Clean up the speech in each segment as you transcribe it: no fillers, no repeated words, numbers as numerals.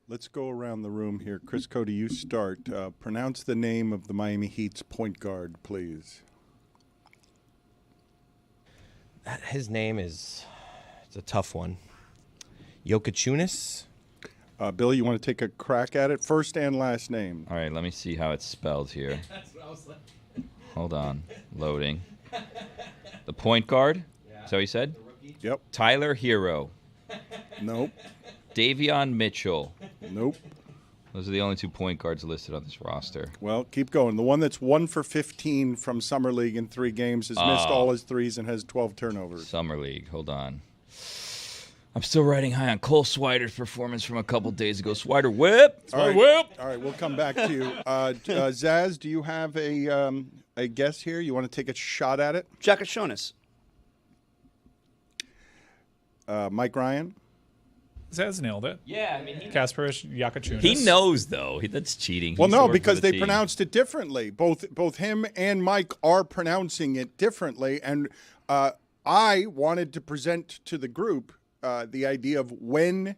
Let's go around the room here. Chris Cody, you start. Pronounce the name of the Miami Heat's point guard, please. His name it's a tough one. Jokichunas? Bill, you want to take a crack at it? First and last name. All right, let me see how it's spelled here. That's what I was like. Hold on. Loading. The point guard? Is that what you said? Yep. Tyler Hero. Nope. Davion Mitchell. Nope. Those are the only 2 point guards listed on this roster. Well, keep going. The one that's 1 for 15 from Summer League in 3 games has missed all his threes and has 12 turnovers. Summer League. Hold on. I'm still riding high on Cole Swider's performance from a couple days ago. Swider whip. All Whip. All right, we'll come back to you. Zaz, do you have a guess here? You want to take a shot at it? Jokichunas. Mike Ryan? Zaz nailed it. Yeah, I mean, Kasperish Jokichunas. he knows, though. That's cheating. Well, He no, used to work because for the they team. pronounced it differently. Both him and Mike are pronouncing it differently. And I wanted to present to the group the idea of when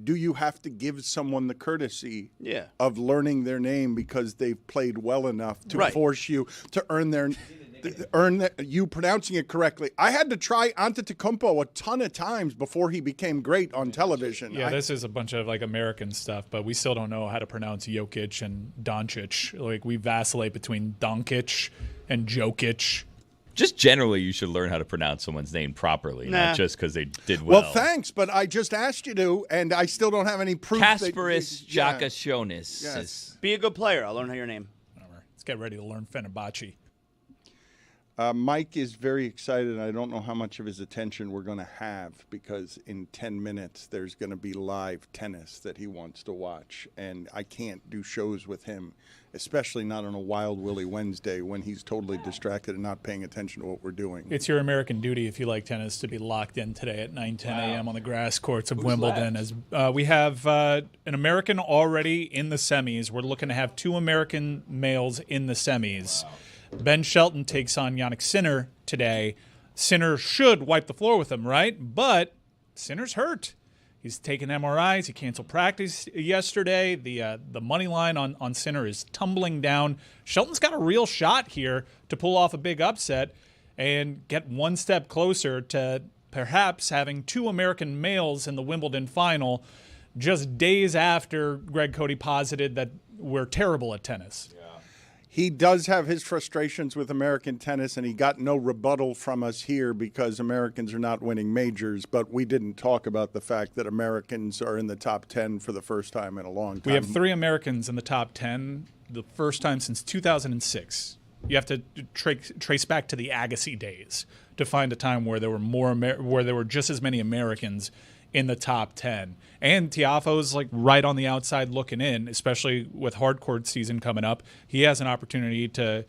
do you have to give someone the courtesy of learning their name because they've played well enough to force you to earn you pronouncing it correctly. I had to try Antetokounmpo a ton of times before he became great on television. Yeah, this is a bunch of like American stuff, but we still don't know how to pronounce Jokic and Doncic. Like we vacillate between Doncic and Jokic. Just generally, you should learn how to pronounce someone's name properly, not just because they did well. Well, thanks, but I just asked you to, and I still don't have any proof. Kasparis Jokichunas. Yes. Be a good player. I'll learn how your name. Whatever. Let's get ready to learn Fenerbahce. Mike is very excited, and I don't know how much of his attention we're going to have because in 10 minutes there's going to be live tennis that he wants to watch, and I can't do shows with him, especially not on a Wild Willie Wednesday when he's totally distracted and not paying attention to what we're doing. It's your American duty, if you like tennis, to be locked in today at 9:10 a.m. on the grass courts of Wimbledon. As we have an American already in the semis. We're looking to have 2 American males in the semis. Wow. Ben Shelton takes on Yannick Sinner today. Sinner should wipe the floor with him, right? But Sinner's hurt. He's taken MRIs. He canceled practice yesterday. The money line on Sinner is tumbling down. Shelton's got a real shot here to pull off a big upset and get one step closer to perhaps having 2 American males in the Wimbledon final just days after Greg Cody posited that we're terrible at tennis. He does have his frustrations with American tennis, and he got no rebuttal from us here because Americans are not winning majors, but we didn't talk about the fact that Americans are in the top 10 for the first time in a long time. We have 3 Americans in the top 10, the first time since 2006. You have to trace back to the Agassi days to find a time where there were where there were just as many Americans in the top 10. And Tiafoe's like right on the outside looking in, especially with hardcourt season coming up. He has an opportunity to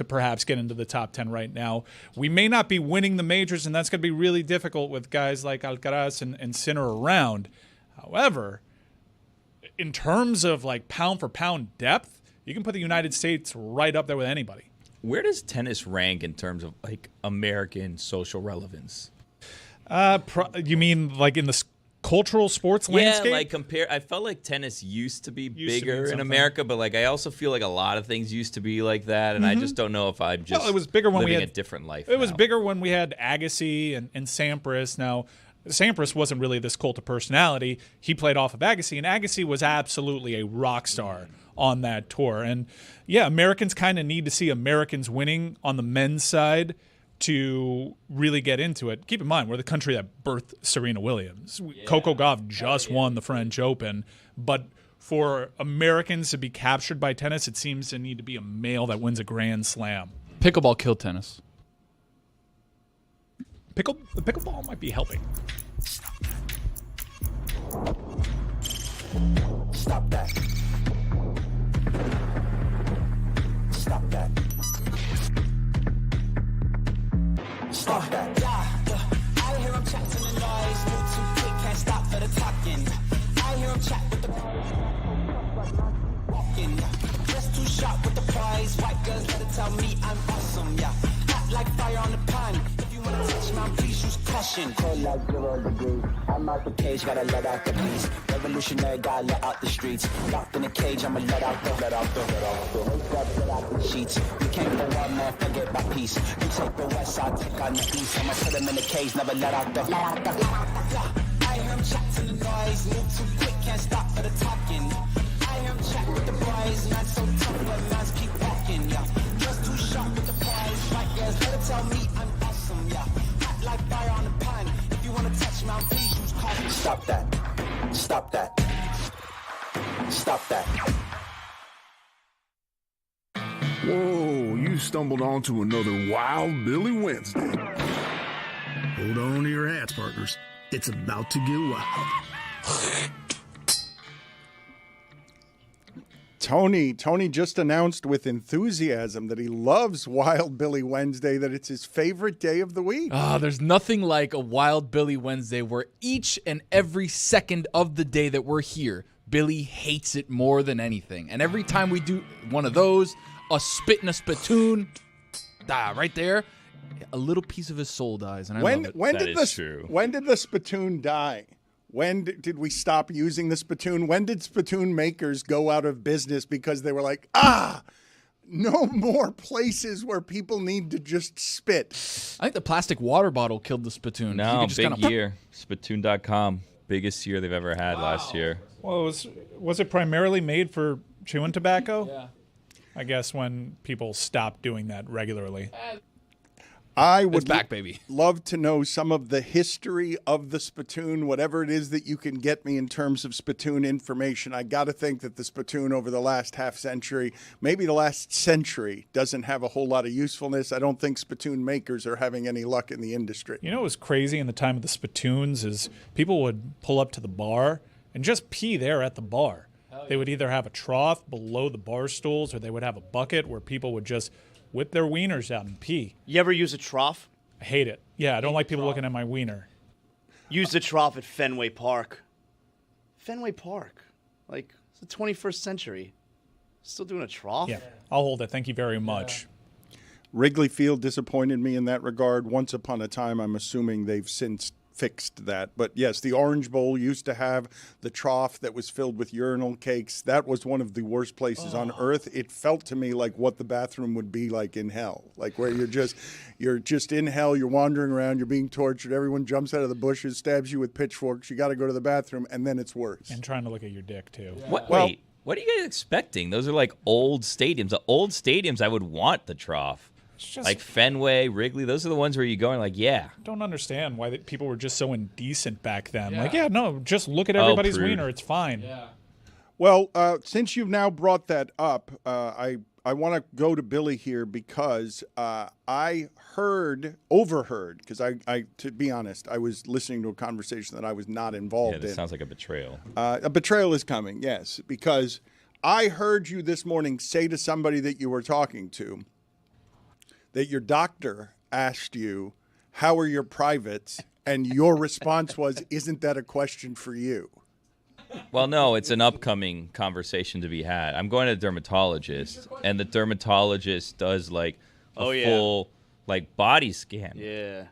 perhaps get into the top 10 right now. We may not be winning the majors, and that's going to be really difficult with guys like Alcaraz and Sinner around. However, in terms of like pound for pound depth, you can put the United States right up there with anybody. Where does tennis rank in terms of like American social relevance? You mean like in the cultural sports landscape? Yeah, like I felt like tennis used to be Used to bigger mean in America, but like I also feel like a lot of things used to be like that, and I just don't know if I'm just it was bigger when we living had a different life. It was bigger when we had Agassi and Sampras. Now, Sampras wasn't really this cult of personality. He played off of Agassi, and Agassi was absolutely a rock star on that tour. And yeah, Americans kind of need to see Americans winning on the men's side to really get into it. Keep in mind, we're the country that birthed Serena Williams. Coco Gauff just won the French Open, but for Americans to be captured by tennis, it seems to need to be a male that wins a Grand Slam. Pickleball killed tennis. Pickleball might be helping. Stop that. Stop that. Stop that. I hear him chat to the noise. Move too quick, can't stop for the talking. I hear him chat with the walking. Just too sharp with the prize. White girls better tell me I'm awesome. Yeah, hot like fire on the pan. If you wanna touch my please use concussion. Cold like 0 degrees. I'm out the cage, gotta let out the beast. Revolutionary, gotta let out the streets. Locked in a cage, I'ma let out the sheets. You can't go on, man, forget my peace. You take the west, I'll take on the east. I'ma put him in the cage, never let out the. I hear him chat to the noise. Move too quick, can't stop for the talking. I hear him chat with the boys. Man, so tough, but man's keep walking, yeah. Just too sharp with the prize. Right, yes, let it tell me I'm awesome, yeah. Hot like fire on the pan. If you wanna touch me, please use caution. Stop that. Stop that. Stop that. Whoa, you stumbled onto another Wild Billy Wednesday. Hold on to your hats, partners. It's about to get wild. Tony just announced with enthusiasm that he loves Wild Billy Wednesday, that it's his favorite day of the week. There's nothing like a Wild Billy Wednesday where each and every second of the day that we're here, Billy hates it more than anything. And every time we do one of those, a spit and a spittoon, right there, a little piece of his soul dies. And I love it. When did the spittoon die? When did we stop using the spittoon? When did spittoon makers go out of business because they were like, no more places where people need to just spit? I think the plastic water bottle killed the spittoon. No, big year. Spittoon.com. Biggest year they've ever had last year. Well, was it primarily made for chewing tobacco? Yeah. I guess when people stopped doing that regularly. I would back, baby. Love to know some of the history of the spittoon, whatever it is that you can get me in terms of spittoon information. I got to think that the spittoon over the last half century, maybe the last century, doesn't have a whole lot of usefulness. I don't think spittoon makers are having any luck in the industry. You know what was crazy in the time of the spittoons is people would pull up to the bar and just pee there at the bar. They would either have a trough below the bar stools or they would have a bucket where people would just whip their wieners out and pee. You ever use a trough? I hate it. Yeah, I don't like people looking at my wiener. Use the trough at Fenway Park. Fenway Park. Like, it's the 21st century. Still doing a trough? Yeah, I'll hold it. Thank you very much. Wrigley Field disappointed me in that regard. Once upon a time, I'm assuming they've since fixed that. But yes, the Orange Bowl used to have the trough that was filled with urinal cakes. That was one of the worst places on earth. It felt to me like what the bathroom would be like in hell, like where you're just in hell, you're wandering around, you're being tortured, everyone jumps out of the bushes, stabs you with pitchforks, you got to go to the bathroom, and then it's worse. And trying to look at your dick too. Wait, what are you guys expecting? Those are like old stadiums. The old stadiums, I would want the trough. Like Fenway, Wrigley, those are the ones where you're going like, yeah. I don't understand why people were just so indecent back then. Yeah. Like, yeah, no, just look at everybody's wiener. It's fine. Yeah. Well, since you've now brought that up, I want to go to Billy here because I overheard, because I, to be honest, I was listening to a conversation that I was not involved in. Yeah, this sounds like a betrayal. A betrayal is coming, yes, because I heard you this morning say to somebody that you were talking to that your doctor asked you, how are your privates? And your response was, isn't that a question for you? Well, no, it's an upcoming conversation to be had. I'm going to a dermatologist, and the dermatologist does like a full like body scan. Yeah.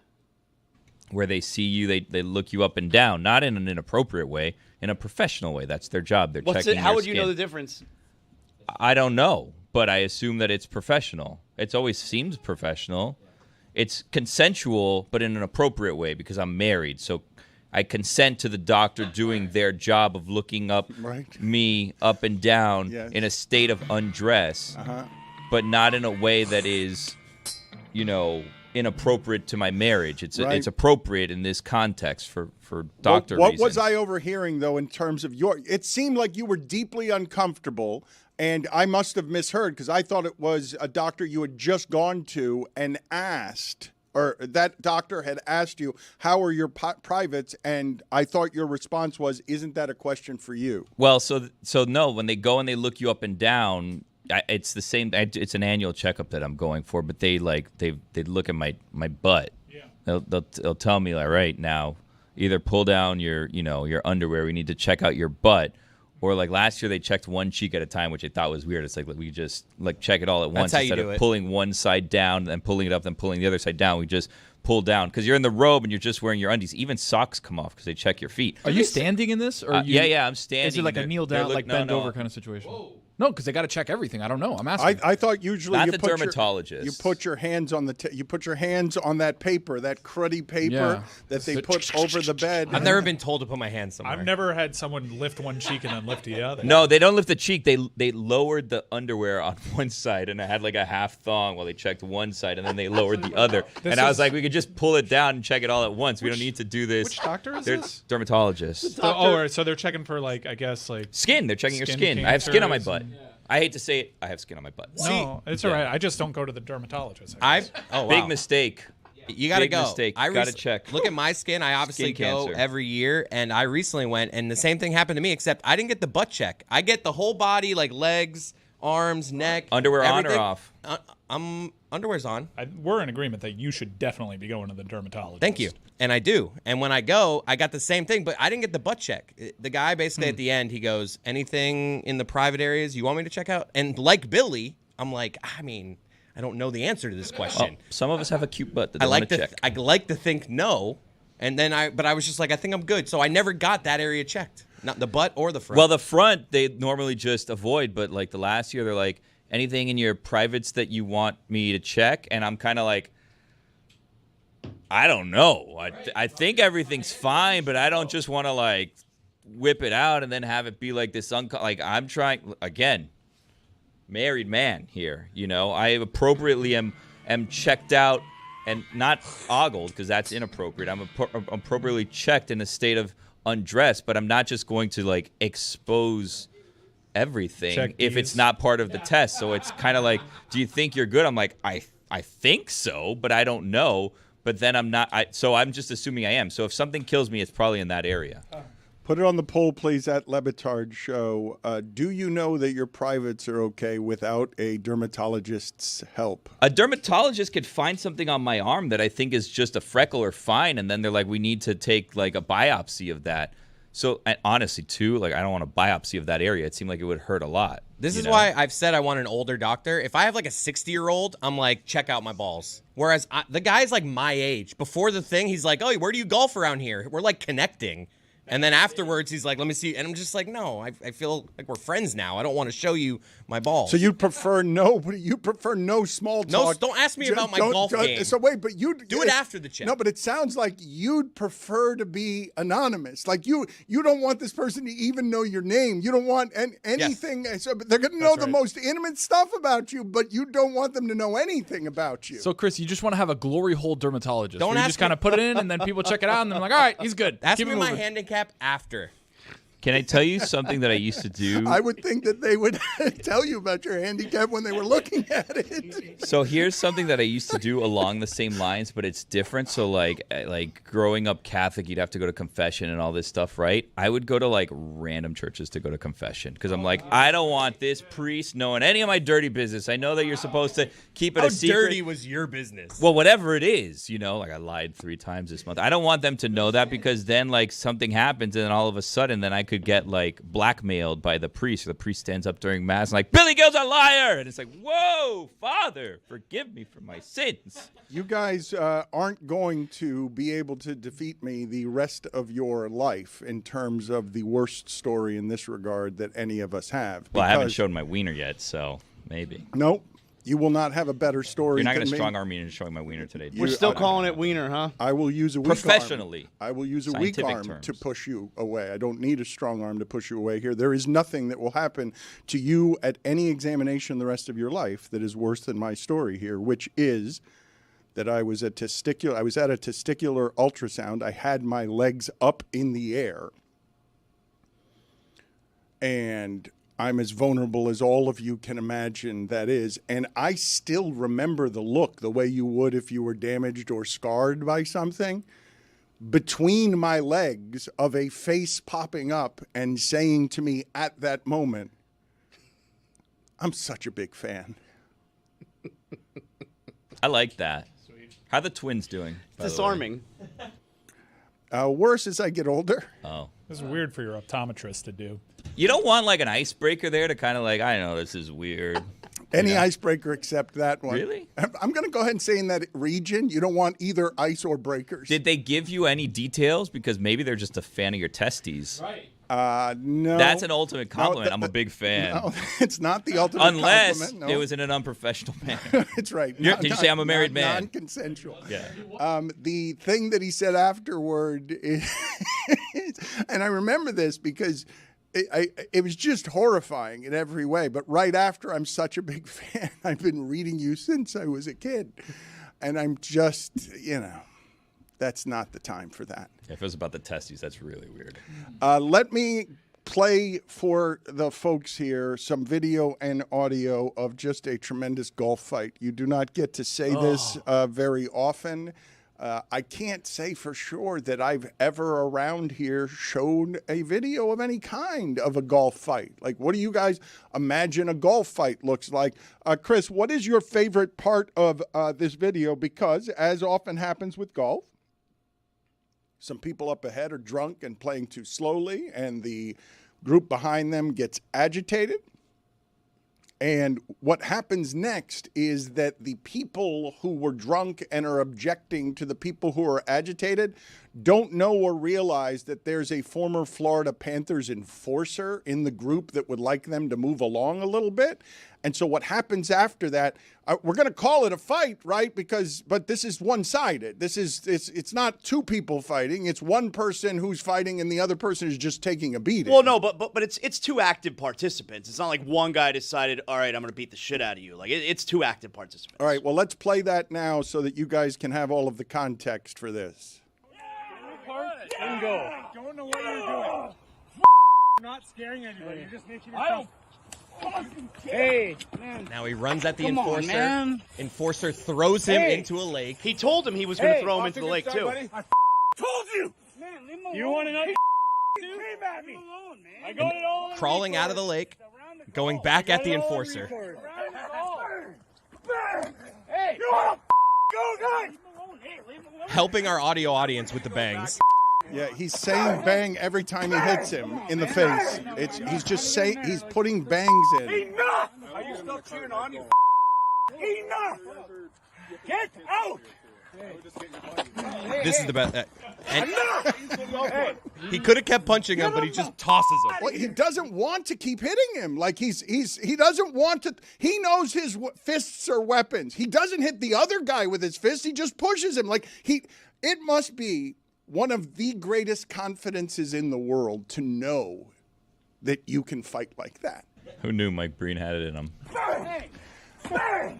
Where they see you, they look you up and down, not in an inappropriate way, in a professional way. That's their job. They're checking How your would you know skin. the difference? I don't know, but I assume that it's professional. It always seems professional. It's consensual, but in an appropriate way because I'm married. So I consent to the doctor doing their job of looking up me up and down in a state of undress, but not in a way that is, inappropriate to my marriage. It's appropriate in this context for doctor reasons. What was I overhearing, though, in terms of it seemed like you were deeply uncomfortable, and I must have misheard because I thought it was a doctor you had just gone to and asked, or that doctor had asked you, how are your privates? And I thought your response was, isn't that a question for you? Well, so no, when they go and they look you up and down, it's the same. It's an annual checkup that I'm going for, but they look at my butt. Yeah. They'll tell me, all right, now either pull down your underwear. We need to check out your butt. Or like last year, they checked one cheek at a time, which I thought was weird. It's like we just check it all at once instead of pulling one side down, then pulling it up, then pulling the other side down. We just pull down because you're in the robe and you're just wearing your undies. Even socks come off because they check your feet. Are you standing in this? Or yeah, I'm standing. Is it like a kneel down, like bend over kind of situation? No, because they got to check everything. I don't know. I'm asking. I thought usually Not you the put dermatologist. You put your hands on you put your hands on that paper, that cruddy paper that they put over the bed. I've never been told to put my hands somewhere. I've never had someone lift one cheek and then lift the other. No, they don't lift the cheek. They lowered the underwear on one side, and I had like a half thong while they checked one side, and then they lowered the other. And I was like, we could just pull it down and check it all at once. We don't need to do this. Which doctor is They're this? Dermatologists. So they're checking for like, I guess like Skin. They're checking your skin skin. I have skin on my cancers butt. and- I hate to say it. I have skin on my butt. No, it's all right. I just don't go to the dermatologist. Big mistake. You gotta Big go. mistake. Gotta check. Look at my skin. I obviously Skin go cancer. every year, and I recently went, and the same thing happened to me. Except I didn't get the butt check. I get the whole body, like legs, arms, neck. Underwear on or everything. off? Underwear's on. We're in agreement that you should definitely be going to the dermatologist. Thank you. And I do. And when I go, I got the same thing, but I didn't get the butt check. The guy basically at the end, he goes, anything in the private areas you want me to check out? And like Billy, I'm like, I mean, I don't know the answer to this question. Some of us have a cute butt that they I want like to to check. I like to think no. And then but I was just like, I think I'm good. So I never got that area checked. Not the butt or the front. Well, the front they normally just avoid, but like the last year they're like, anything in your privates that you want me to check? And I'm kind of like, I don't know. I think everything's fine, but I don't just want to like whip it out and then have it be like this like I'm trying again. Married man here, you know. I appropriately am checked out and not ogled because that's inappropriate. I'm appropriately checked in a state of undress, but I'm not just going to like expose everything Check if these. it's not part of the test. So it's kind of like, do you think you're good? I'm like, I think so, but I don't know. But then I'm not. So I'm just assuming I am. So if something kills me, it's probably in that area. Put it on the poll, please, at Le Batard Show. Do you know that your privates are okay without a dermatologist's help? A dermatologist could find something on my arm that I think is just a freckle or fine, and then they're like, we need to take like a biopsy of that. So and honestly, too, like I don't want a biopsy of that area. It seemed like it would hurt a lot. This is why I've said I want an older doctor. If I have like a 60-year-old, I'm like, check out my balls. Whereas the guy's like my age. Before the thing, he's like, oh, where do you golf around here? We're like connecting. And then afterwards, he's like, let me see. And I'm just like, no, I feel like we're friends now. I don't want to show you my balls. So you prefer no small talk. No, don't ask me about my golf game. So wait, but you Do it after the check. No, but it sounds like you'd prefer to be anonymous. Like you don't want this person to even know your name. You don't want anything. Yes. So they're going to know the most intimate stuff about you, but you don't want them to know anything about you. So, Chris, you just want to have a glory hole dermatologist. Don't where you ask just kind of put it in, and then people check it out, and they're like, all right, he's good. Ask Keep me it my moving. handicap after. Can I tell you something that I used to do? I would think that they would tell you about your handicap when they were looking at it. So here's something that I used to do along the same lines, but it's different. So like growing up Catholic, you'd have to go to confession and all this stuff, right? I would go to like random churches to go to confession because I'm like, I don't want this priest knowing any of my dirty business. I know that you're supposed to keep it a secret. How dirty was your business? Well, whatever it is, you know, like I lied 3 times this month. I don't want them to know that because then like something happens and then all of a sudden then I could get like blackmailed by the priest. Or the priest stands up during mass and like, Billy Gill's a liar. And it's like, whoa, Father, forgive me for my sins. You guys aren't going to be able to defeat me the rest of your life in terms of the worst story in this regard that any of us have. Well, I haven't because- shown my wiener yet, so maybe. Nope. You will not have a better story. You're not going than to me. strong arm me into showing my wiener today. We're still calling it wiener, huh? I will use a weak Professionally. arm. I will use a weak Scientific arm terms. to push you away. I don't need a strong arm to push you away here. There is nothing that will happen to you at any examination the rest of your life that is worse than my story here, which is that I was at a testicular ultrasound. I had my legs up in the air. And I'm as vulnerable as all of you can imagine that is. And I still remember the look the way you would if you were damaged or scarred by something. Between my legs of a face popping up and saying to me at that moment, I'm such a big fan. I like that. How are the twins doing? by the way? Disarming. Worse as I get older. Oh. This is weird for your optometrist to do. You don't want like an icebreaker there to kind of like, I know this is weird. Any icebreaker except that one. Really? I'm going to go ahead and say in that region, you don't want either ice or breakers. Did they give you any details? Because maybe they're just a fan of your testes. Right. No. That's an ultimate compliment. No, I'm a big fan. No, it's not the ultimate Unless compliment. No. it was in an ununprofessional manner. It's right. Did you say I'm a married man? Non-consensual. Yeah. The thing that he said afterward is, and I remember this because it was just horrifying in every way. But right after, I'm such a big fan. I've been reading you since I was a kid. And I'm just, that's not the time for that. If it was about the testes, that's really weird. Let me play for the folks here some video and audio of just a tremendous golf fight. You do not get to say this very often. I can't say for sure that I've ever around here shown a video of any kind of a golf fight. Like, what do you guys imagine a golf fight looks like? Chris, what is your favorite part of this video? Because, as often happens with golf, some people up ahead are drunk and playing too slowly, and the group behind them gets agitated. And what happens next is that the people who were drunk and are objecting to the people who are agitated don't know or realize that there's a former Florida Panthers enforcer in the group that would like them to move along a little bit. And so what happens after that, we're going to call it a fight, right? But this is one-sided. It's not two people fighting. It's one person who's fighting and the other person is just taking a beating. Well, no, but it's two active participants. It's not like one guy decided, all right, I'm going to beat the shit out of you. Like, it's two active participants. All right, well, let's play that now so that you guys can have all of the context for this. Bingo. I don't know what you're doing. You're not scaring anybody. You're just making yourself. Hey, man. Now he runs at the Come on, enforcer. man. Enforcer throws him into a lake. He told him he was going to throw him into the lake, too. I told you. Man, leave him alone. You want another? Scream at me. I got it all. Crawling out of the lake, going back at the enforcer. Hey, you want to go, guys? Helping our audio audience with the bangs. Yeah, he's saying bang every time he hits him in the face. He's just saying, he's putting bangs in. Enough! Are you still cheering on you? Enough! Get out! This is the best. And he could have kept punching him, but he just tosses him. Well, he doesn't want to keep hitting him. Like he doesn't want to. He knows his fists are weapons. He doesn't hit the other guy with his fists. He just pushes him. It must be one of the greatest confidences in the world to know that you can fight like that. Who knew Mike Breen had it in him?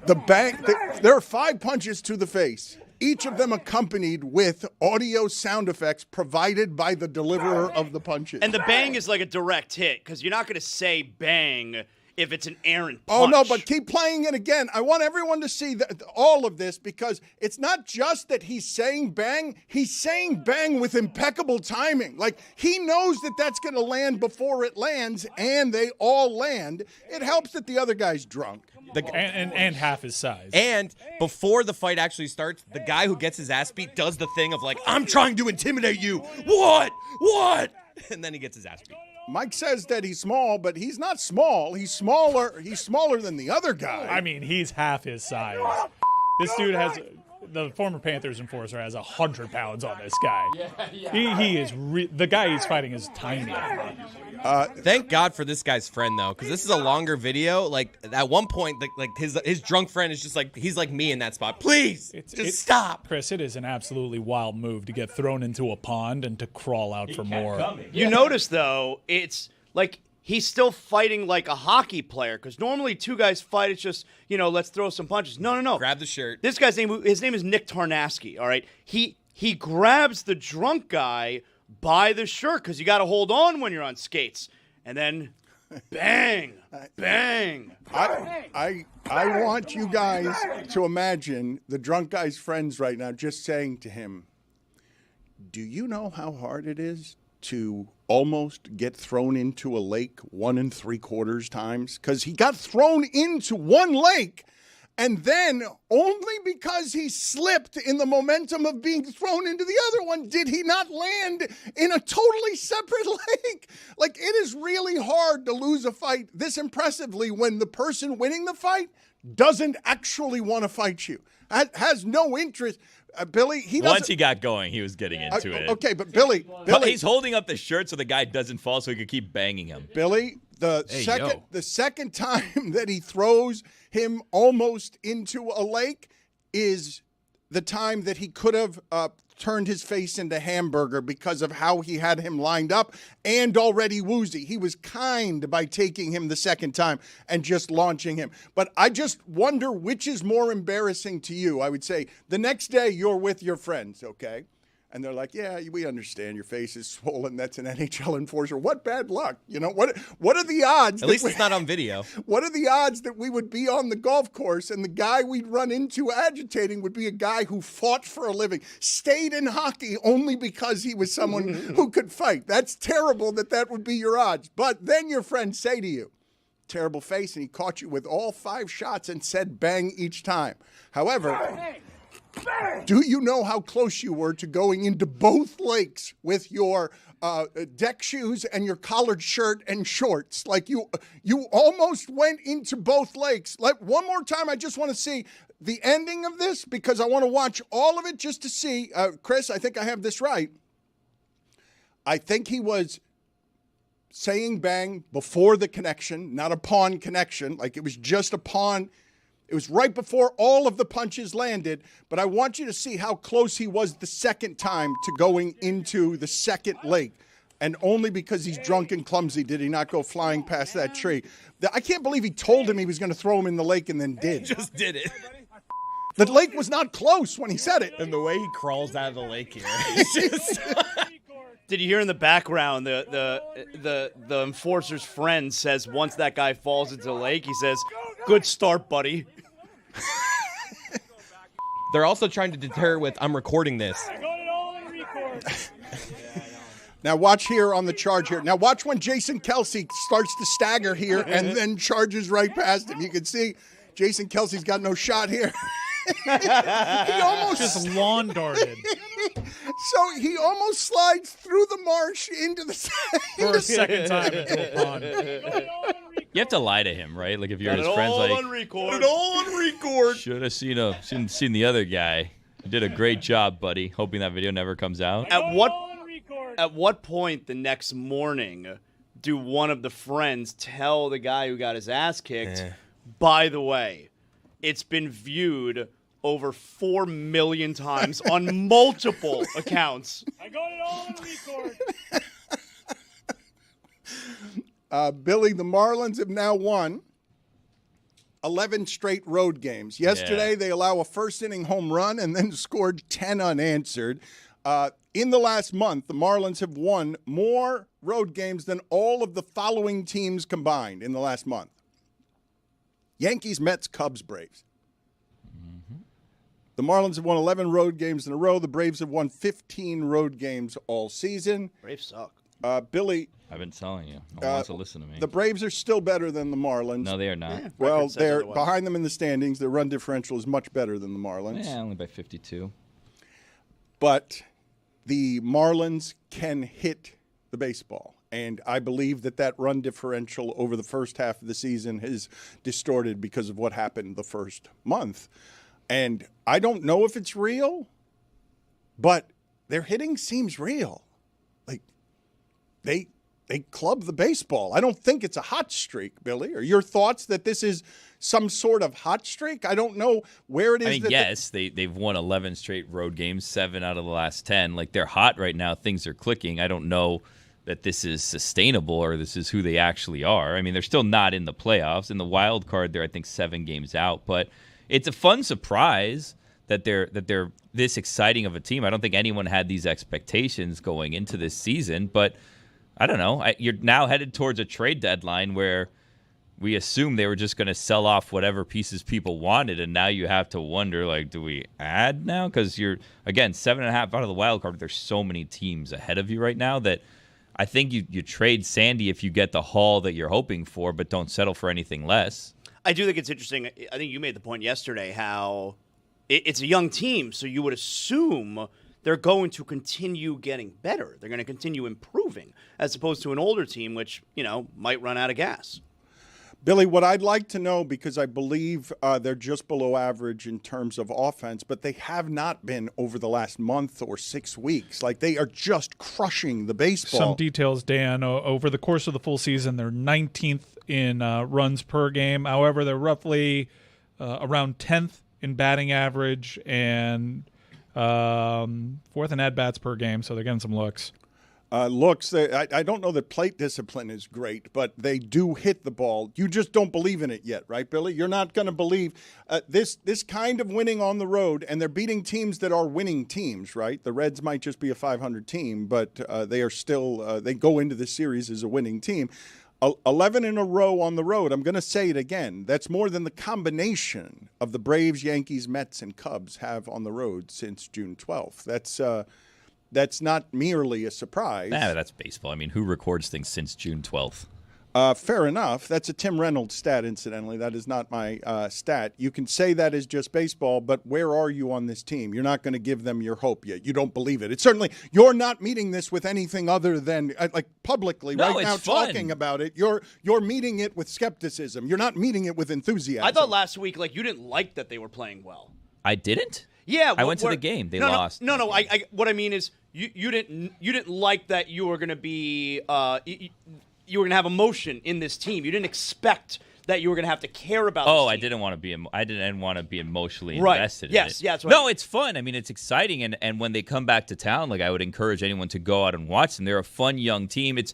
There are 5 punches to the face, each of them accompanied with audio sound effects provided by the deliverer of the punches. And the bang is like a direct hit, because you're not going to say bang if it's an errant punch. Oh, no, but keep playing it again. I want everyone to see all of this, because it's not just that he's saying bang with impeccable timing. Like, he knows that that's going to land before it lands, and they all land. It helps that the other guy's drunk. And half his size. And before the fight actually starts, the guy who gets his ass beat does the thing of like, I'm trying to intimidate you. What? And then he gets his ass beat. Mike says that he's small, but he's not small. He's smaller. He's smaller than the other guy. I mean, he's half his size. This dude has, the former Panthers enforcer has 100 pounds on this guy. He is, the guy he's fighting is tiny. Thank God for this guy's friend, though, because this is a longer video. Like, at one point, like his drunk friend is just like, he's like me in that spot. Please, stop. Chris, it is an absolutely wild move to get thrown into a pond and to crawl out for more. You notice, though, it's like he's still fighting like a hockey player, because normally two guys fight, it's just, let's throw some punches. No. Grab the shirt. This guy's his name is Nick Tarnasky, all right? He grabs the drunk guy by the shirt, because you got to hold on when you're on skates. And then, bang, bang. I want you guys to imagine the drunk guy's friends right now just saying to him, do you know how hard it is to almost get thrown into a lake 1 3/4 times? Because he got thrown into one lake, And then, only because he slipped in the momentum of being thrown into the other one, did he not land in a totally separate lake. Like, it is really hard to lose a fight this impressively when the person winning the fight doesn't actually want to fight you, has no interest. Billy, he doesn't. Once he got going, he was getting into it. Okay, but Billy, He's holding up the shirt so the guy doesn't fall so he could keep banging him. Billy, the second time that he throws him almost into a lake is the time that he could have turned his face into hamburger because of how he had him lined up and already woozy. He was kind by taking him the second time and just launching him. But I just wonder which is more embarrassing to you. I would say the next day you're with your friends, okay? And they're like, yeah, we understand your face is swollen. That's an NHL enforcer. What bad luck. You know, what are the odds? At least it's not on video. What are the odds that we would be on the golf course and the guy we'd run into agitating would be a guy who fought for a living, stayed in hockey only because he was someone who could fight? That's terrible that would be your odds. But then your friends say to you, terrible face, and he caught you with all 5 shots and said bang each time. However, do you know how close you were to going into both lakes with your deck shoes and your collared shirt and shorts? Like you almost went into both lakes. Like, one more time, I just want to see the ending of this because I want to watch all of it just to see. Chris, I think I have this right. I think he was saying bang before the connection, not upon connection. Like, it was just upon. It was right before all of the punches landed, but I want you to see how close he was the second time to going into the second lake. And only because he's drunk and clumsy did he not go flying past that tree. I can't believe he told him he was going to throw him in the lake and then did. He just did it. The lake was not close when he said it. And the way he crawls out of the lake here. It's just... Did you hear in the background the enforcer's friend says once that guy falls into the lake, he says, "Good start, buddy." They're also trying to deter with, I'm recording this. I got it all on record. Now watch here on the charge here. Now watch when Jason Kelce starts to stagger here and then charges right past him. You can see Jason Kelce's got no shot here. He almost Just lawn darted. So he almost slides through the marsh into the For a second time into a pond. You have to lie to him, right? Like, if you're Got his it friends, all like, on record. should have seen the other guy. You did a great job, buddy. Hoping that video never comes out. At what point the next morning do one of the friends tell the guy who got his ass kicked, by the way, it's been viewed over 4 million times on multiple accounts. I got it all on record. Billy, the Marlins have now won 11 straight road games. Yesterday, they allow a first-inning home run and then scored 10 unanswered. In the last month, the Marlins have won more road games than all of the following teams combined in the last month. Yankees, Mets, Cubs, Braves. The Marlins have won 11 road games in a row. The Braves have won 15 road games all season. Braves suck. Billy. I've been telling you. No one wants to listen to me. The Braves are still better than the Marlins. No, they are not. Well, they're behind them in the standings. Their run differential is much better than the Marlins. Yeah, only by 52. But the Marlins can hit the baseball. And I believe that run differential over the first half of the season is distorted because of what happened the first month. And I don't know if it's real, but their hitting seems real. Like, they club the baseball. I don't think it's a hot streak, Billy. Are your thoughts that this is some sort of hot streak? I don't know where it is. I mean, yes, they've won 11 straight road games, 7 out of the last 10. Like, they're hot right now. Things are clicking. I don't know that this is sustainable or this is who they actually are. I mean, they're still not in the playoffs. In the wild card, they're, I think, 7 games out. But it's a fun surprise that they're this exciting of a team. I don't think anyone had these expectations going into this season. But I don't know. You're now headed towards a trade deadline where we assume they were just going to sell off whatever pieces people wanted, and now you have to wonder, like, do we add now? Because you're, again, 7.5 out of the wild card. There's so many teams ahead of you right now that I think you trade Sandy if you get the haul that you're hoping for, but don't settle for anything less. I do think it's interesting. I think you made the point yesterday how it's a young team, so you would assume they're going to continue getting better. They're going to continue improving, as opposed to an older team, which, might run out of gas. Billy, what I'd like to know, because I believe they're just below average in terms of offense, but they have not been over the last month or 6 weeks. Like, they are just crushing the baseball. Some details, Dan. Over the course of the full season, they're 19th in runs per game. However, they're roughly around 10th in batting average and 4th in at-bats per game, so they're getting some looks. I don't know that plate discipline is great, but they do hit the ball. You just don't believe in it yet, right, Billy? You're not going to believe this kind of winning on the road, and they're beating teams that are winning teams, right? The Reds might just be a 500 team, but they are still they go into the series as a winning team. 11 in a row on the road. I'm going to say it again. That's more than the combination of the Braves, Yankees, Mets, and Cubs have on the road since June 12th. That's not merely a surprise. Nah, that's baseball. I mean, who records things since June 12th? Fair enough. That's a Tim Reynolds stat, incidentally. That is not my stat. You can say that is just baseball, but where are you on this team? You're not going to give them your hope yet. You don't believe it. It's certainly, you're not meeting this with anything other than, like, publicly No, right now it's fun. talking about it. You're meeting it with skepticism. You're not meeting it with enthusiasm. I thought last week, you didn't like that they were playing well. I didn't? Yeah, I went to the game. They lost. No. I what I mean is you didn't like that you were going to be you were going to have emotion in this team. You didn't expect that you were going to have to care about. Oh, this I team. didn't want to be emotionally Right. invested. Yes, in it. yeah, that's right. No, it's fun. I mean, it's exciting, and when they come back to town, I would encourage anyone to go out and watch them. They're a fun young team. It's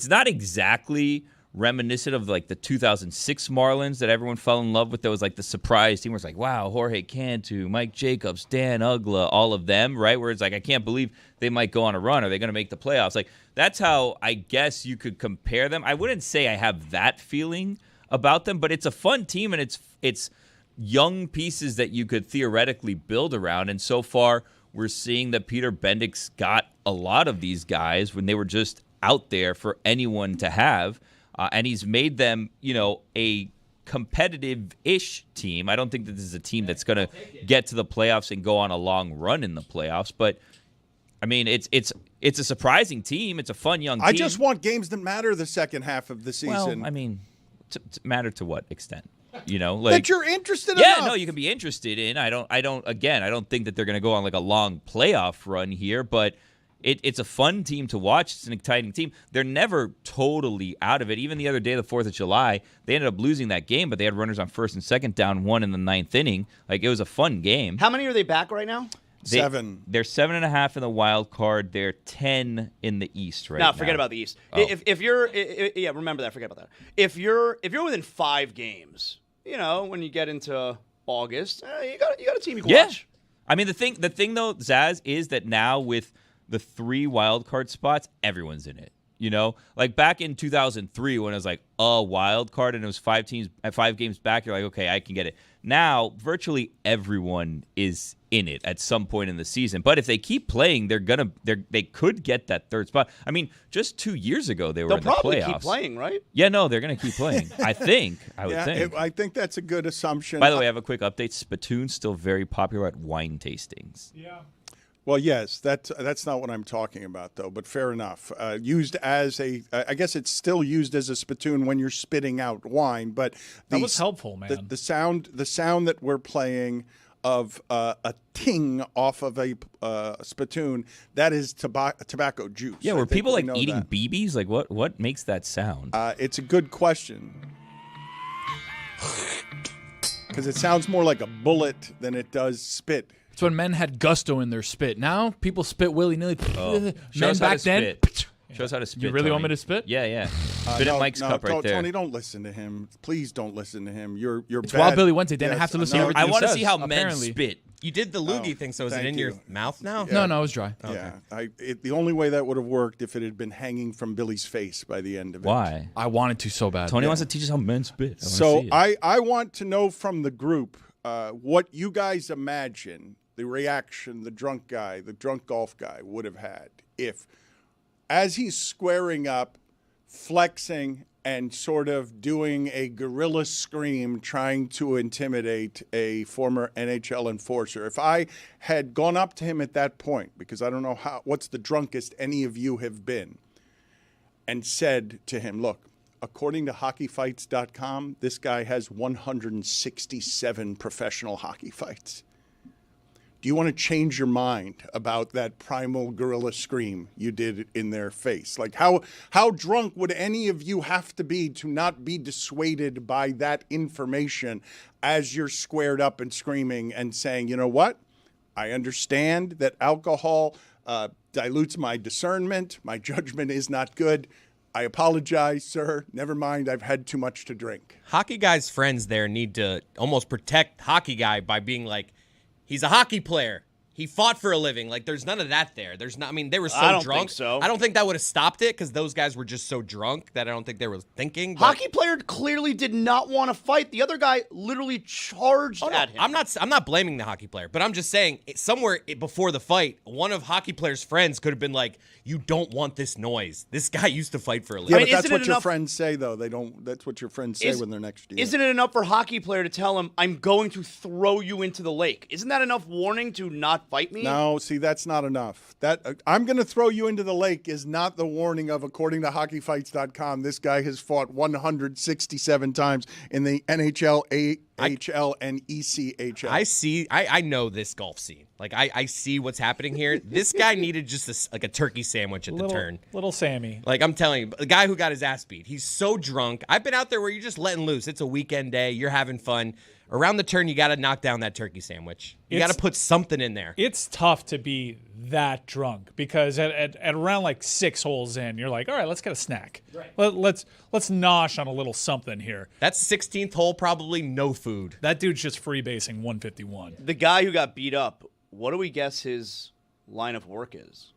not exactly reminiscent of the 2006 Marlins that everyone fell in love with. That was the surprise team where it's wow, Jorge Cantu, Mike Jacobs, Dan Uggla, all of them, right? Where it's I can't believe they might go on a run. Are they going to make the playoffs? That's how I guess you could compare them. I wouldn't say I have that feeling about them, but it's a fun team, and it's young pieces that you could theoretically build around. And so far, we're seeing that Peter Bendik's got a lot of these guys when they were just out there for anyone to have. And he's made them, a competitive-ish team. I don't think that this is a team that's going to get to the playoffs and go on a long run in the playoffs. But, I mean, it's a surprising team. It's a fun young team. I just want games that matter the second half of the season. Well, I mean, to matter to what extent? That you're interested in. Yeah, no, you can be interested in. I don't think that they're going to go on a long playoff run here, but it's a fun team to watch. It's an exciting team. They're never totally out of it. Even the other day, the 4th of July, they ended up losing that game, but they had runners on first and second, down 1 in the 9th inning. It was a fun game. How many are they back right now? 7. They're 7.5 in the wild card. They're 10 in the East right now. No, forget about the East. Oh. If you're remember that. Forget about that. If you're within 5 games, when you get into August, you got a team you can watch. I mean, the thing though, Zaz, is that now with the 3 wild card spots, everyone's in it. Back in 2003 when it was a wild card and it was 5 teams at 5 games back, you're okay, I can get it. Now, virtually everyone is in it at some point in the season. But if they keep playing, they could get that 3rd spot. I mean, just 2 years ago they were in the playoffs. They'll probably keep playing, right? Yeah, no, they're going to keep playing. I would think. I think that's a good assumption. By the way, I have a quick update. Spittoon's still very popular at wine tastings. Yeah. Well, yes, that's not what I'm talking about, though. But fair enough. Used as I guess it's still used as a spittoon when you're spitting out wine. But that was helpful, man. The sound that we're playing of a ting off of a spittoon, that is tobacco juice. Yeah, were people eating that. BBs? What makes that sound? It's a good question. Because it sounds more like a bullet than it does spit. It's when men had gusto in their spit. Now people spit willy-nilly. Show us how to spit. Show us how to spit. You really want Tony. me to spit? Yeah. Spit in Mike's cup right there. Tony, don't listen to him. Please don't listen to him. You're It's bad. Wild Billy Wednesday. Dan, I Yes, have to listen to no, everything I want to says, see how men apparently. spit. You did the loogie thing, so is it thank in you. your mouth now? Yeah. No, it was dry. Yeah, the only way that would have worked if it had been hanging from Billy's face by the end of it. Why? I wanted to so bad. Tony wants to teach us how men spit. So I want to know from the group what you guys imagine the reaction the drunk golf guy would have had if, as he's squaring up flexing and sort of doing a guerrilla scream trying to intimidate a former NHL enforcer. If I had gone up to him at that point, because I don't know what's the drunkest any of you have been, and said to him, look, according to hockeyfights.com, this guy has 167 professional hockey fights. Do you want to change your mind about that primal guerrilla scream you did in their face? Like, how drunk would any of you have to be to not be dissuaded by that information as you're squared up and screaming and saying, you know what? I understand that alcohol dilutes my discernment. My judgment is not good. I apologize, sir. Never mind. I've had too much to drink. Hockey guy's friends there need to almost protect hockey guy by being like, he's a hockey player. He fought for a living. Like, there's none of that there. There's not. I mean, they were so I don't drunk. think so. I don't think that would have stopped it because those guys were just so drunk that I don't think they were thinking. But Hockey player clearly did not want to fight. The other guy literally charged at him. I'm not blaming the hockey player, but I'm just saying somewhere before the fight, one of hockey player's friends could have been like, "You don't want this noise. This guy used to fight for a living." Yeah, I mean, but that's isn't what it your enough- friends say, though. They don't. That's what your friends say when they're next to you. Isn't it enough for hockey player to tell him, I'm going to throw you into the lake? Isn't that enough warning to not fight me? No, see, that's not enough. That I'm going to throw you into the lake is not the warning of, according to hockeyfights.com, this guy has fought 167 times in the NHL, AHL, and ECHL. I know this golf scene. Like, I see what's happening here. This guy needed just a turkey sandwich at the turn. Little Sammy. Like, I'm telling you, the guy who got his ass beat, he's so drunk. I've been out there where you're just letting loose. It's a weekend day. You're having fun. Around the turn, you got to knock down that turkey sandwich. You got to put something in there. It's tough to be that drunk because at around like 6 holes in, you're like, all right, let's get a snack. Right. Let's nosh on a little something here. That's 16th hole, probably no food. That dude's just freebasing 151. The guy who got beat up, what do we guess his line of work is?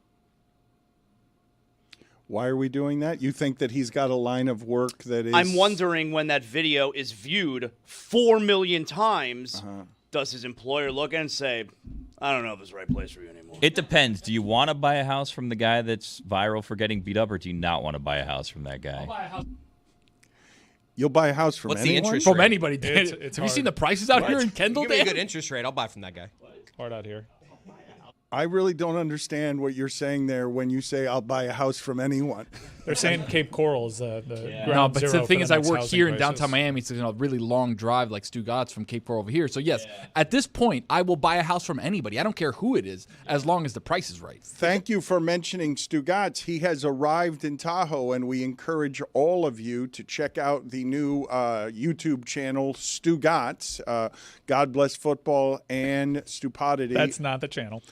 Why are we doing that? You think that he's got a line of work that is... I'm wondering when that video is viewed 4 million times, does his employer look and say, I don't know if it's the right place for you anymore? It depends. Do you want to buy a house from the guy that's viral for getting beat up, or do you not want to buy a house from that guy? You'll buy a house from What's anyone? the interest From rate? anybody, Dan. It's Have you hard. seen the prices out here in Kendall, Give me a Dan? good interest rate. I'll buy from that guy. Hard out here. I really don't understand what you're saying there when you say I'll buy a house from anyone. They're saying Cape Coral is the No, ground but zero the for thing is, I next work housing here in crisis. downtown Miami. It's a really long drive, like Stugotz from Cape Coral over here. So yes, at this point, I will buy a house from anybody. I don't care who it is, as long as the price is right. Thank you for mentioning Stugotz. He has arrived in Tahoe, and we encourage all of you to check out the new YouTube channel, Stugotz. God bless football and stupidity. That's not the channel.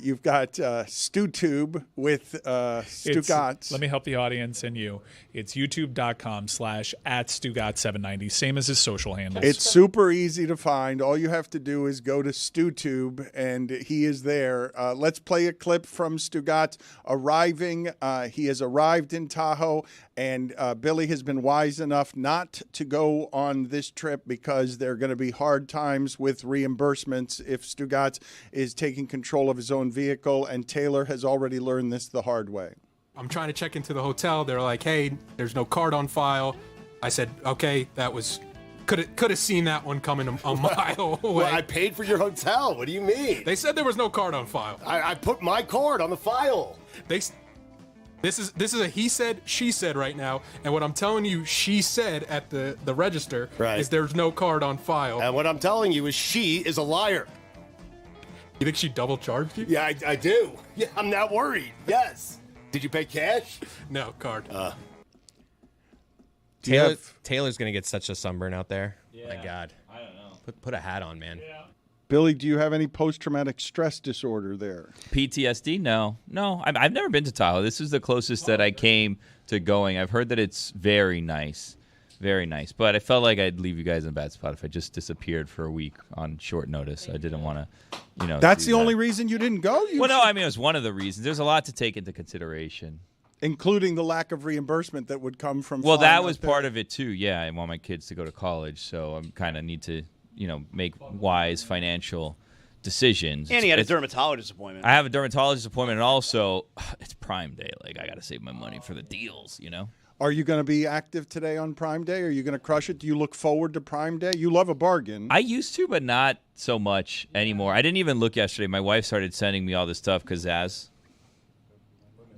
You've got StuTube with Stugotz. Let me help the audience and you. It's youtube.com/@Stugotz790, same as his social handles. It's super easy to find. All you have to do is go to StuTube, and he is there. Let's play a clip from Stugotz arriving. He has arrived in Tahoe, and Billy has been wise enough not to go on this trip because there are going to be hard times with reimbursements if Stugotz is taking control of his own vehicle, and Taylor has already learned this the hard way. I'm trying to check into the hotel. They're like, hey, there's no card on file. I said, okay, that was... Could have seen that one coming a mile away. Well, I paid for your hotel. What do you mean? They said there was no card on file. I put my card on the file. This is a he said, she said right now. And what I'm telling you, she said at the register is there's no card on file. And what I'm telling you is she is a liar. You think she double charged you? Yeah, I do. Yeah, I'm not worried. Yes. Did you pay cash? No, card. Taylor's going to get such a sunburn out there. Yeah. My God. I don't know. Put a hat on, man. Yeah. Billy, do you have any post-traumatic stress disorder there? PTSD? No. I've never been to Tahoe. This is the closest that I came to going. I've heard that it's very nice. Very nice. But I felt like I'd leave you guys in a bad spot if I just disappeared for a week on short notice. I didn't want to, That's do the that. only reason you didn't go? Well, no, I mean, it was one of the reasons. There's a lot to take into consideration. Including the lack of reimbursement that would come from Well, flying that out was there. part of it, too. Yeah, I want my kids to go to college, so I kind of need to, make wise financial decisions. And he had a dermatologist appointment. I have a dermatologist appointment, and also, it's Prime Day. Like, I got to save my money for the deals, Are you going to be active today on Prime Day? Are you going to crush it? Do you look forward to Prime Day? You love a bargain. I used to, but not so much anymore. I didn't even look yesterday. My wife started sending me all this stuff because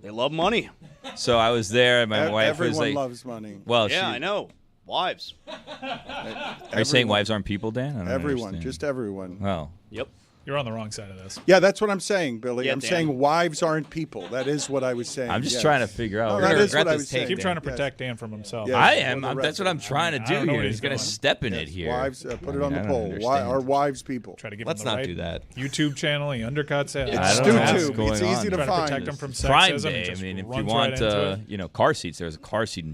They love money. So I was there, and my wife was like, everyone loves money. Well, yeah, I know. Wives. Are you saying wives aren't people, Dan? I don't Everyone, understand. just everyone. Well, Yep. You're on the wrong side of this. Yeah, that's what I'm saying, Billy. Yeah, I'm Dan. saying wives aren't people. That is what I was saying. I'm just yes. trying to figure out. No, We're that gonna is what regret I this was take, saying. Keep trying to protect Dan from himself. Yes. I for am. the That's what I'm record. trying to I do don't know here. what He's he's going to doing. step in it here. Wives, put it on I the don't poll. understand. Are wives people? Try to give Let's him the not right do that. YouTube channel. He undercuts it. I It's don't know what's StuTube. going It's on. easy to Trying to find. protect him from Prime sexism. Day. I Just mean, if you runs want, right into it. car seats, there's a car seat,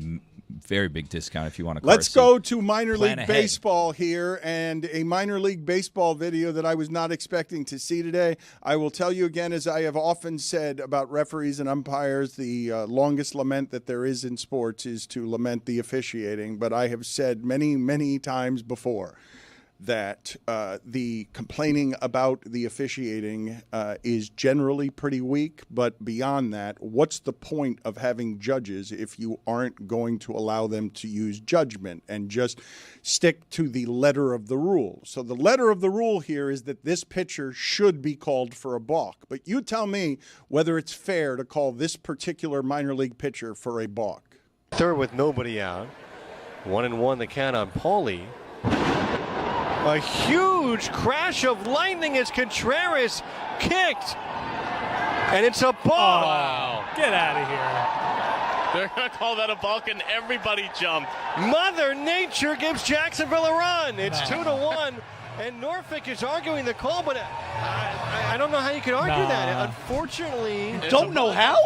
very big discount if you want a car Let's seat. go to minor Plan league ahead. baseball here, and a minor league baseball video that I was not expecting to see today. I will tell you again, as I have often said about referees and umpires, the longest lament that there is in sports is to lament the officiating. But I have said many, many times before that the complaining about the officiating is generally pretty weak. But beyond that, what's the point of having judges if you aren't going to allow them to use judgment and just stick to the letter of the rule? So the letter of the rule here is that this pitcher should be called for a balk. But you tell me whether it's fair to call this particular minor league pitcher for a balk. Third with nobody out. 1-1 the count on Paulie. A huge crash of lightning as Contreras kicked. And it's a ball. Wow. Get out of here. They're going to call that a balk and everybody jumped. Mother Nature gives Jacksonville a run. It's 2-1. And Norfolk is arguing the call, but I don't know how you could argue that. Unfortunately. Don't know how?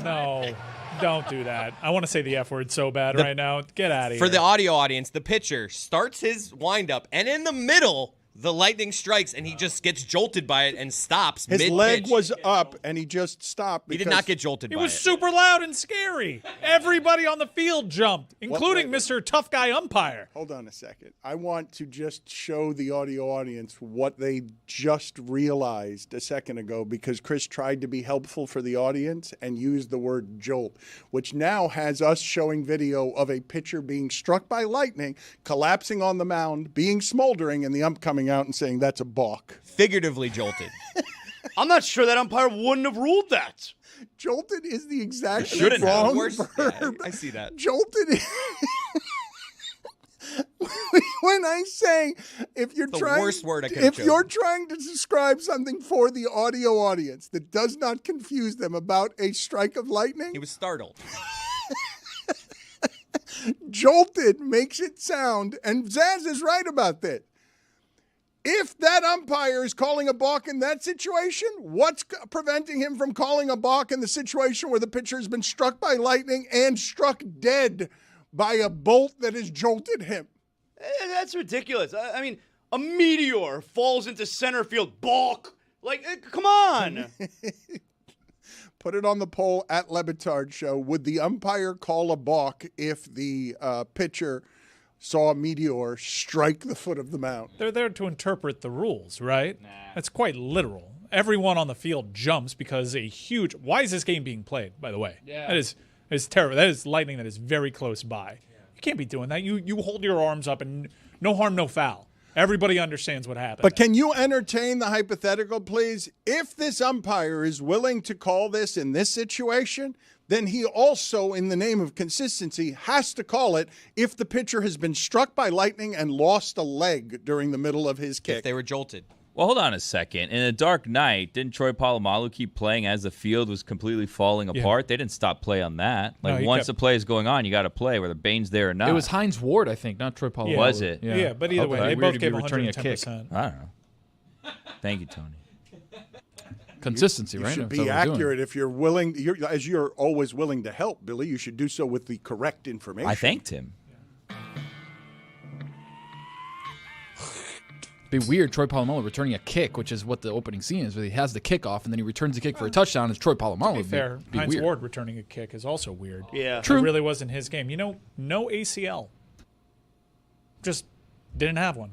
No. Don't do that. I want to say the F word so bad right now. Get out of here. For the audio audience, the pitcher starts his windup, and in the middle, the lightning strikes, and he just gets jolted by it and stops His mid-pitch. leg was up, and he just stopped. He did because- not get jolted It by was it. super loud and scary. Everybody on the field jumped, including wait. Mr. Tough Guy Umpire. Hold on a second. I want to just show the audio audience what they just realized a second ago, because Chris tried to be helpful for the audience and used the word jolt, which now has us showing video of a pitcher being struck by lightning, collapsing on the mound, being smoldering, and the ump coming out and saying that's a balk. Figuratively jolted. I'm not sure that umpire wouldn't have ruled that. Jolted is the exact Shouldn't have. wrong Worse- yeah, verb. I see that. Jolted is... When I say if you're The trying, worst word I could have if you're trying to describe something for the audio audience that does not confuse them about a strike of lightning, He was startled. jolted makes it sound, and Zaz is right about this. If that umpire is calling a balk in that situation, what's preventing him from calling a balk in the situation where the pitcher has been struck by lightning and struck dead by a bolt that has jolted him? That's ridiculous. I mean, a meteor falls into center field. Balk. Like, come on. Put it on the poll at Le Batard Show. Would the umpire call a balk if the pitcher saw a meteor strike the foot of the mound? They're there to interpret the rules, right? That's quite literal. Everyone on the field jumps because a huge... Why is this game being played, by the way? Yeah. That is terrible. That is lightning that is very close by. You can't be doing that. You hold your arms up and no harm, no foul. Everybody understands what happened. But can you entertain the hypothetical, please? If this umpire is willing to call this in this situation, then he also, in the name of consistency, has to call it if the pitcher has been struck by lightning and lost a leg during the middle of his kick. If they were jolted. Well, hold on a second. In a dark night, didn't Troy Polamalu keep playing as the field was completely falling apart? They didn't stop play on that. Like, once the play is going on, you got to play, whether Bane's there or not. It was Hines Ward, I think, not Troy Polamalu. Was it? Yeah, but either way, they Weird both to be gave returning a kick. 110%. I don't know. Thank you, Tony. Consistency, You right? should That's be what we're doing. accurate if you're willing. As you're always willing to help, Billy. You should do so with the correct information. I thanked him. It'd be weird, Troy Polamalu returning a kick, which is what the opening scene is, where he has the kickoff and then he returns the kick for a touchdown. It's Troy Polamalu. To be fair, It'd be Hines weird. Ward returning a kick is also weird. Yeah. True. It really wasn't his game. You know, no ACL. Just didn't have one.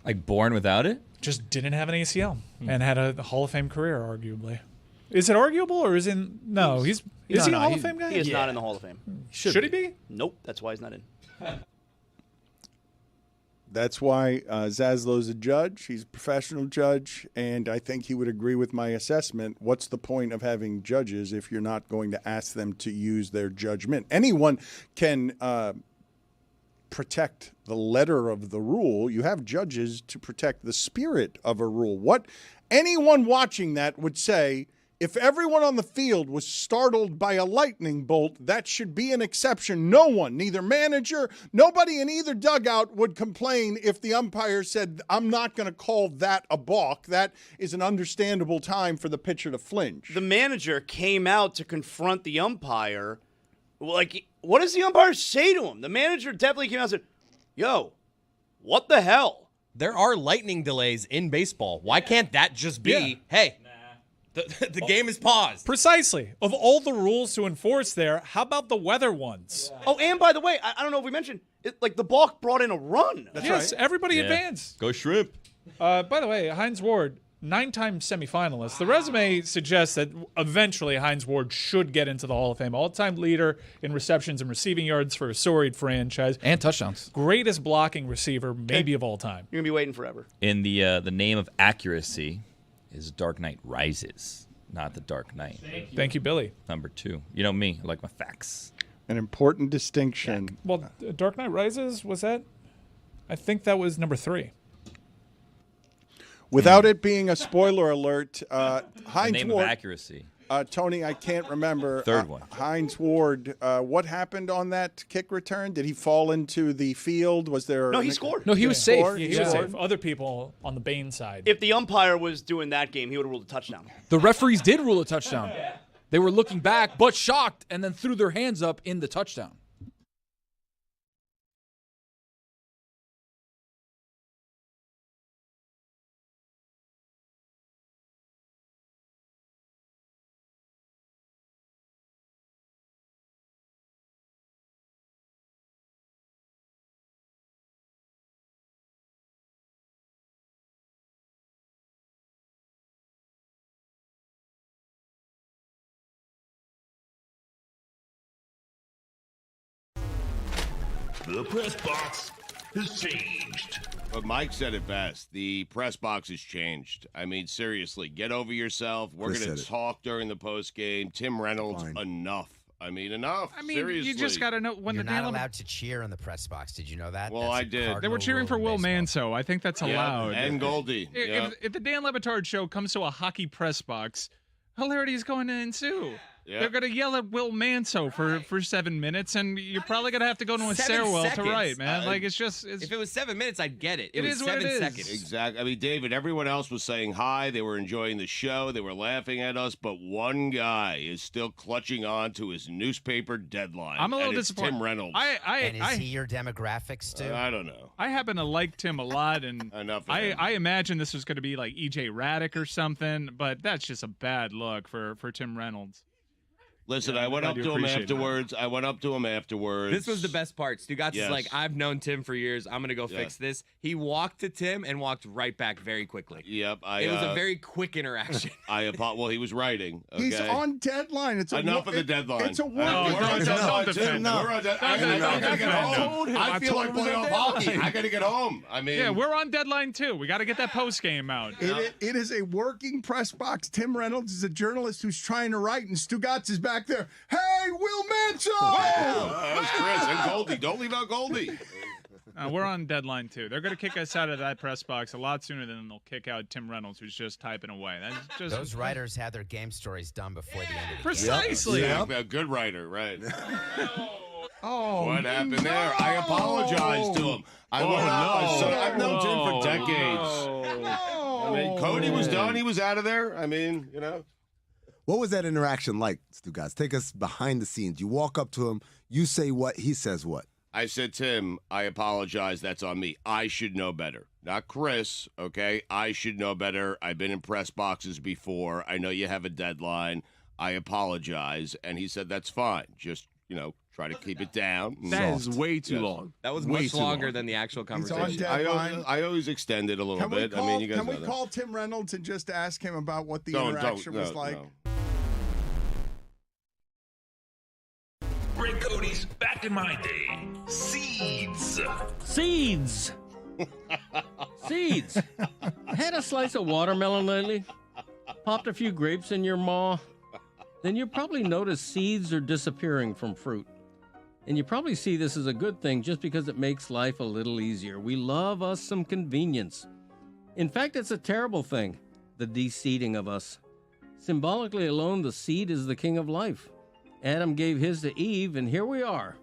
Like, born without it? Just didn't have an ACL and had a Hall of Fame career, arguably. Is it arguable or is it? No, he's Is he a No, Hall of Fame guy? He is not in the Hall of Fame. Should he be? Nope, that's why he's not in. That's why Zaslow's a judge. He's a professional judge, and I think he would agree with my assessment. What's the point of having judges if you're not going to ask them to use their judgment? Anyone can protect the letter of the rule. You have judges to protect the spirit of a rule. What anyone watching that would say, if everyone on the field was startled by a lightning bolt, that should be an exception. No one, neither manager, nobody in either dugout would complain if the umpire said, I'm not going to call that a balk. That is an understandable time for the pitcher to flinch. The manager came out to confront the umpire. Like, what does the umpire say to him? The manager definitely came out and said, yo, what the hell? There are lightning delays in baseball. Why can't that just be, hey, the game is paused? Precisely. Of all the rules to enforce there, how about the weather ones? Oh, and by the way, I don't know if we mentioned, like the balk brought in a run. Yes, everybody advanced. Go Shrimp. By the way, Hines Ward, 9-time semifinalist. The resume suggests that eventually Hines Ward should get into the Hall of Fame. All-time leader in receptions and receiving yards for a storied franchise. And touchdowns. Greatest blocking receiver maybe of all time. You're going to be waiting forever. In the name of accuracy is Dark Knight Rises, not The Dark Knight. Thank you, Billy. Number 2. You know me, I like my facts. An important distinction. Well, Dark Knight Rises, was that? I think that was number 3. Without it being a spoiler alert, Hines name Ward. of accuracy. Tony, I can't remember. Third one. Hines Ward. What happened on that kick return? Did he fall into the field? Was there? No, he scored. No, he was safe. Yeah, he was safe. Other people on the Bane side. If the umpire was doing that game, he would have ruled a touchdown. The referees did rule a touchdown. They were looking back, but shocked, and then threw their hands up in the touchdown. The press box has changed. But Mike said it best. The press box has changed. I mean, seriously, get over yourself. We're going to talk during the post game. Tim Reynolds, enough. I mean, enough. I mean, seriously. you just got to know when You're the not allowed to cheer in the press box. Did you know that? Well, I did. They were cheering for Will Manso. I think that's allowed. And Goldie. If the Dan Le Batard Show comes to a hockey press box, hilarity is going to ensue. Yeah. They're going to yell at Will Manso for 7 minutes, and you're probably going to have to go to a 7 stairwell seconds. to Wright, man. Like, it's just... If it was 7 minutes, I'd get it. It was is what 7 it is. seconds. Exactly. I mean, David, everyone else was saying hi. They were enjoying the show. They were laughing at us. But one guy is still clutching on to his newspaper deadline. I'm a little and it's disappointed. Tim Reynolds. And is he your demographics, too? I don't know. I happen to like Tim a lot, and Enough of I him. imagine this was going to be like E.J. Raddick or something, but that's just a bad look for Tim Reynolds. Listen, I went I up do to him appreciate afterwards. This was the best part. Stugotz Yes. is like, I've known Tim for years. I'm going to go Yeah. fix this. He walked to Tim and walked right back very quickly. Yep. It was a very quick interaction. Well, he was writing. Okay? He's on deadline. It's Enough of the deadline. It's a We're work. on deadline, too. defend We're him. on deadline. I gotta get home. I feel like playing off hockey. I got to get home. I mean, Yeah, we're on deadline too. We got to get that post game out. It is a working press box. Tim Reynolds is a journalist who's trying to write, and Stugotz is back there. Hey, Will Manso! That's Chris and Goldie. Don't leave out Goldie. We're on deadline too. They're going to kick us out of that press box a lot sooner than they'll kick out Tim Reynolds, who's just typing away. That's just Those writers had their game stories done before the end of the game. Precisely. Yeah, a good writer, right? Oh, What happened there? I apologize to him. I've known Tim for decades. I mean, Cody was done. He was out of there. I mean, you know. What was that interaction like, Stugotz? Take us behind the scenes. You walk up to him, you say what, he says what. I said, Tim, I apologize. That's on me. I should know better. Not Chris, okay? I should know better. I've been in press boxes before. I know you have a deadline. I apologize. And he said, that's fine. Just, try to keep it down. That is way too long. That was Way much too longer long. than the actual He's on conversation. deadline. I always extend it a little bit. I mean, you guys Can we know that. call Tim Reynolds and just ask him about what the Don't, interaction was no, like? no. and Cody's back in my day. Seeds. Seeds. Seeds. Had a slice of watermelon lately? Popped a few grapes in your maw? Then you probably notice seeds are disappearing from fruit. And you probably see this as a good thing just because it makes life a little easier. We love us some convenience. In fact, it's a terrible thing, the de-seeding of us. Symbolically alone, the seed is the king of life. Adam gave his to Eve, and here we are,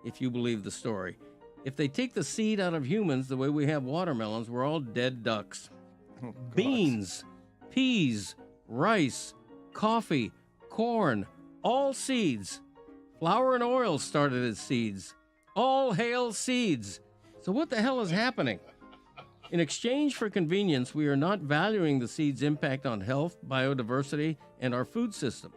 if you believe the story. If they take the seed out of humans the way we have watermelons, we're all dead ducks. Beans, peas, rice, coffee, corn, all seeds. Flour and oil started as seeds. All hail seeds. So what the hell is happening? In exchange for convenience, we are not valuing the seed's impact on health, biodiversity, and our food system.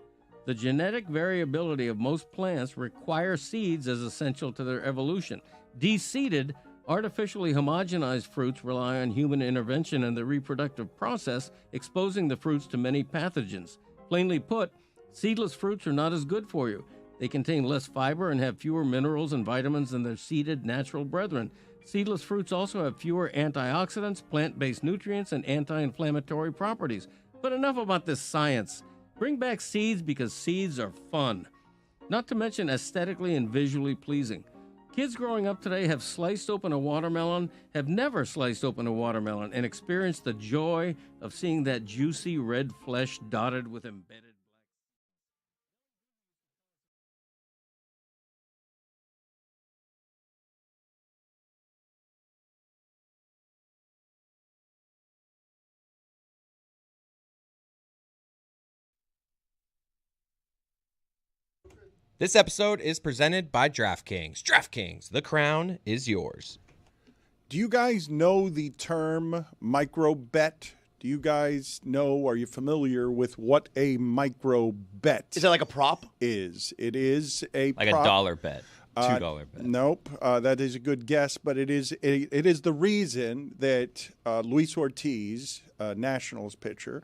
The genetic variability of most plants require seeds as essential to their evolution. De-seeded, artificially homogenized fruits rely on human intervention in the reproductive process, exposing the fruits to many pathogens. Plainly put, seedless fruits are not as good for you. They contain less fiber and have fewer minerals and vitamins than their seeded natural brethren. Seedless fruits also have fewer antioxidants, plant-based nutrients, and anti-inflammatory properties. But enough about this science. Bring back seeds because seeds are fun. Not to mention aesthetically and visually pleasing. Kids growing up today have sliced open a watermelon, have never sliced open a watermelon, and experienced the joy of seeing that juicy red flesh dotted with embedded. This episode is presented by DraftKings. DraftKings, the crown is yours. Do you guys know the term micro bet? Do you guys know, are you familiar with what a micro bet Is that like a prop? is? It is a Like prop. a dollar bet, $2 bet. Nope, that is a good guess, but it is the reason that Luis Ortiz, Nationals pitcher,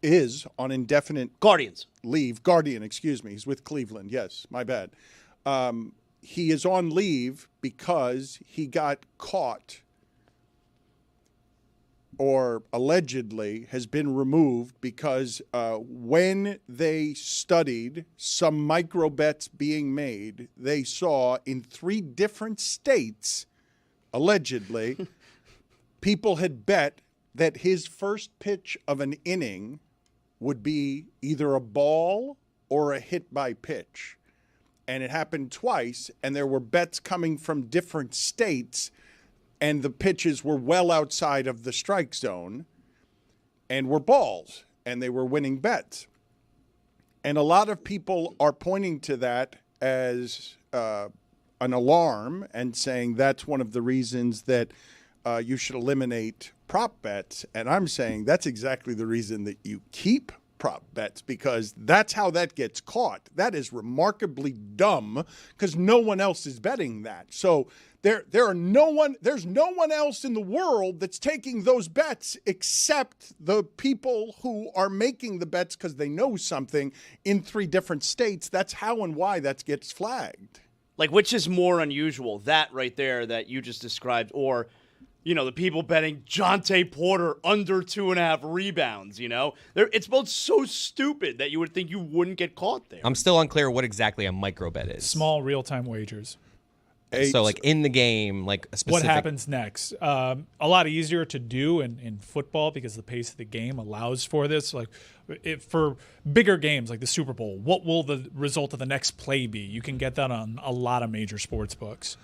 is on indefinite Guardian, excuse me. He's with Cleveland. Yes, my bad. He is on leave because he got caught, or allegedly has been removed because when they studied some micro bets being made, they saw in 3 different states, allegedly, people had bet that his first pitch of an inning would be either a ball or a hit by pitch. And it happened twice, and there were bets coming from different states, and the pitches were well outside of the strike zone and were balls, and they were winning bets. And a lot of people are pointing to that as an alarm and saying that's one of the reasons that you should eliminate prop bets. And I'm saying that's exactly the reason that you keep prop bets, because that's how that gets caught. That is remarkably dumb because no one else is betting that. So there's no one else in the world that's taking those bets except the people who are making the bets because they know something in 3 different states. That's how and why that gets flagged. Like, which is more unusual, that right there that you just described, or, you know, the people betting Jonte Porter under 2.5 rebounds, you know? It's both so stupid that you would think you wouldn't get caught there. I'm still unclear what exactly a micro bet is. Small real-time wagers. So, like, in the game, like a specific... What happens next? A lot easier to do in football because the pace of the game allows for this. Like, for bigger games like the Super Bowl, what will the result of the next play be? You can get that on a lot of major sports books.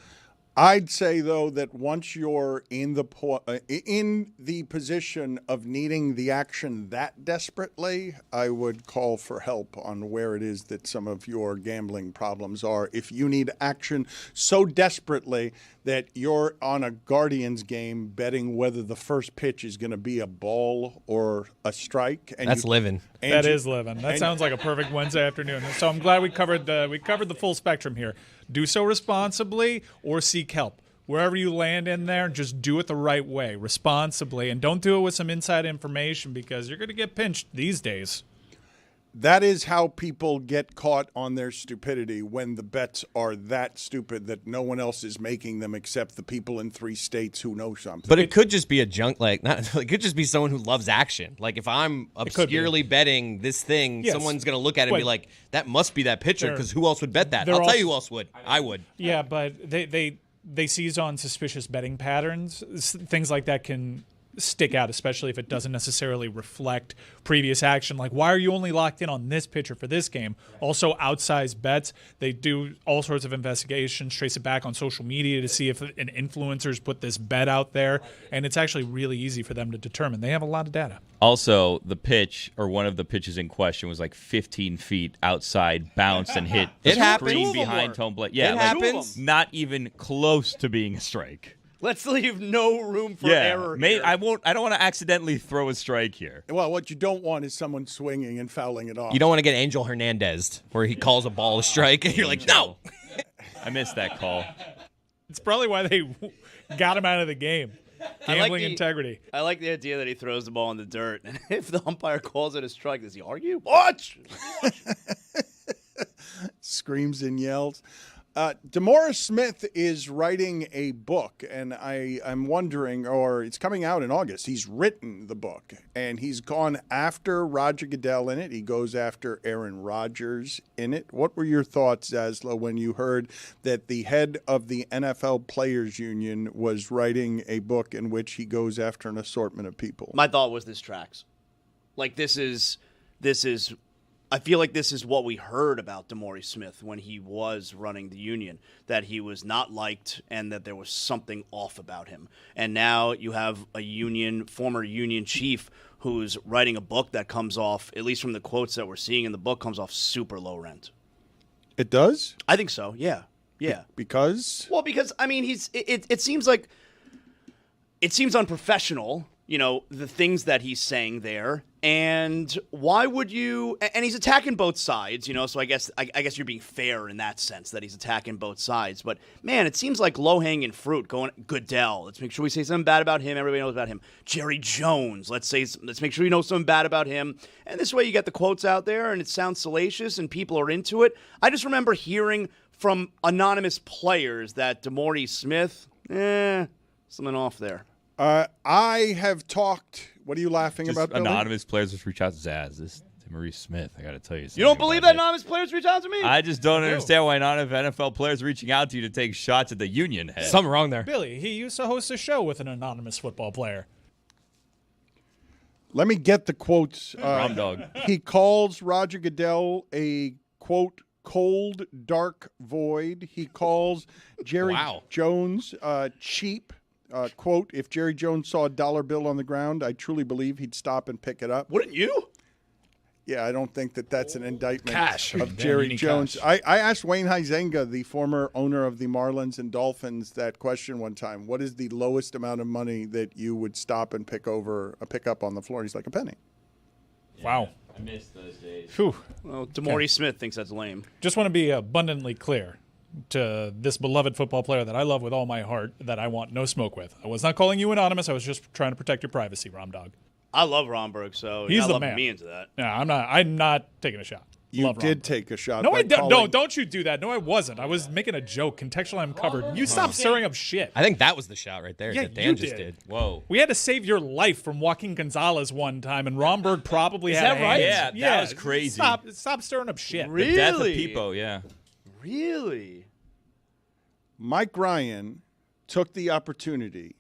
I'd say, though, that once you're in the position of needing the action that desperately, I would call for help on where it is that some of your gambling problems are. If you need action so desperately that you're on a Guardians game betting whether the first pitch is going to be a ball or a strike. And That's living. That is living. That sounds like a perfect Wednesday afternoon. So I'm glad we covered the full spectrum here. Do so responsibly or seek help. Wherever you land in there, just do it the right way, responsibly, and don't do it with some inside information because you're going to get pinched these days. That is how people get caught on their stupidity, when the bets are that stupid that no one else is making them except the people in 3 states who know something. But it could just be a junk, it could just be someone who loves action. Like if I'm obscurely betting this thing, Yes. someone's going to look at it and be like, that must be that pitcher, because who else would bet that? I'll tell you who else would. I would. Yeah, but they seize on suspicious betting patterns. Things like that can stick out, especially if it doesn't necessarily reflect previous action. Like, why are you only locked in on this pitcher for this game? Also, outsized bets. They do all sorts of investigations, trace it back on social media to see if an influencer's put this bet out there, and it's actually really easy for them to determine. They have a lot of data. Also, the pitch, or one of the pitches in question, was like 15 feet outside, bounced and hit the It happens. screen Two of them behind were. home plate. Yeah, It like, happens. not even close to being a strike. Let's leave no room for error here. I don't want to accidentally throw a strike here. Well, what you don't want is someone swinging and fouling it off. You don't want to get Angel Hernandez, where he calls a ball a strike, and you're like, no. I missed that call. It's probably why they got him out of the game. Gambling integrity. I like the idea that he throws the ball in the dirt, and if the umpire calls it a strike, does he argue? Watch! Screams and yells. DeMaurice Smith is writing a book, and I'm wondering, or it's coming out in August. He's written the book, and he's gone after Roger Goodell in it. He goes after Aaron Rodgers in it. What were your thoughts, Zaslow, when you heard that the head of the NFL Players Union was writing a book in which he goes after an assortment of people? My thought was this tracks. Like, this is. I feel like this is what we heard about DeMaurice Smith when he was running the union, that he was not liked and that there was something off about him. And now you have a former union chief who's writing a book that comes off, at least from the quotes that we're seeing in the book, comes off super low rent. It does? I think so, yeah. Yeah. Because? Well, because, I mean, it seems like, it seems unprofessional, the things that he's saying there. And why would you? And he's attacking both sides, So I guess you're being fair in that sense that he's attacking both sides. But man, it seems like low hanging fruit. Going Goodell. Let's make sure we say something bad about him. Everybody knows about him. Jerry Jones. Let's make sure you know something bad about him. And this way you get the quotes out there, and it sounds salacious, and people are into it. I just remember hearing from anonymous players that DeMaurice Smith, something off there. I have talked. What are you laughing about, Billy? Anonymous players just reach out to Zaz. This Maurice Smith, I got to tell you something. You don't believe that anonymous players reach out to me? I just don't understand why anonymous NFL players are reaching out to you to take shots at the union head. Something wrong there. Billy, he used to host a show with an anonymous football player. Let me get the quotes. Rom dog. He calls Roger Goodell a, quote, cold, dark void. He calls Jerry Jones cheap. Quote, if Jerry Jones saw a dollar bill on the ground, I truly believe he'd stop and pick it up. Wouldn't you? Yeah, I don't think that's an indictment Cash. of Jerry Jones. I asked Wayne Huizenga, the former owner of the Marlins and Dolphins, that question one time. What is the lowest amount of money that you would stop and pick up on the floor? And he's like, a penny. Wow. I missed those days. Whew. Well, DeMaurice Smith thinks that's lame. Just want to be abundantly clear to this beloved football player that I love with all my heart, that I want no smoke with. I was not calling you anonymous. I was just trying to protect your privacy, Rom Dog. I love Romberg, so he's you're the not lumping man. me into that. No, I'm not taking a shot. You love did Romberg. take a shot. No, by I didn't. calling- No, don't you do that. No, I wasn't. I was making a joke. Contextually, I'm covered. You stop stirring up shit. I think that was the shot right there Yeah, that Dan you just did. did. Whoa. We had to save your life from Joaquin Gonzalez one time, and Romberg probably Is had that a right? hand. Yeah, that was crazy. Stop stirring up shit. Really? The death of Peepo, yeah. Really? Mike Ryan took the opportunity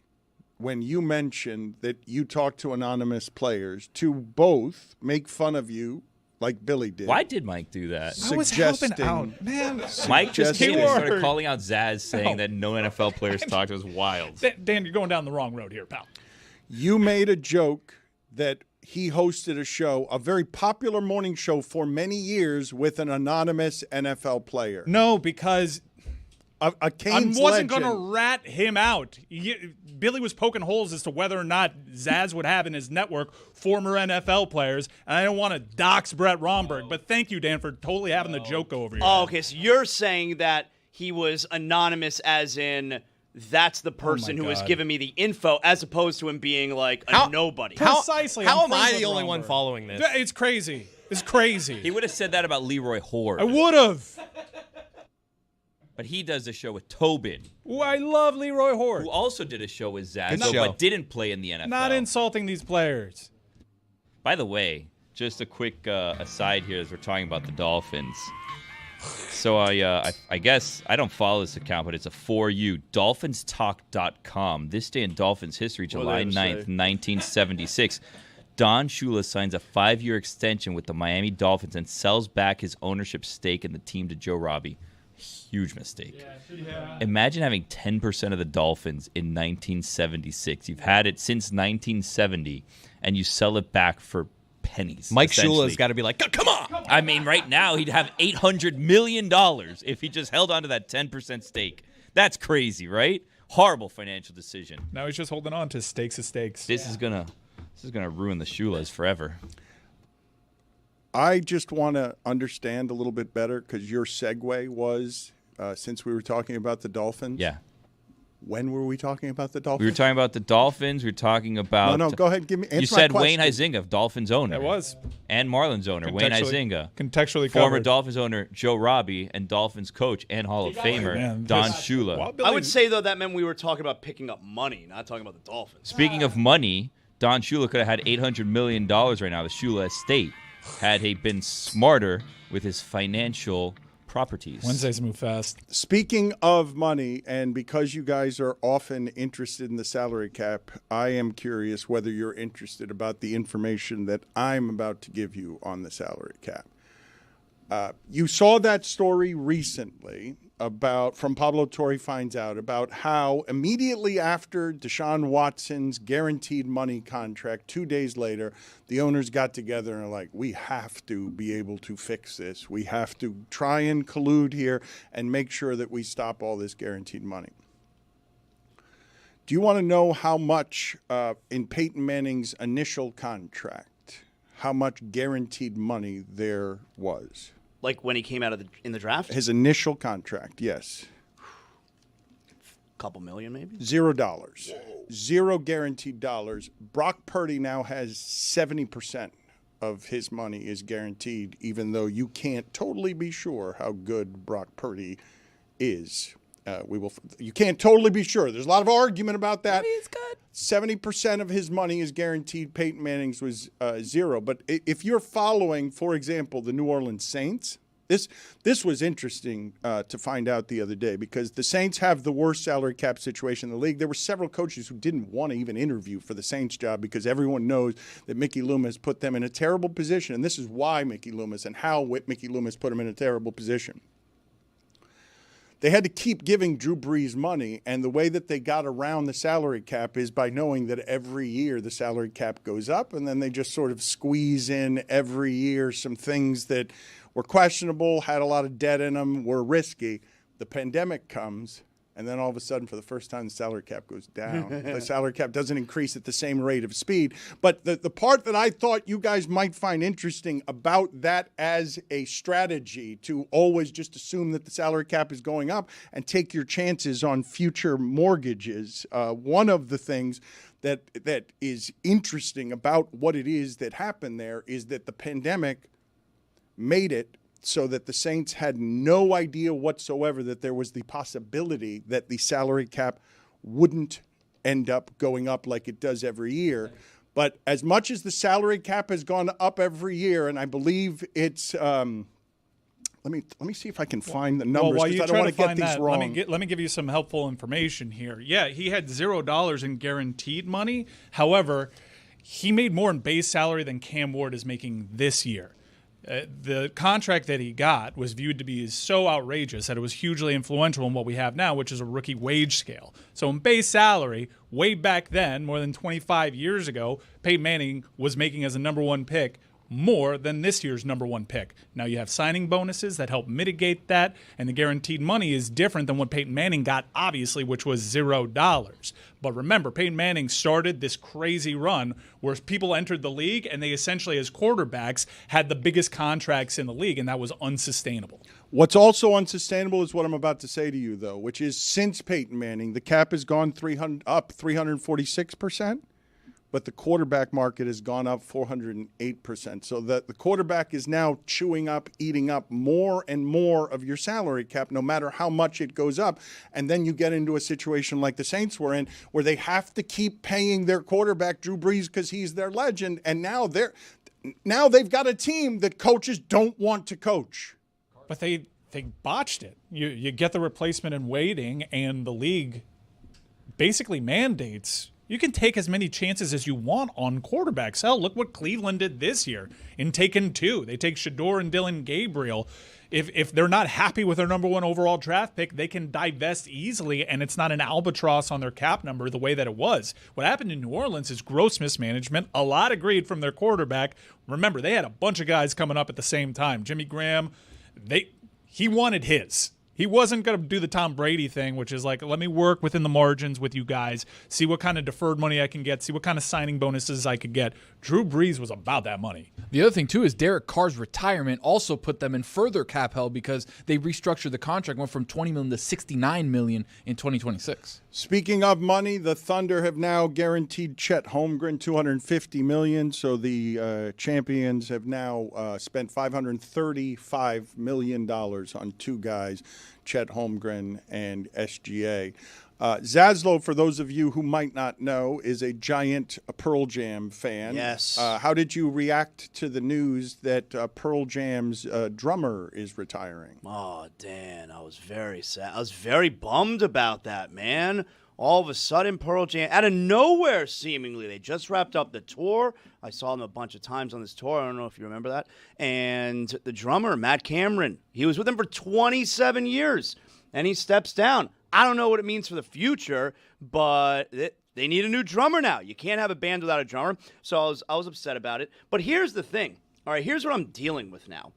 when you mentioned that you talked to anonymous players to both make fun of you like Billy did. Why did Mike do that? I was helping out. Man, Mike just came and You started are- calling out Zaz, saying No. that no NFL players talked. It was wild. Dan, you're going down the wrong road here, pal. You made a joke that he hosted a show, a very popular morning show for many years with an anonymous NFL player. No, because a Canes I wasn't legend. going to rat him out. Billy was poking holes as to whether or not Zaz would have in his network former NFL players, and I don't want to dox Brett Romberg, but thank you, Dan, for totally having the joke go over here. Oh, okay, so you're saying that he was anonymous as in that's the person who was God. giving me the info as opposed to him being like a nobody. Precisely. How I'm am I friends the with only one Romberg. following this? It's crazy. is crazy. He would have said that about Leroy Hoard. I would have. But he does the show with Tobin. Ooh, I love Leroy Hoard. Who also did a show with Good Zazzo, show. but didn't play in the NFL. Not insulting these players. By the way, just a quick aside here as we're talking about the Dolphins. So I guess I don't follow this account, but it's a for you, dolphinstalk.com. This day in Dolphins history, July 9th, 1976. Don Shula signs a 5-year extension with the Miami Dolphins and sells back his ownership stake in the team to Joe Robbie. Huge mistake. Yeah. Imagine having 10% of the Dolphins in 1976. You've had it since 1970, and you sell it back for pennies. Mike Shula's got to be like, come on. I mean, right now he'd have $800 million if he just held on to that 10% stake. That's crazy, right? Horrible financial decision. Now he's just holding on to stakes of stakes. This is gonna ruin the Shulas forever. I just want to understand a little bit better because your segue was since we were talking about the Dolphins. Yeah. When were we talking about the Dolphins? We were talking about the Dolphins. We were talking about. No, go ahead. Answer you said my Wayne question. Huizenga, Dolphins owner. It was. And Marlins owner, Wayne Huizenga. Contextually Former covered. Dolphins owner, Joe Robbie, and Dolphins coach and Hall of Famer, Man, Don this- Shula. I would say, though, that meant we were talking about picking up money, not talking about the Dolphins. Speaking of money, Don Shula could have had $800 million right now, the Shula estate, had he been smarter with his financial properties. Wednesdays move fast. Speaking of money, and because you guys are often interested in the salary cap, I am curious whether you're interested about the information that I'm about to give you on the salary cap. You saw that story recently from Pablo Torre Finds Out about how immediately after Deshaun Watson's guaranteed money contract, 2 days later, the owners got together and are like, we have to be able to fix this. We have to try and collude here and make sure that we stop all this guaranteed money. Do you want to know how much in Peyton Manning's initial contract, how much guaranteed money there was? Like when he came out in the draft? His initial contract, yes. Couple million, maybe? $0. Zero guaranteed dollars. Brock Purdy now has 70% of his money is guaranteed, even though you can't totally be sure how good Brock Purdy is. You can't totally be sure. There's a lot of argument about that. He's good. 70% of his money is guaranteed. Peyton Manning's was zero. But if you're following, for example, the New Orleans Saints, this was interesting to find out the other day because the Saints have the worst salary cap situation in the league. There were several coaches who didn't want to even interview for the Saints job because everyone knows that Mickey Loomis put them in a terrible position. And this is why Mickey Loomis and how Mickey Loomis put them in a terrible position. They had to keep giving Drew Brees money, and the way that they got around the salary cap is by knowing that every year the salary cap goes up, and then they just sort of squeeze in every year some things that were questionable, had a lot of debt in them, were risky. The pandemic comes, and then all of a sudden, for the first time, the salary cap goes down. The salary cap doesn't increase at the same rate of speed. But the part that I thought you guys might find interesting about that as a strategy to always just assume that the salary cap is going up and take your chances on future mortgages, one of the things that is interesting about what it is that happened there is that the pandemic made it so that the Saints had no idea whatsoever that there was the possibility that the salary cap wouldn't end up going up like it does every year. But as much as the salary cap has gone up every year, and I believe it's let me see if I can find the numbers because I don't want to get these wrong. Let me give you some helpful information here. Yeah, he had $0 in guaranteed money. However, he made more in base salary than Cam Ward is making this year. The contract that he got was viewed to be so outrageous that it was hugely influential in what we have now, which is a rookie wage scale. So in base salary, way back then, more than 25 years ago, Peyton Manning was making as a number one pick more than this year's number one pick. Now you have signing bonuses that help mitigate that, and the guaranteed money is different than what Peyton Manning got, obviously, which was $0. But remember, Peyton Manning started this crazy run where people entered the league and they essentially, as quarterbacks, had the biggest contracts in the league, and that was unsustainable. What's also unsustainable is what I'm about to say to you, though, which is since Peyton Manning, the cap has gone up 346%. but the quarterback market has gone up 408%. So that the quarterback is now chewing up, eating up more and more of your salary cap, no matter how much it goes up. And then you get into a situation like the Saints were in, where they have to keep paying their quarterback, Drew Brees, because he's their legend. And now they've got a team that coaches don't want to coach. But they botched it. You get the replacement in waiting, and the league basically mandates you can take as many chances as you want on quarterbacks. Hell, look what Cleveland did this year in taking 2. They take Shador and Dylan Gabriel. If they're not happy with their number 1 overall draft pick, they can divest easily, and it's not an albatross on their cap number the way that it was. What happened in New Orleans is gross mismanagement. A lot of greed from their quarterback. Remember, they had a bunch of guys coming up at the same time. Jimmy Graham, he wanted his. He wasn't going to do the Tom Brady thing, which is like, let me work within the margins with you guys, see what kind of deferred money I can get, see what kind of signing bonuses I could get. Drew Brees was about that money. The other thing, too, is Derek Carr's retirement also put them in further cap hell because they restructured the contract, went from $20 million to $69 million in 2026. Speaking of money, the Thunder have now guaranteed Chet Holmgren $250 million. So the champions have now spent $535 million on 2 guys, Chet Holmgren and SGA. Zaslow, for those of you who might not know, is a giant Pearl Jam fan. Yes. How did you react to the news that Pearl Jam's drummer is retiring? Oh, Dan, I was very sad. I was very bummed about that, man. All of a sudden, Pearl Jam, out of nowhere, seemingly, they just wrapped up the tour. I saw them a bunch of times on this tour. I don't know if you remember that. And the drummer, Matt Cameron, he was with them for 27 years, and he steps down. I don't know what it means for the future, but they need a new drummer now. You can't have a band without a drummer, so I was upset about it. But here's the thing. All right, here's what I'm dealing with now.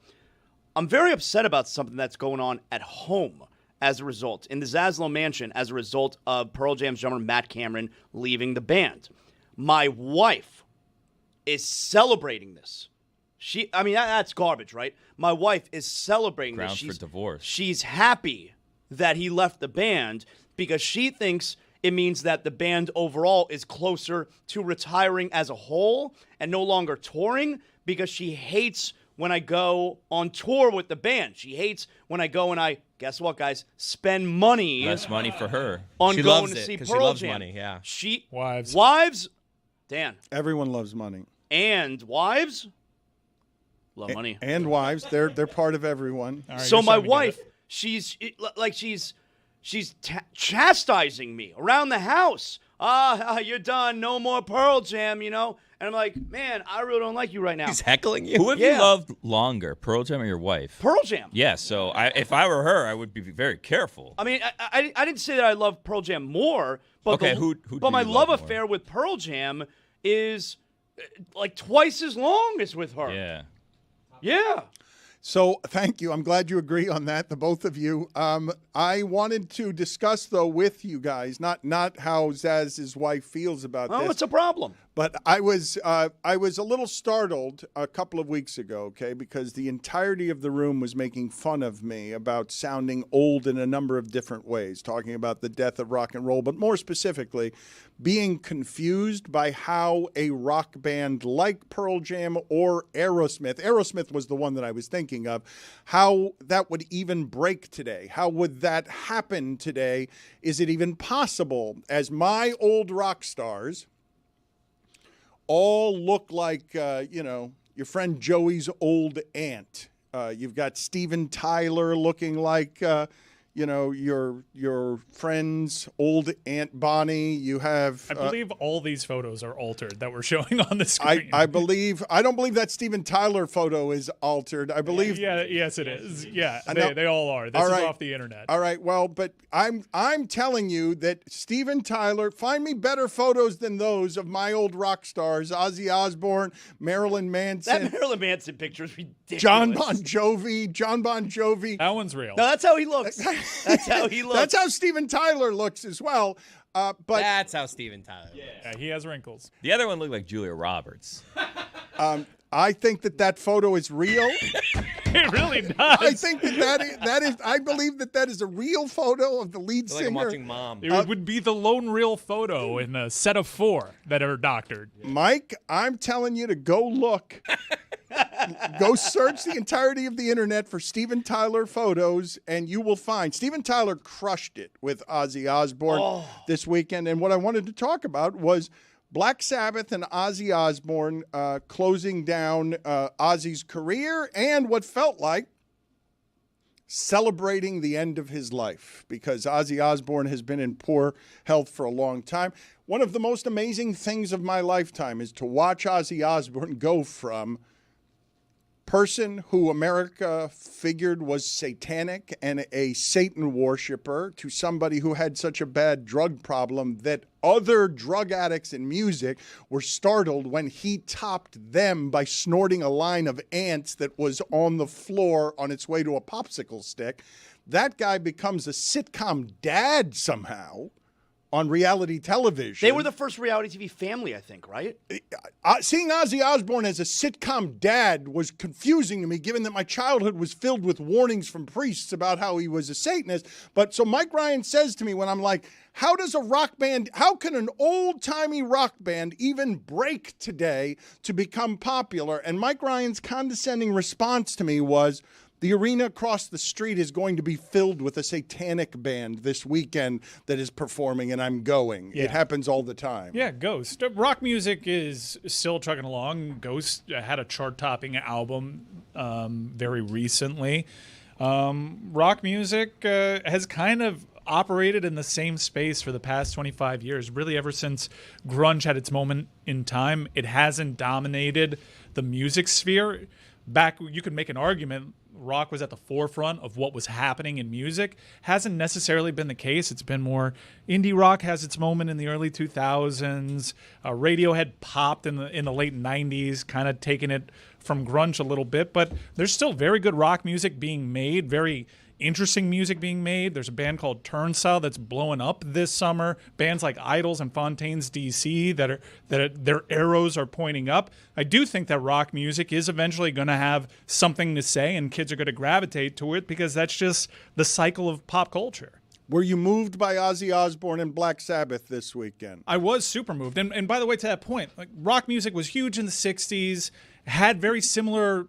I'm very upset about something that's going on at home as a result, in the Zaslow mansion, as a result of Pearl Jam's drummer Matt Cameron leaving the band. My wife is celebrating this. That's garbage, right? My wife is celebrating Grounds this. for divorce. She's happy that he left the band because she thinks it means that the band overall is closer to retiring as a whole and no longer touring, because she hates when I go on tour with the band. She hates when I go and I, guess what, guys, spend money. Less money for her. On she going loves to it, see 'cause Pearl she loves Jam. money, yeah. Wives, Dan. Everyone loves money. And wives love money. And wives, they're part of everyone. Right, so my wife, she's chastising me around the house. You're done. No more Pearl Jam, you know. And I'm like, man, I really don't like you right now. He's heckling you. Who have you loved longer, Pearl Jam or your wife? Pearl Jam. Yeah, so if I were her, I would be very careful. I mean, I didn't say that I love Pearl Jam more, but okay, but my love affair with Pearl Jam is like twice as long as with her. Yeah. Yeah. So thank you. I'm glad you agree on that, the both of you. I wanted to discuss, though, with you guys, not how Zaz's wife feels about this. Oh, it's a problem. But I was a little startled a couple of weeks ago, okay, because the entirety of the room was making fun of me about sounding old in a number of different ways, talking about the death of rock and roll, but more specifically, being confused by how a rock band like Pearl Jam or Aerosmith was the one that I was thinking of, how that would even break today. How would that happen today? Is it even possible? As my old rock stars all look like, your friend Joey's old aunt. You've got Steven Tyler looking like, your friend's old Aunt Bonnie. You have... I believe all these photos are altered that we're showing on the screen. I don't believe that Steven Tyler photo is altered. I believe... Yes, it is. Yeah, they all are. This is off the internet. All right, well, but I'm telling you that Steven Tyler, find me better photos than those of my old rock stars, Ozzy Osbourne, Marilyn Manson. That Marilyn Manson picture is ridiculous. John Bon Jovi. That one's real. No, that's how he looks. That's how he looks. That's how Steven Tyler looks as well. But that's how Steven Tyler looks. Yeah, he has wrinkles. The other one looked like Julia Roberts. I think that photo is real. It really does. I think that is. I believe that is a real photo of the lead Like I'm singer. watching Mom. It would be the lone real photo in a set of 4 that are doctored. Mike, I'm telling you to go look. Go search the entirety of the internet for Steven Tyler photos, and you will find Steven Tyler crushed it with Ozzy Osbourne this weekend. And what I wanted to talk about was Black Sabbath and Ozzy Osbourne closing down Ozzy's career and what felt like celebrating the end of his life, because Ozzy Osbourne has been in poor health for a long time. One of the most amazing things of my lifetime is to watch Ozzy Osbourne go from person who America figured was satanic and a Satan worshiper to somebody who had such a bad drug problem that other drug addicts in music were startled when he topped them by snorting a line of ants that was on the floor on its way to a popsicle stick. That guy becomes a sitcom dad somehow on reality television. They were the first reality TV family, I think, right? Seeing Ozzy Osbourne as a sitcom dad was confusing to me, given that my childhood was filled with warnings from priests about how he was a Satanist. But so Mike Ryan says to me when I'm like, how can an old-timey rock band even break today to become popular? And Mike Ryan's condescending response to me was, the arena across the street is going to be filled with a satanic band this weekend that is performing, and I'm going. Yeah. It happens all the time. Yeah, Ghost. Rock music is still chugging along. Ghost had a chart-topping album very recently. Rock music has kind of operated in the same space for the past 25 years. Really, ever since grunge had its moment in time, it hasn't dominated the music sphere. Back, you could make an argument rock was at the forefront of what was happening in music. Hasn't necessarily been the case. It's been more indie rock has its moment in the early 2000s. Radiohead popped in the late 90s, kind of taking it from grunge a little bit. But there's still very good rock music being made, very interesting music being made. There's a band called Turnstile that's blowing up this summer. Bands like Idols and Fontaines DC that their arrows are pointing up. I do think that rock music is eventually going to have something to say, and kids are going to gravitate to it because that's just the cycle of pop culture. Were you moved by Ozzy Osbourne and Black Sabbath this weekend? I was super moved. And by the way, to that point, like rock music was huge in the 60s, had very similar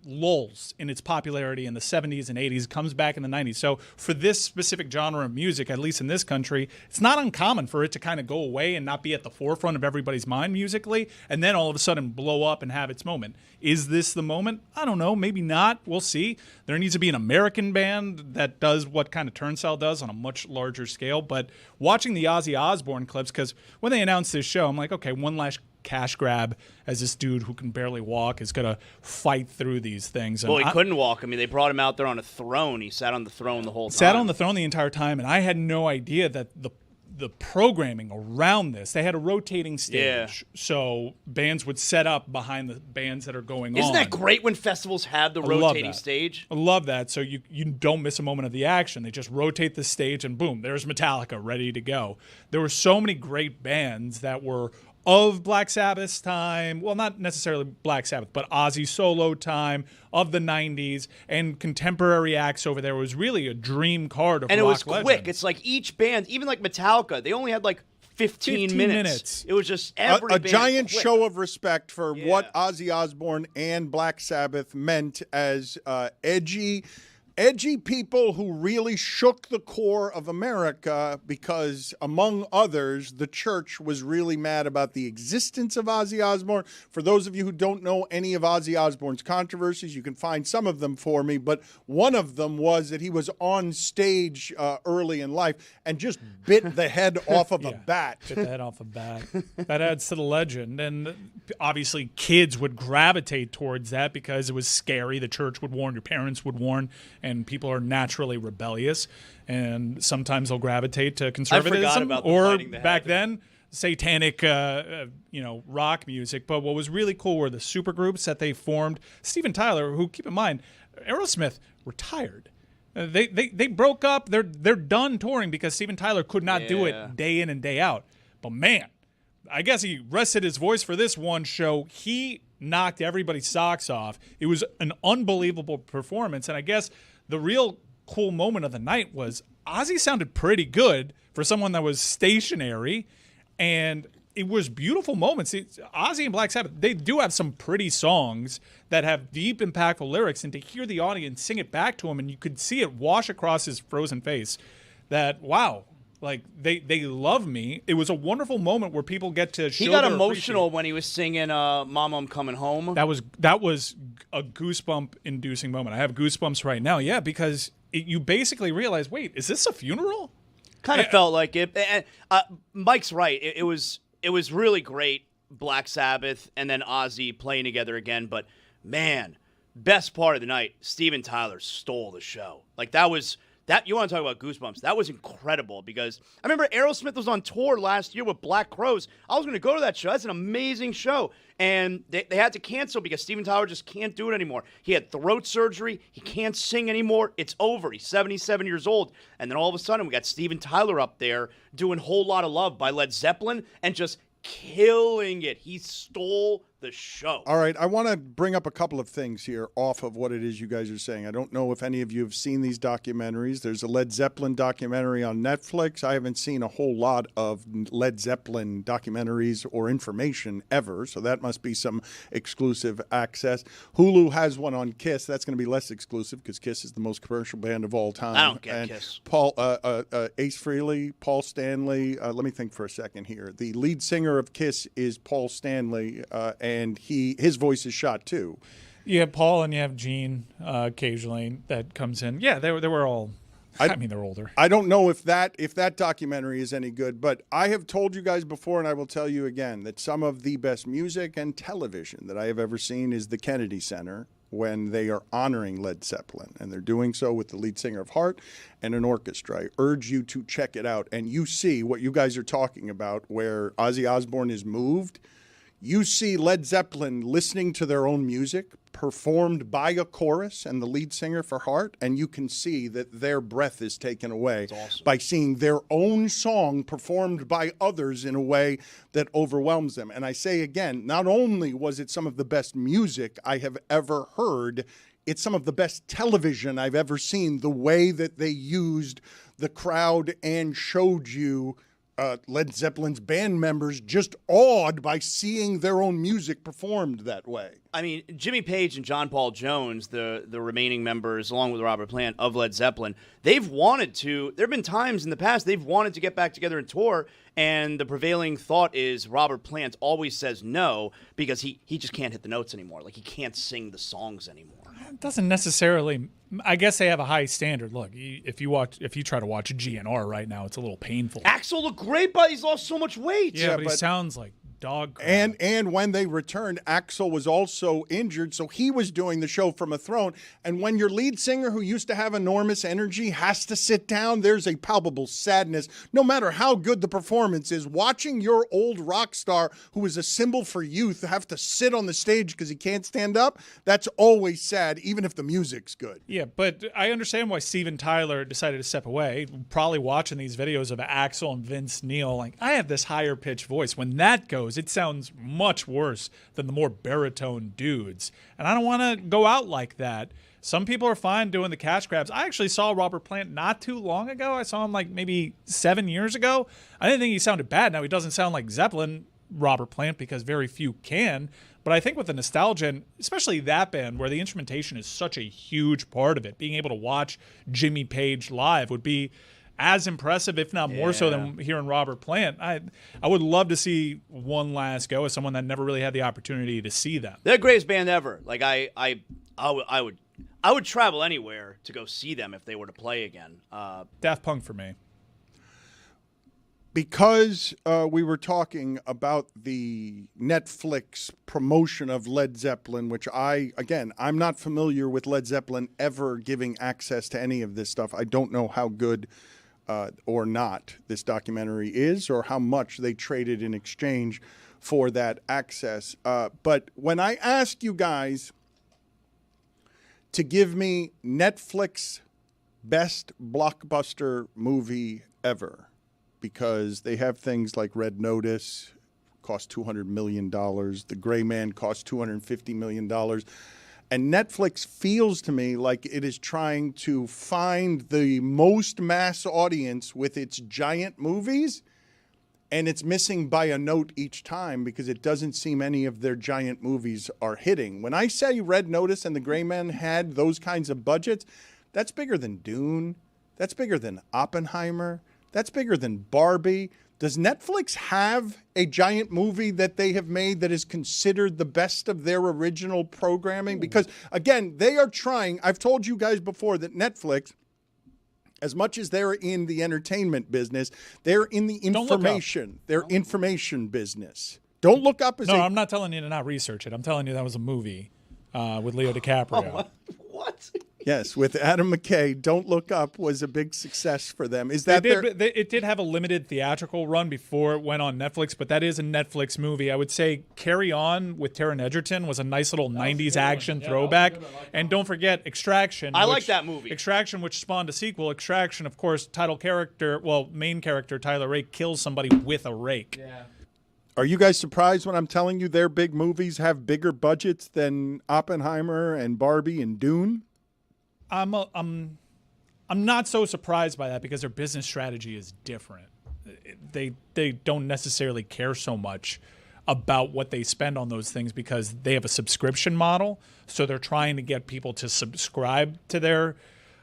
lulls in its popularity in the 70s and 80s, comes back in the 90s. So for this specific genre of music, at least in this country, it's not uncommon for it to kind of go away and not be at the forefront of everybody's mind musically, and then all of a sudden blow up and have its moment. Is this the moment? I don't know. Maybe not. We'll see. There needs to be an American band that does what kind of Turnstile does on a much larger scale. But watching the Ozzy Osbourne clips, because when they announced this show, I'm like, okay, one last cash grab as this dude who can barely walk is going to fight through these things. And well, he couldn't walk. I mean, they brought him out there on a throne. He sat on the throne the whole time. Sat on the throne the entire time, and I had no idea that the programming around this, they had a rotating stage. Yeah. So bands would set up behind the bands that are going on. Isn't that great when festivals have the rotating stage? I love that. So you don't miss a moment of the action. They just rotate the stage, and boom, there's Metallica ready to go. There were so many great bands that were of Black Sabbath's time, well, not necessarily Black Sabbath, but Ozzy solo time of the 90s, and contemporary acts over there. It was really a dream card of rock legends. And it was quick. Legends. It's like each band, even like Metallica, they only had like 15 minutes. It was just every a giant show of respect for what Ozzy Osbourne and Black Sabbath meant as edgy people who really shook the core of America because, among others, the church was really mad about the existence of Ozzy Osbourne. For those of you who don't know any of Ozzy Osbourne's controversies, you can find some of them for me, but one of them was that he was on stage early in life and just bit the head off of a bat. Bit the head off a bat. That adds to the legend, and obviously kids would gravitate towards that because it was scary. The church would warn, your parents would warn, and people are naturally rebellious, and sometimes they'll gravitate to conservatism or back then satanic rock music. But what was really cool were the supergroups that they formed. Steven Tyler, who, keep in mind, Aerosmith retired. They broke up. They're done touring because Steven Tyler could not do it day in and day out. But man, I guess he rested his voice for this one show. He knocked everybody's socks off. It was an unbelievable performance. And I guess the real cool moment of the night was Ozzy sounded pretty good for someone that was stationary. And it was beautiful moments. Ozzy and Black Sabbath, they do have some pretty songs that have deep, impactful lyrics. And to hear the audience sing it back to him, and you could see it wash across his frozen face, that, wow. Like, they love me. It was a wonderful moment where people get to show He got their emotional when he was singing Mama, I'm Coming Home. That was a goosebump-inducing moment. I have goosebumps right now, yeah, because you basically realize, wait, is this a funeral? Kind of felt like it. Mike's right. It was really great, Black Sabbath and then Ozzy playing together again. But, man, best part of the night, Steven Tyler stole the show. Like, that was... you want to talk about goosebumps. That was incredible because I remember Aerosmith was on tour last year with Black Crowes. I was going to go to that show. That's an amazing show. And they had to cancel because Steven Tyler just can't do it anymore. He had throat surgery. He can't sing anymore. It's over. He's 77 years old. And then all of a sudden we got Steven Tyler up there doing Whole Lotta Love by Led Zeppelin and just killing it. He stole the show. All right, I want to bring up a couple of things here off of what it is you guys are saying. I don't know if any of you have seen these documentaries. There's a Led Zeppelin documentary on Netflix. I haven't seen a whole lot of Led Zeppelin documentaries or information ever, so that must be some exclusive access. Hulu has one on Kiss. That's going to be less exclusive because Kiss is the most commercial band of all time. I don't get Kiss. Ace Frehley, Paul Stanley. Let me think for a second here. The lead singer of Kiss is Paul Stanley, and his voice is shot too. You have Paul and you have Gene occasionally that comes in. Yeah, they were all. I mean, they're older. I don't know if that documentary is any good, but I have told you guys before, and I will tell you again, that some of the best music and television that I have ever seen is the Kennedy Center when they are honoring Led Zeppelin, and they're doing so with the lead singer of Heart and an orchestra. I urge you to check it out, and you see what you guys are talking about, where Ozzy Osbourne is moved. You see Led Zeppelin listening to their own music performed by a chorus and the lead singer for Heart, and you can see that their breath is taken away by seeing their own song performed by others in a way that overwhelms them. And I say again, not only was it some of the best music I have ever heard, it's some of the best television I've ever seen, the way that they used the crowd and showed you Led Zeppelin's band members just awed by seeing their own music performed that way. I mean, Jimmy Page and John Paul Jones, the remaining members, along with Robert Plant of Led Zeppelin, they've wanted to. There have been times in the past they've wanted to get back together and tour, and the prevailing thought is Robert Plant always says no because he just can't hit the notes anymore. Like, he can't sing the songs anymore. It doesn't necessarily. I guess they have a high standard. Look, if you try to watch a GNR right now, it's a little painful. Axl looked great, but he's lost so much weight. Yeah, but he sounds like dog crap. And when they returned, Axl was also injured, so he was doing the show from a throne. And when your lead singer, who used to have enormous energy, has to sit down, there's a palpable sadness. No matter how good the performance is, watching your old rock star, who is a symbol for youth, have to sit on the stage because he can't stand up, that's always sad, even if the music's good. Yeah, but I understand why Steven Tyler decided to step away. Probably watching these videos of Axl and Vince Neil, like, I have this higher pitched voice. When that goes, it sounds much worse than the more baritone dudes. And I don't want to go out like that. Some people are fine doing the cash grabs. I actually saw Robert Plant not too long ago. I saw him like maybe 7 years ago. I didn't think he sounded bad. Now, he doesn't sound like Zeppelin, Robert Plant, because very few can. But I think with the nostalgia, and especially that band, where the instrumentation is such a huge part of it, being able to watch Jimmy Page live would be as impressive, if not more so, than hearing Robert Plant. I would love to see one last go as someone that never really had the opportunity to see them. They're the greatest band ever. Like, I would travel anywhere to go see them if they were to play again. Daft Punk for me. Because we were talking about the Netflix promotion of Led Zeppelin, which I'm not familiar with Led Zeppelin ever giving access to any of this stuff. I don't know how good or not this documentary is, or how much they traded in exchange for that access. But when I asked you guys to give me Netflix best blockbuster movie ever, because they have things like Red Notice, cost $200 million. The Gray Man cost $250 million. And Netflix feels to me like it is trying to find the most mass audience with its giant movies, and it's missing by a note each time because it doesn't seem any of their giant movies are hitting. When I say Red Notice and The Gray Man had those kinds of budgets, that's bigger than Dune. That's bigger than Oppenheimer. That's bigger than Barbie. Does Netflix have a giant movie that they have made that is considered the best of their original programming? Because, again, they are trying. I've told you guys before that Netflix, as much as they're in the entertainment business, they're in the information. They're information business. Don't Look Up is I'm not telling you to not research it. I'm telling you that was a movie with Leo DiCaprio. What? Yes, with Adam McKay, Don't Look Up was a big success for them. Is that it did have a limited theatrical run before it went on Netflix, but that is a Netflix movie. I would say Carry On with Taron Egerton was a nice little 90s action throwback. And don't forget Extraction. I like that movie. Extraction, which spawned a sequel. Extraction, of course, main character Tyler Rake kills somebody with a rake. Yeah. Are you guys surprised when I'm telling you their big movies have bigger budgets than Oppenheimer and Barbie and Dune? I'm not so surprised by that because their business strategy is different. They don't necessarily care so much about what they spend on those things because they have a subscription model. So they're trying to get people to subscribe to their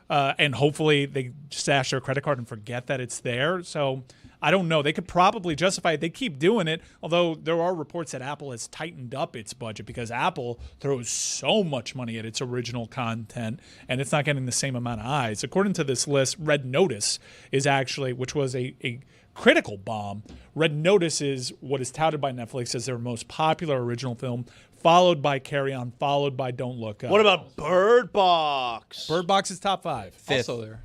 and hopefully they stash their credit card and forget that it's there. So I don't know. They could probably justify it. They keep doing it, although there are reports that Apple has tightened up its budget because Apple throws so much money at its original content, and it's not getting the same amount of eyes. According to this list, Red Notice is actually, which was a critical bomb. Red Notice is what is touted by Netflix as their most popular original film, followed by Carry On, followed by Don't Look Up. What about Bird Box? Bird Box is top 5. Fifth. Also there.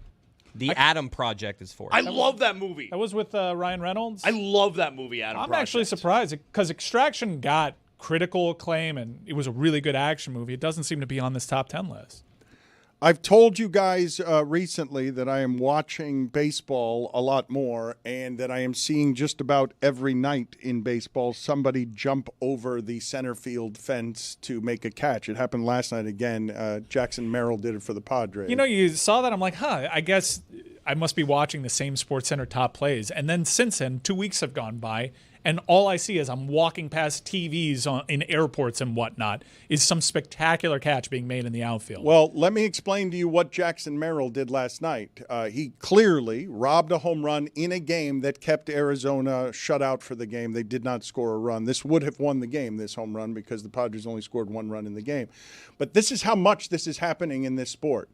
The Adam Project is 4th. I love that movie. That was with Ryan Reynolds. I love that movie, Adam I'm Project. actually surprised because Extraction got critical acclaim and it was a really good action movie. It doesn't seem to be on this top 10 list. I've told you guys recently that I am watching baseball a lot more and that I am seeing just about every night in baseball somebody jump over the center field fence to make a catch. It happened last night again. Jackson Merrill did it for the Padres. You know, you saw that. I'm like, I guess I must be watching the same SportsCenter top plays. And then since then, 2 weeks have gone by, and all I see as I'm walking past TVs in airports and whatnot is some spectacular catch being made in the outfield. Well, let me explain to you what Jackson Merrill did last night. He clearly robbed a home run in a game that kept Arizona shut out for the game. They did not score a run. This would have won the game, this home run, because the Padres only scored 1 run in the game. But this is how much this is happening in this sport.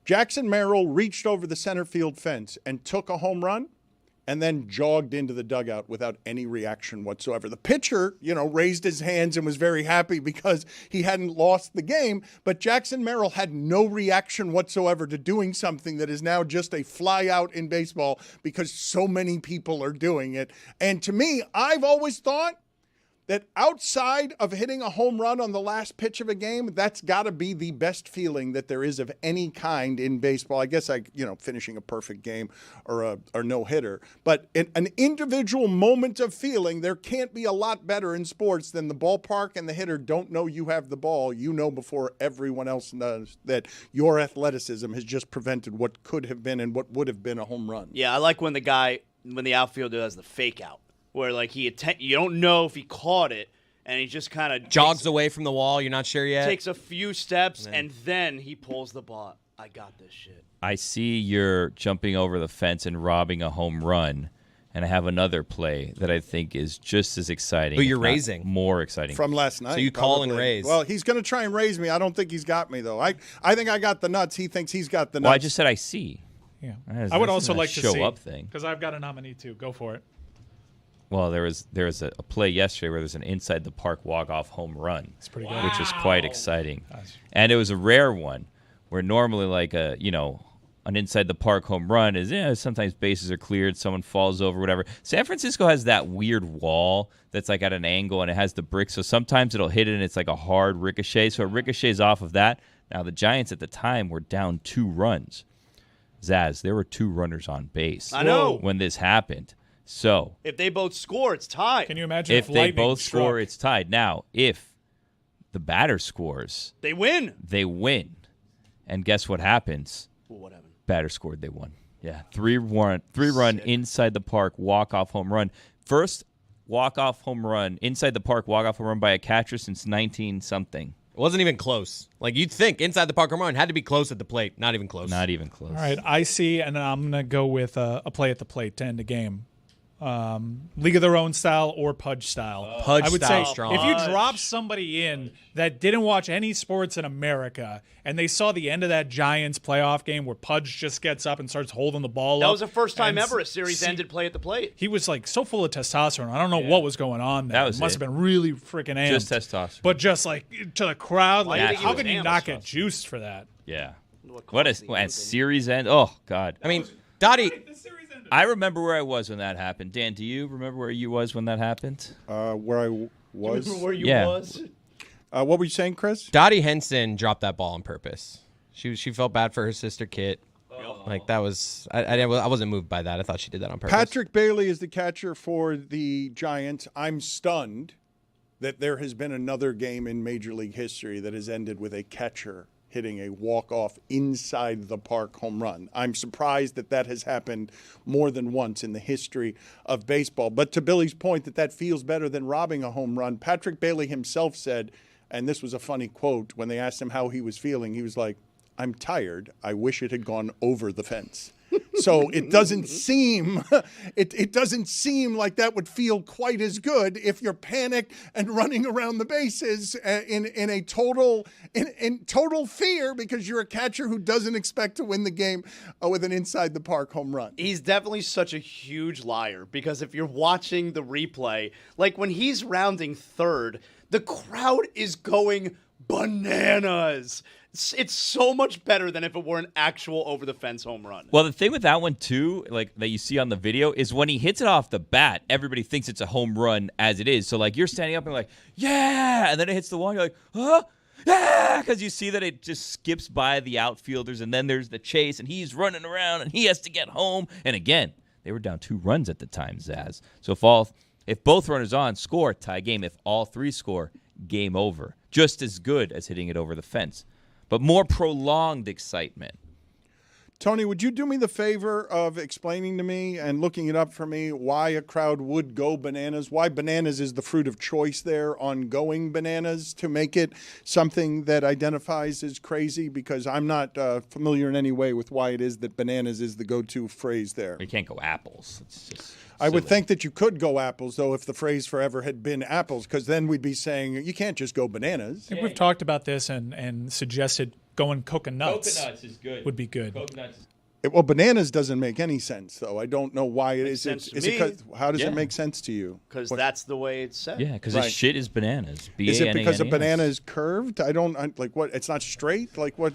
Jackson Merrill reached over the center field fence and took a home run and then jogged into the dugout without any reaction whatsoever. The pitcher, raised his hands and was very happy because he hadn't lost the game, but Jackson Merrill had no reaction whatsoever to doing something that is now just a fly out in baseball because so many people are doing it. And to me, I've always thought that outside of hitting a home run on the last pitch of a game, that's got to be the best feeling that there is of any kind in baseball. I guess finishing a perfect game or no hitter, but an individual moment of feeling, there can't be a lot better in sports than the ballpark and the hitter don't know you have the ball. You know before everyone else knows that your athleticism has just prevented what could have been and what would have been a home run. Yeah, I like when the outfielder does the fake out. Where you don't know if he caught it, and he just kind of jogs away from the wall. You're not sure yet. Takes a few steps, and then he pulls the ball. I got this shit. I see you're jumping over the fence and robbing a home run, and I have another play that I think is just as exciting. But you're if not raising. More exciting From last night. So you call probably. and raise. Well, he's going to try and raise me. I don't think he's got me, though. I think I got the nuts. He thinks he's got the nuts. Well, I just said I see. Yeah. That's I would not also a like to show see. up thing. Because I've got a nominee, too. Go for it. Well, there was a play yesterday where there's an inside the park walk-off home run. It's pretty good. Which is quite exciting. And it was a rare one where normally an inside the park home run is sometimes bases are cleared, someone falls over, whatever. San Francisco has that weird wall that's like at an angle and it has the bricks, so sometimes it'll hit it and it's like a hard ricochet, so it ricochets off of that. Now the Giants at the time were down 2 runs. Zaz, there were 2 runners on base. I know. When this happened. So If they both score, it's tied. Can you imagine if they lightning both struck? score, it's tied. Now, if the batter scores, They win. they win. And guess what happens? Well, what happened? Batter scored, they won. Yeah, 3-run inside the park, walk-off home run. First walk-off home run, inside the park, walk-off home run by a catcher since 19-something. It wasn't even close. Like, you'd think inside the park home run had to be close at the plate. Not even close. Not even close. All right, I see, and I'm going to go with a play at the plate to end the game. League of Their Own style or Pudge style. Pudge I would style say strong. if you drop somebody in that didn't watch any sports in America and they saw the end of that Giants playoff game where Pudge just gets up and starts holding the ball That up. was the first time and ever a series ended play at the plate. He was like so full of testosterone. I don't know what was going on there. That was Must it. have been really freaking amped. Just testosterone. But just like to the crowd, Why like do you think he how was can you amped? not get juiced for that? Yeah. What What caused the a ending? series end. Oh, God. I mean, Dottie, I remember where I was when that happened. Dan, do you remember where you was when that happened? Where I was. Remember where you Yeah. was? What were you saying, Chris? Dottie Henson dropped that ball on purpose. She felt bad for her sister Kit. Like, that was I wasn't moved by that. I thought she did that on purpose. Patrick Bailey is the catcher for the Giants. I'm stunned that there has been another game in Major League history that has ended with a catcher hitting a walk-off inside the park home run. I'm surprised that that has happened more than once in the history of baseball. But to Billy's point that feels better than robbing a home run, Patrick Bailey himself said, and this was a funny quote, when they asked him how he was feeling, he was like, "I'm tired. I wish it had gone over the fence." So it doesn't seem it doesn't seem like that would feel quite as good if you're panicked and running around the bases in total fear because you're a catcher who doesn't expect to win the game with an inside the park home run. He's definitely such a huge liar because if you're watching the replay, like when he's rounding third, the crowd is going bananas. It's so much better than if it were an actual over-the-fence home run. Well, the thing with that one, too, like that you see on the video, is when he hits it off the bat, everybody thinks it's a home run as it is. So, like, you're standing up and like, yeah! And then it hits the wall, and you're like, huh? Yeah! Because you see that it just skips by the outfielders, and then there's the chase, and he's running around, and he has to get home. And again, they were down 2 runs at the time, Zaz. So if both runners on, score, tie game. If all 3 score, game over. Just as good as hitting it over the fence. But more prolonged excitement. Tony, would you do me the favor of explaining to me and looking it up for me why a crowd would go bananas? Why bananas is the fruit of choice there on going bananas to make it something that identifies as crazy? Because I'm not familiar in any way with why it is that bananas is the go-to phrase there. You can't go apples. It's just I would silly. think that you could go apples, though, if the phrase forever had been apples, because then we'd be saying you can't just go bananas. I think we've talked about this and suggested going coconuts. Coconuts is good. Would be good. Coconuts. Well, bananas doesn't make any sense, though. I don't know why it is. sense to Is it me. 'cause- how does Yeah. it make sense to you? Because What- that's the way it's said. Yeah, because Right. his shit is bananas. Is it because a B-A-N-A-N-A-S. banana is curved? Like what? It's not straight? Like what?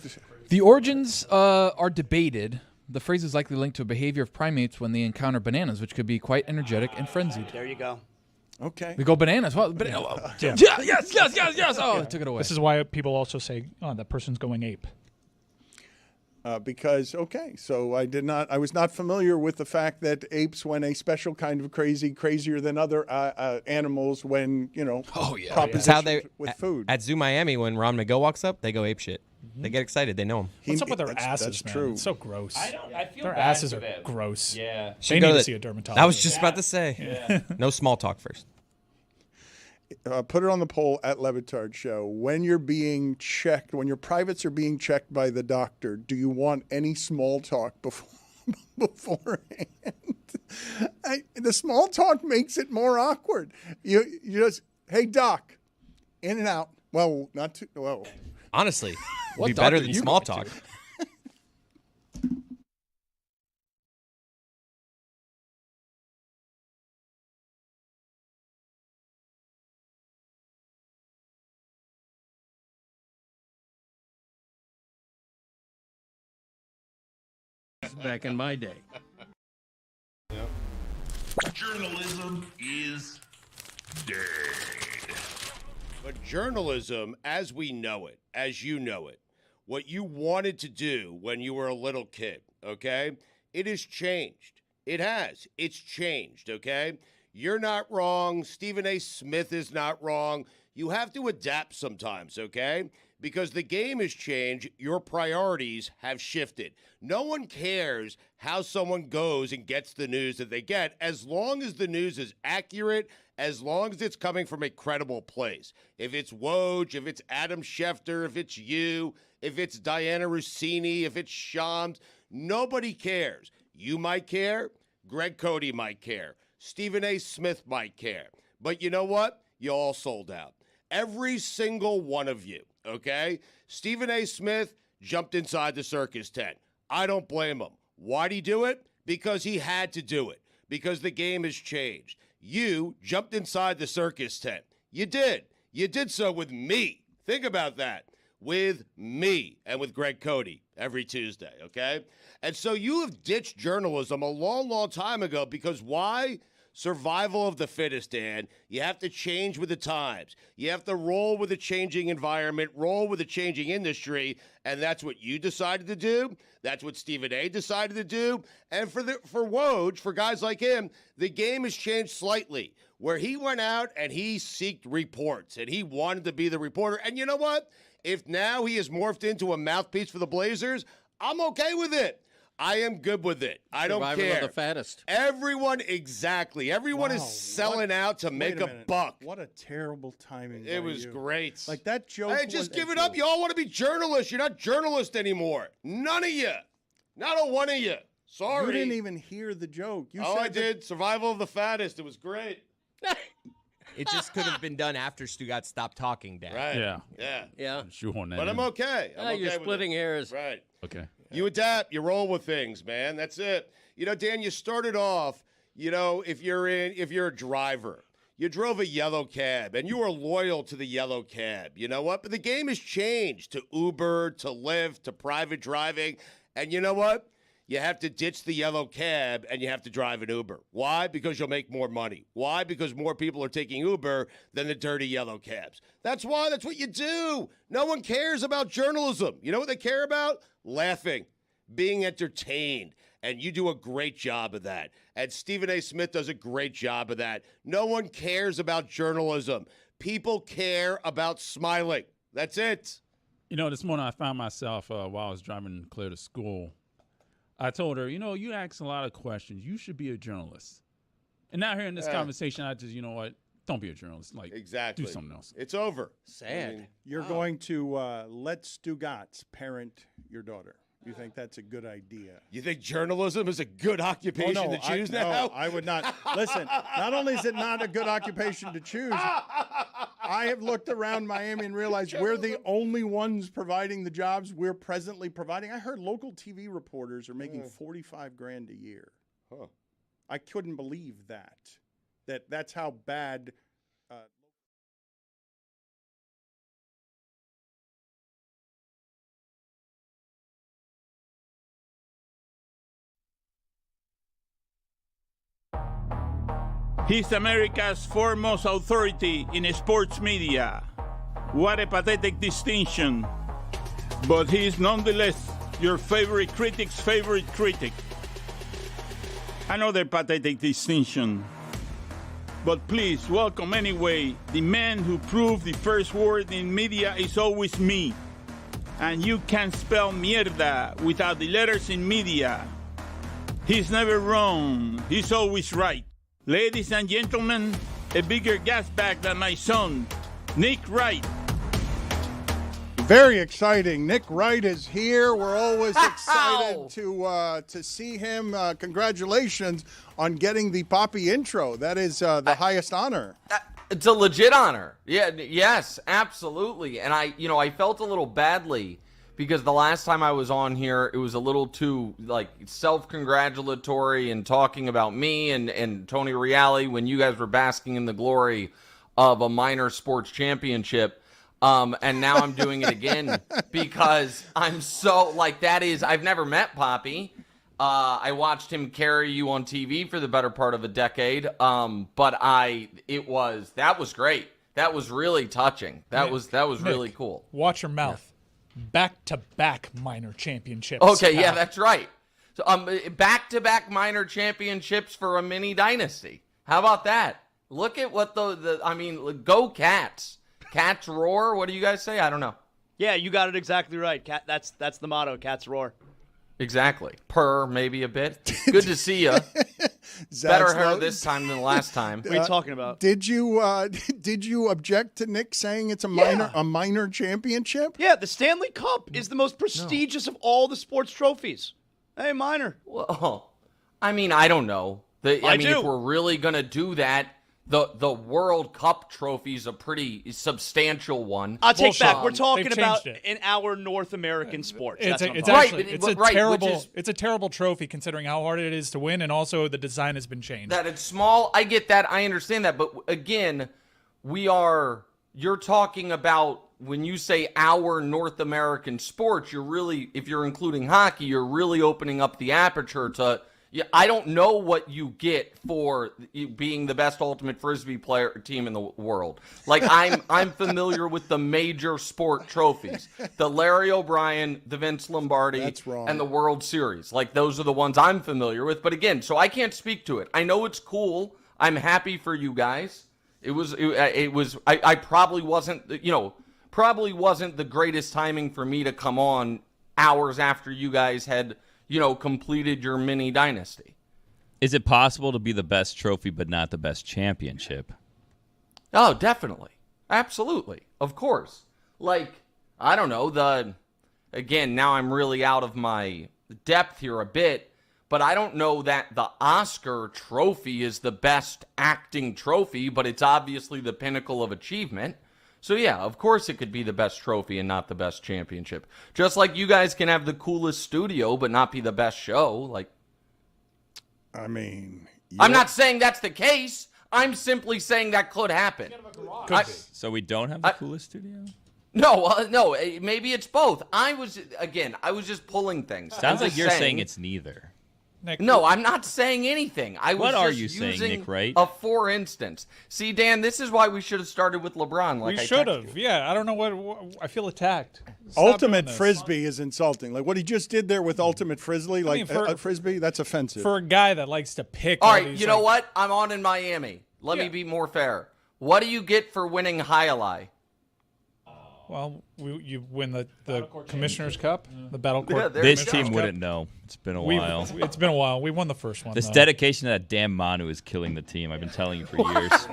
The origins are debated. The phrase is likely linked to a behavior of primates when they encounter bananas, which could be quite energetic and frenzied. There you go. Okay. We go bananas. Well, banana. Yeah. Yes. Oh, I took it away. This is why people also say, "Oh, that person's going ape." Because so I was not familiar with the fact that apes went a special kind of crazier than other animals when That's how they with food. at Zoo Miami when Ron McGill walks up, they go ape shit. They get excited. They know him. What's up with their That's asses, man? true. It's so gross. I feel Their bad asses for are them. gross. Yeah. They need to see a dermatologist. I was just about to say. Yeah. No small talk first. Put it on the poll at Le Batard Show. When you're being checked, when your privates are being checked by the doctor, do you want any small talk beforehand? The small talk makes it more awkward. You just, hey doc, in and out. Well, not too well. Honestly, What it'd be better doctor than you small going talk. to? Back in my day. Journalism is dead. But journalism, as we know it, as you know it, what you wanted to do when you were a little kid, okay, it has changed. It has. It's changed, okay? You're not wrong. Stephen A. Smith is not wrong. You have to adapt sometimes, okay? Because the game has changed. Your priorities have shifted. No one cares how someone goes and gets the news that they get as long as the news is accurate, as long as it's coming from a credible place. If it's Woj, if it's Adam Schefter, if it's you, if it's Diana Rossini, if it's Shams, nobody cares. You might care. Greg Cody might care. Stephen A. Smith might care. But you know what? You all sold out. Every single one of you, okay? Stephen A. Smith jumped inside the circus tent. I don't blame him. Why'd he do it? Because he had to do it. Because the game has changed. You jumped inside the circus tent. You did. You did so with me. Think about that. With me and with Greg Cody every Tuesday, okay? And so you have ditched journalism a long, long time ago because why? Survival of the fittest, Dan. You have to change with the times. You have to roll with the changing environment, roll with the changing industry, and that's what you decided to do. That's what Stephen A. decided to do. And for Woj, for guys like him, the game has changed slightly, where he went out and he sought reports, and he wanted to be the reporter. And you know what? If now he has morphed into a mouthpiece for the Blazers, I'm okay with it. I am good with it. I don't Survival care. of the fattest. Everyone, exactly. Everyone is selling out to make a buck. What a terrible timing. It was great. Like that joke. Hey, just give it up. You all want to be journalists. You're not journalists anymore. None of you. Not a one of you. Sorry. You didn't even hear the joke. You oh, said I did. Survival of the fattest. It was great. It just could have been done after Stugotz stopped talking, Dan. Right. Yeah. Yeah. Shoehorn that But I'm in. okay. I'm okay you're with splitting it. hairs. Right. Okay. You adapt. You roll with things, man. That's it. You know, Dan, you started off, you know, if you're a driver, you drove a yellow cab and you were loyal to the yellow cab. You know what? But the game has changed to Uber, to Lyft, to private driving. And you know what? You have to ditch the yellow cab and you have to drive an Uber. Why? Because you'll make more money. Why? Because more people are taking Uber than the dirty yellow cabs. That's why. That's what you do. No one cares about journalism. You know what they care about? Laughing, being entertained. And you do a great job of that. And Stephen A. Smith does a great job of that. No one cares about journalism. People care about smiling. That's it. You know, this morning I found myself while I was driving Claire to school. I told her, you know, you ask a lot of questions. You should be a journalist. And now here in this conversation, I just, you know what? Don't be a journalist. Like, exactly. Do something else. It's over. Sad. You're going to let Stugotz parent your daughter. You think that's a good idea? You think journalism is a good occupation to choose now? No, I would not. Listen, not only is it not a good occupation to choose, I have looked around Miami and realized we're the only ones providing the jobs we're presently providing. I heard local TV reporters are making $45,000 a year. Huh. I couldn't believe that. That's how bad. He's America's foremost authority in sports media. What a pathetic distinction. But he is nonetheless your favorite critic's favorite critic. Another pathetic distinction. But please welcome anyway the man who proved the first word in media is always me. And you can't spell mierda without the letters in media. He's never wrong. He's always right. Ladies and gentlemen, a bigger gas bag than my son, Nick Wright. Very exciting. Nick Wright is here. We're always excited to see him. Congratulations on getting the Poppy intro. That is the highest honor. It's a legit honor. Yeah, yes, absolutely. And I felt a little badly because the last time I was on here, it was a little too self-congratulatory and talking about me and Tony Reale when you guys were basking in the glory of a minor sports championship. And now I'm doing it again because I'm so I've never met Poppy. I watched him carry you on TV for the better part of a decade. But that was great. That was really touching. That was really cool. Watch your mouth. Back-to-back minor championships. Okay, yeah, that's right. Back-to-back minor championships for a mini dynasty. How about that? Look at what go Cats. Cats roar. What do you guys say? I don't know. Yeah, you got it exactly right. Cat. That's the motto. Cats roar. Exactly. Purr, maybe a bit. Good to see you. Better hair this time than last time. What are you talking about? Did you object to Nick saying it's a minor championship? Yeah, the Stanley Cup is the most prestigious of all the sports trophies. Hey, minor. Well, I mean, I don't know. I mean, if we're really gonna do that, the World Cup trophy is a pretty substantial one. I'll take back. We're talking about in our North American sports. It's a terrible trophy considering how hard it is to win, and also the design has been changed. That it's small. I get that. I understand that. But again, you're talking about when you say our North American sports, you're really, if you're including hockey, you're really opening up the aperture to. Yeah, I don't know what you get for being the best ultimate frisbee team in the world. Like I'm familiar with the major sport trophies, the Larry O'Brien, the Vince Lombardi, and the World Series. Like those are the ones I'm familiar with. But again, so I can't speak to it. I know it's cool. I'm happy for you guys. I probably wasn't the greatest timing for me to come on hours after you guys had completed your mini dynasty. Is it possible to be the best trophy but not the best championship? Oh, definitely. Absolutely. Of course. Like, I don't know, again, now I'm really out of my depth here a bit, but I don't know that the Oscar trophy is the best acting trophy, but it's obviously the pinnacle of achievement. So, yeah, of course it could be the best trophy and not the best championship. Just like you guys can have the coolest studio but not be the best show. Like, I mean... I'm not saying that's the case. I'm simply saying that could happen. So we don't have the coolest studio? No, maybe it's both. I was just pulling things. Sounds like you're saying it's neither. Nick, no, I'm not saying anything. What are you saying, Nick Wright? A for instance. See, Dan, this is why we should have started with LeBron. We should have. Yeah, I don't know what I feel attacked. Ultimate frisbee is insulting. Like what he just did there with ultimate frisbee, frisbee, that's offensive. For a guy that likes to pick. All right, you know what? I'm on in Miami. Let me be more fair. What do you get for winning Hialeah? Well, you win the Commissioner's Cup, the Battle Court. This team wouldn't know. It's been a while. It's been a while. We won the first one. This dedication to that damn Manu is killing the team. I've been telling you for years.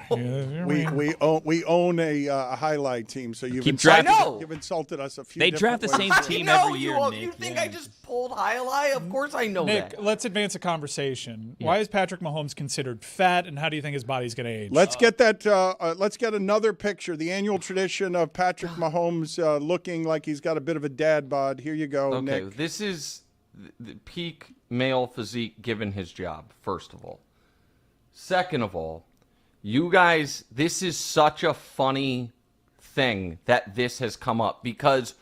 We own a highlight team, so you've insulted us a few. They draft the same team every year. Nick. You think I just pulled Hialeah? Of course I know Nick, that. Let's advance a conversation. Yeah. Why is Patrick Mahomes considered fat, and how do you think his body's going to age? Let's get that. Let's get another picture. The annual tradition of Patrick Mahomes looking like he's got a bit of a dad bod. Here you go, Nick. Okay, this is the peak male physique given his job, first of all. Second of all, you guys, this is such a funny thing that this has come up because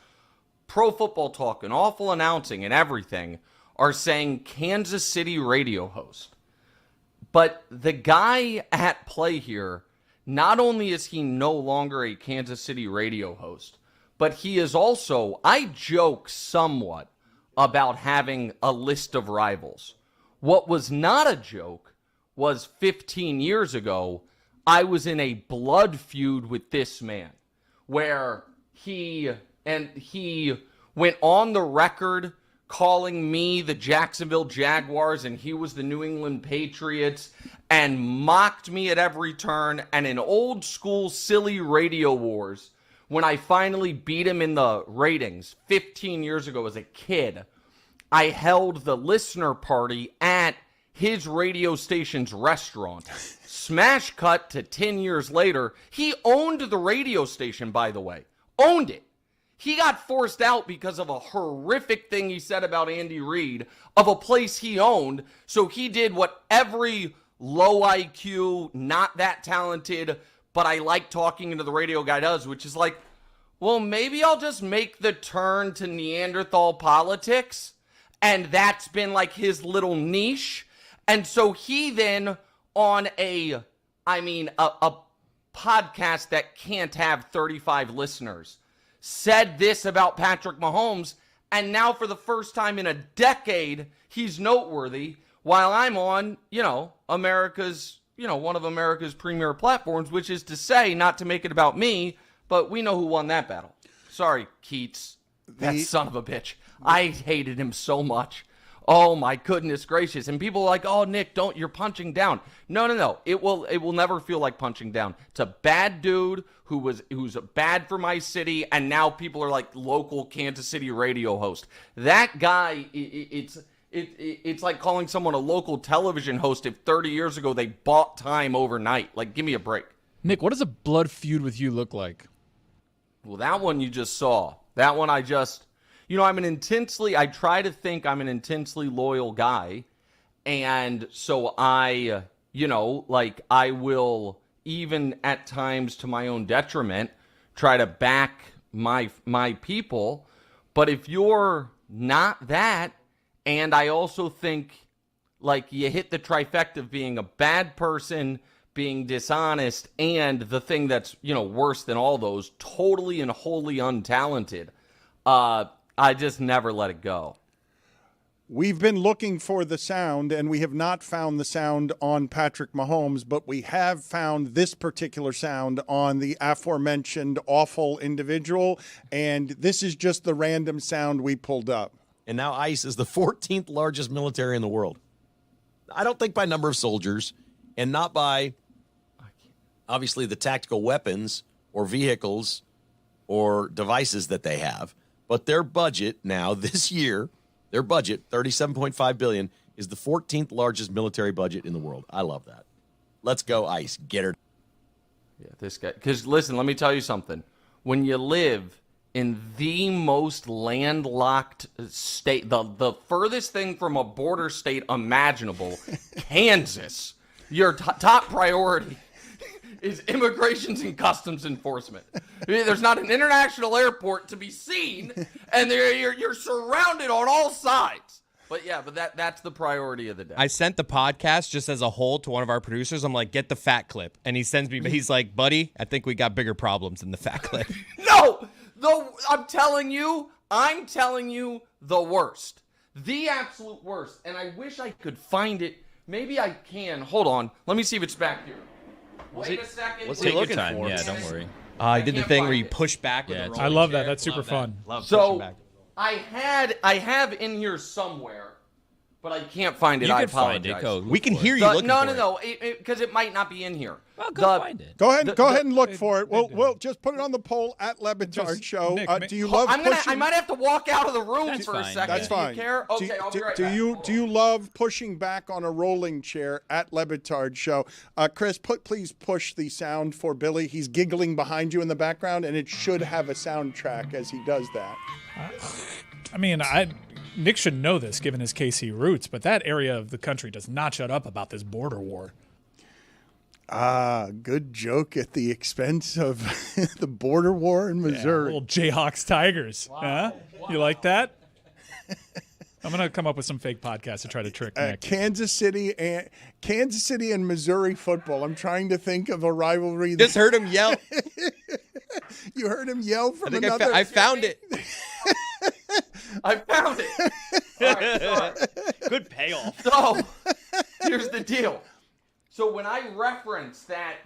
Pro Football Talk and Awful Announcing and everything are saying Kansas City radio host. But the guy at play here, not only is he no longer a Kansas City radio host, but he is also, I joke somewhat about having a list of rivals. What was not a joke was 15 years ago, I was in a blood feud with this man where he went on the record calling me the Jacksonville Jaguars and he was the New England Patriots and mocked me at every turn. And in old school silly radio wars, when I finally beat him in the ratings 15 years ago as a kid, I held the listener party at his radio station's restaurant. Smash cut to 10 years later. He owned the radio station, by the way. Owned it. He got forced out because of a horrific thing he said about Andy Reid of a place he owned. So he did what every low IQ, not that talented, but I like talking to the radio guy does, which is like, well, maybe I'll just make the turn to Neanderthal politics. And that's been like his little niche. And so he then on a podcast that can't have 35 listeners said this about Patrick Mahomes. And now for the first time in a decade, he's noteworthy while I'm on, America's, one of America's premier platforms, which is to say, not to make it about me, but we know who won that battle. Sorry, Keats. That son of a bitch. I hated him so much. Oh my goodness gracious. And people are like, oh, Nick, you're punching down. No. It will never feel like punching down. It's a bad dude who's bad for my city, and now people are like local Kansas City radio host. That guy, it's like calling someone a local television host if 30 years ago they bought time overnight. Like, give me a break. Nick, what does a blood feud with you look like? Well, that one you just saw. That one I try to think I'm an intensely loyal guy. And so I will, even at times to my own detriment, try to back my people. But if you're not that, and I also think like you hit the trifecta of being a bad person, being dishonest, and the thing that's, worse than all those, totally and wholly untalented, I just never let it go. We've been looking for the sound, and we have not found the sound on Patrick Mahomes, but we have found this particular sound on the aforementioned awful individual, and this is just the random sound we pulled up. And now ICE is the 14th largest military in the world. I don't think by number of soldiers, and not by, obviously, the tactical weapons or vehicles or devices that they have. But their budget now, this year, their budget, $37.5 billion, is the 14th largest military budget in the world. I love that. Let's go, ICE. Get her. Yeah, this guy. Because, listen, let me tell you something. When you live in the most landlocked state, the furthest thing from a border state imaginable, Kansas, your top priority is immigrations and customs enforcement. There's not an international airport to be seen, and you're surrounded on all sides. But that's the priority of the day. I sent the podcast just as a whole to one of our producers. I'm like, get the fat clip. And he sends me, he's like, buddy, I think we got bigger problems than the fat clip. No! I'm telling you, the worst. The absolute worst. And I wish I could find it. Maybe I can. Hold on. Let me see if it's back here. Wait a second. Take your time. Yeah, don't worry. I did the thing where you push back with a rolling I love that. chair. That's super fun. Love So pushing back. I have in here somewhere, but I can't find it. You I can find apologize. it. Go. We can hear you looking for it. No, because it might not be in here. Well, go find it. Go ahead and look for it. We'll just put it on the poll at Le Batard Show. Nick, do you love pushing? I might have to walk out of the room That's for fine. a second. That's fine. Do you care? Okay, I'll be right back. Do you love pushing back on a rolling chair at Le Batard Show? Chris, please push the sound for Billy. He's giggling behind you in the background, and it should have a soundtrack as he does that. I mean, Nick should know this given his KC roots, but that area of the country does not shut up about this border war. Good joke at the expense of the border war in Missouri. Little Jayhawks Tigers. Wow. Huh? You like that? I'm going to come up with some fake podcasts to try to trick Nick. Kansas City and Missouri football. I'm trying to think of a rivalry. Just heard him yell. You heard him yell from I think another. I found it. I found it. All right, sorry. Good payoff. So, here's the deal. So when I referenced that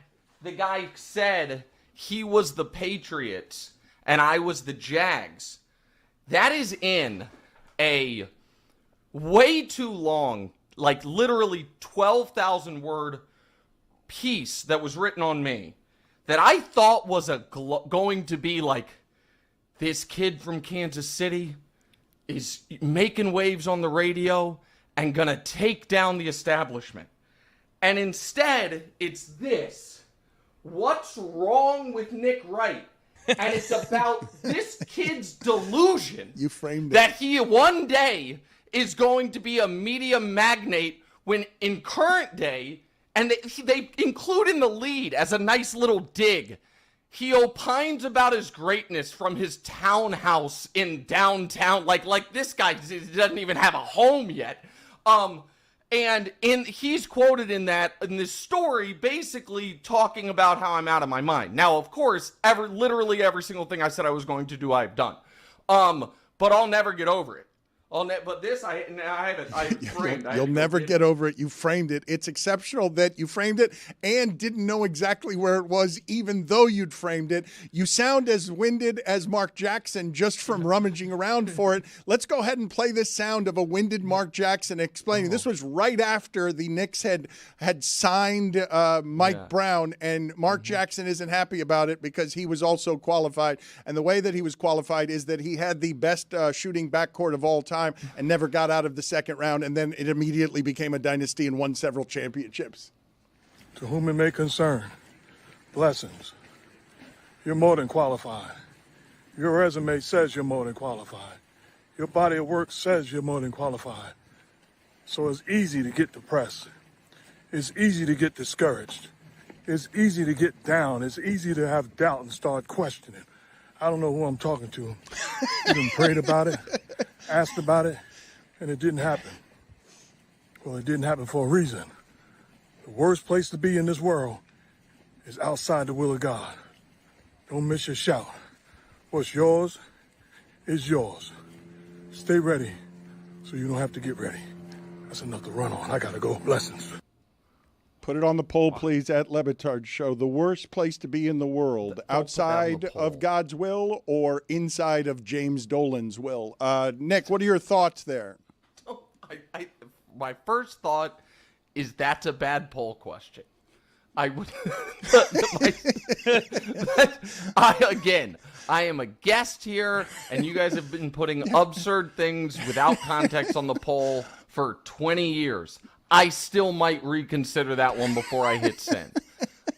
the guy said he was the Patriots and I was the Jags, that is in a way too long, like literally 12,000 word piece that was written on me that I thought was going to be like, this kid from Kansas City is making waves on the radio and gonna take down the establishment. And instead, it's this. What's wrong with Nick Wright? And it's about this kid's delusion You framed it. that he one day is going to be a media magnate when in current day, and they include in the lead as a nice little dig, he opines about his greatness from his townhouse in downtown. Like this guy doesn't even have a home yet. And he's quoted in this story basically talking about how I'm out of my mind. Now, of course, literally every single thing I said I was going to do, I've done. but I'll never get over it. But this, I have it framed. You'll never get over it. You framed it. It's exceptional that you framed it and didn't know exactly where it was, even though you'd framed it. You sound as winded as Mark Jackson just from rummaging around for it. Let's go ahead and play this sound of a winded Mark Jackson explaining. This was right after the Knicks had signed Mike Brown, and Mark Jackson isn't happy about it because he was also qualified. And the way that he was qualified is that he had the best shooting backcourt of all time and never got out of the second round, and then it immediately became a dynasty and won several championships. To whom it may concern, blessings. You're more than qualified. Your resume says you're more than qualified. Your body of work says you're more than qualified. So it's easy to get depressed. It's easy to get discouraged. It's easy to get down. It's easy to have doubt and start questioning. I don't know who I'm talking to. Even prayed about it, asked about it, and it didn't happen. Well, it didn't happen for a reason. The worst place to be in this world is outside the will of God. Don't miss your shout. What's yours is yours. Stay ready so you don't have to get ready. That's enough to run on. I gotta go. Blessings. Put it on the poll, please, at Le Batard Show. The worst place to be in the world, outside of God's will or inside of James Dolan's will? Nick, what are your thoughts there? My first thought is that's a bad poll question. I would. I am a guest here, and you guys have been putting absurd things without context on the poll for 20 years. I still might reconsider that one before I hit send.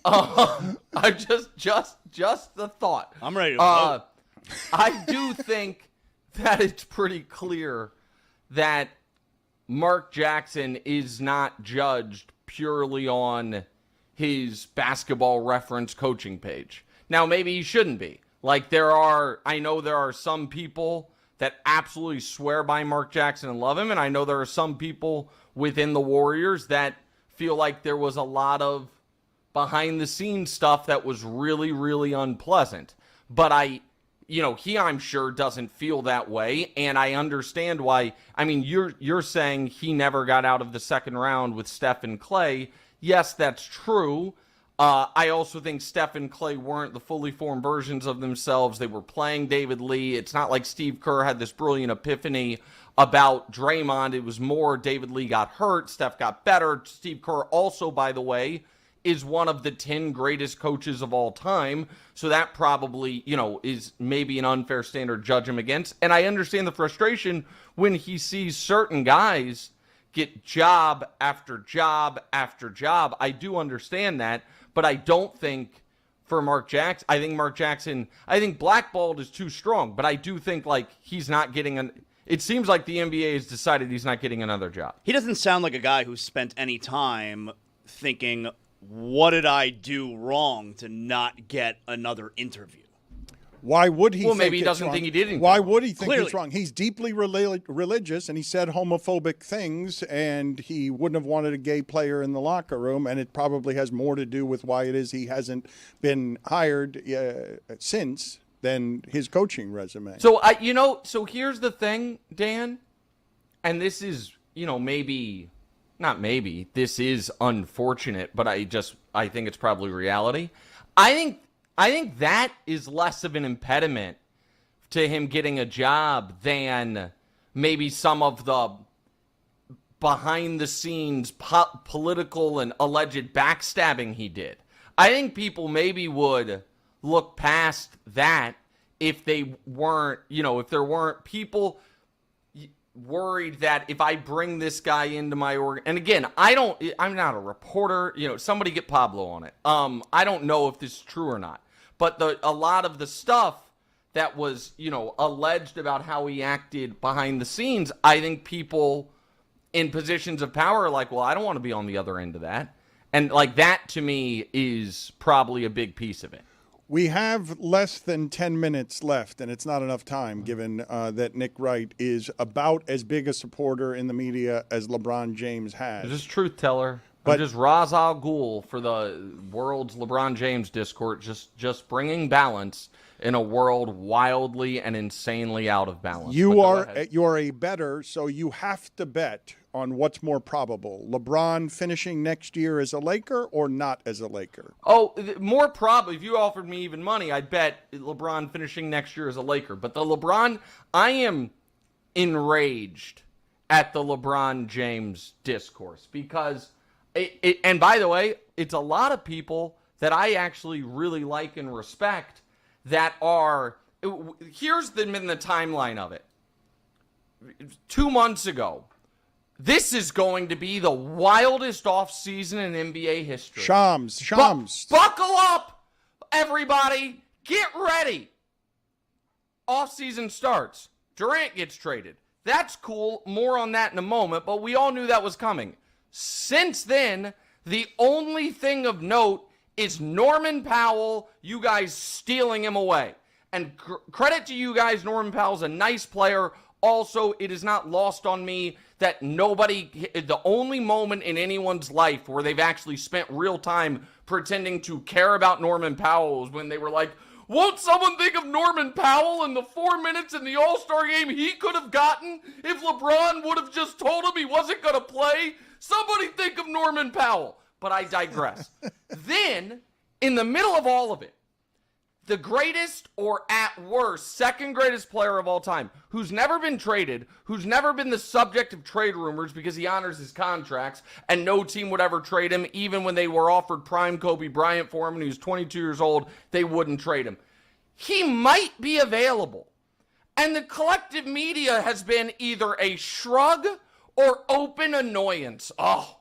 I just the thought. I'm ready to vote. I do think that it's pretty clear that Mark Jackson is not judged purely on his Basketball Reference coaching page. Now, maybe he shouldn't be. Like I know there are some people that absolutely swear by Mark Jackson and love him, and I know there are some people within the Warriors that feel like there was a lot of behind-the-scenes stuff that was really, really unpleasant. But he, I'm sure, doesn't feel that way, and I understand why. I mean, you're saying he never got out of the second round with Steph and Clay. Yes, that's true. I also think Steph and Clay weren't the fully formed versions of themselves. They were playing David Lee. It's not like Steve Kerr had this brilliant epiphany about Draymond. It was more David Lee got hurt, Steph got better. Steve Kerr also, by the way, is one of the 10 greatest coaches of all time. So that probably, is maybe an unfair standard to judge him against. And I understand the frustration when he sees certain guys get job after job after job. I do understand that, but I don't think for Mark Jackson, I think blackballed is too strong, but I do think he's not getting it seems like the NBA has decided he's not getting another job. He doesn't sound like a guy who spent any time thinking, what did I do wrong to not get another interview? Why would he? Well, maybe he doesn't think he did anything. Why would he think Clearly. it's wrong? He's deeply religious, and he said homophobic things, and he wouldn't have wanted a gay player in the locker room, and it probably has more to do with why it is he hasn't been hired since than his coaching resume. So so here's the thing, Dan, and this is, this is unfortunate, but I think it's probably reality. I think that is less of an impediment to him getting a job than maybe some of the behind-the-scenes political and alleged backstabbing he did. I think people maybe would look past that if they weren't, if there weren't people worried that if I bring this guy into my and again, I'm not a reporter, somebody get Pablo on it. I don't know if this is true or not. But a lot of the stuff that was, alleged about how he acted behind the scenes, I think people in positions of power are like, well, I don't want to be on the other end of that. And that to me is probably a big piece of it. We have less than 10 minutes left, and it's not enough time given that Nick Wright is about as big a supporter in the media as LeBron James has. Is this truth teller? I'm just Ra's al Ghul for the world's LeBron James discourse, just bringing balance in a world wildly and insanely out of balance. You're a bettor, so you have to bet on what's more probable: LeBron finishing next year as a Laker or not as a Laker. Oh, more probably. If you offered me even money, I'd bet LeBron finishing next year as a Laker. But I am enraged at the LeBron James discourse because and by the way, it's a lot of people that I actually really like and respect that are, here's been the timeline of it. 2 months ago, this is going to be the wildest offseason in NBA history. Shams. Buckle up, everybody. Get ready. Offseason starts. Durant gets traded. That's cool. More on that in a moment, but we all knew that was coming. Since then, the only thing of note is Norman Powell, you guys stealing him away. And credit to you guys, Norman Powell's a nice player. Also, it is not lost on me that the only moment in anyone's life where they've actually spent real time pretending to care about Norman Powell was when they were like, won't someone think of Norman Powell in the 4 minutes in the All-Star game he could have gotten if LeBron would have just told him he wasn't going to play? Somebody think of Norman Powell. But I digress. Then, in the middle of all of it, the greatest, or at worst, second greatest player of all time, who's never been traded, who's never been the subject of trade rumors because he honors his contracts, and no team would ever trade him, even when they were offered prime Kobe Bryant for him, and he was 22 years old, they wouldn't trade him. He might be available. And the collective media has been either a shrug or open annoyance. Oh,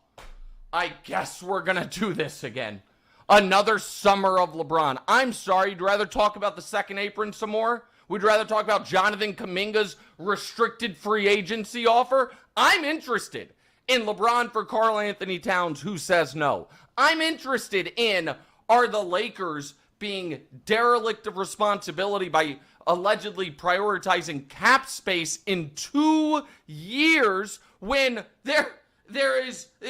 I guess we're going to do this again. Another summer of LeBron. I'm sorry, you'd rather talk about the second apron some more? We'd rather talk about Jonathan Kuminga's restricted free agency offer? I'm interested in LeBron for Karl Anthony Towns, who says no. I'm interested in, are the Lakers being derelict of responsibility by allegedly prioritizing cap space in 2 years when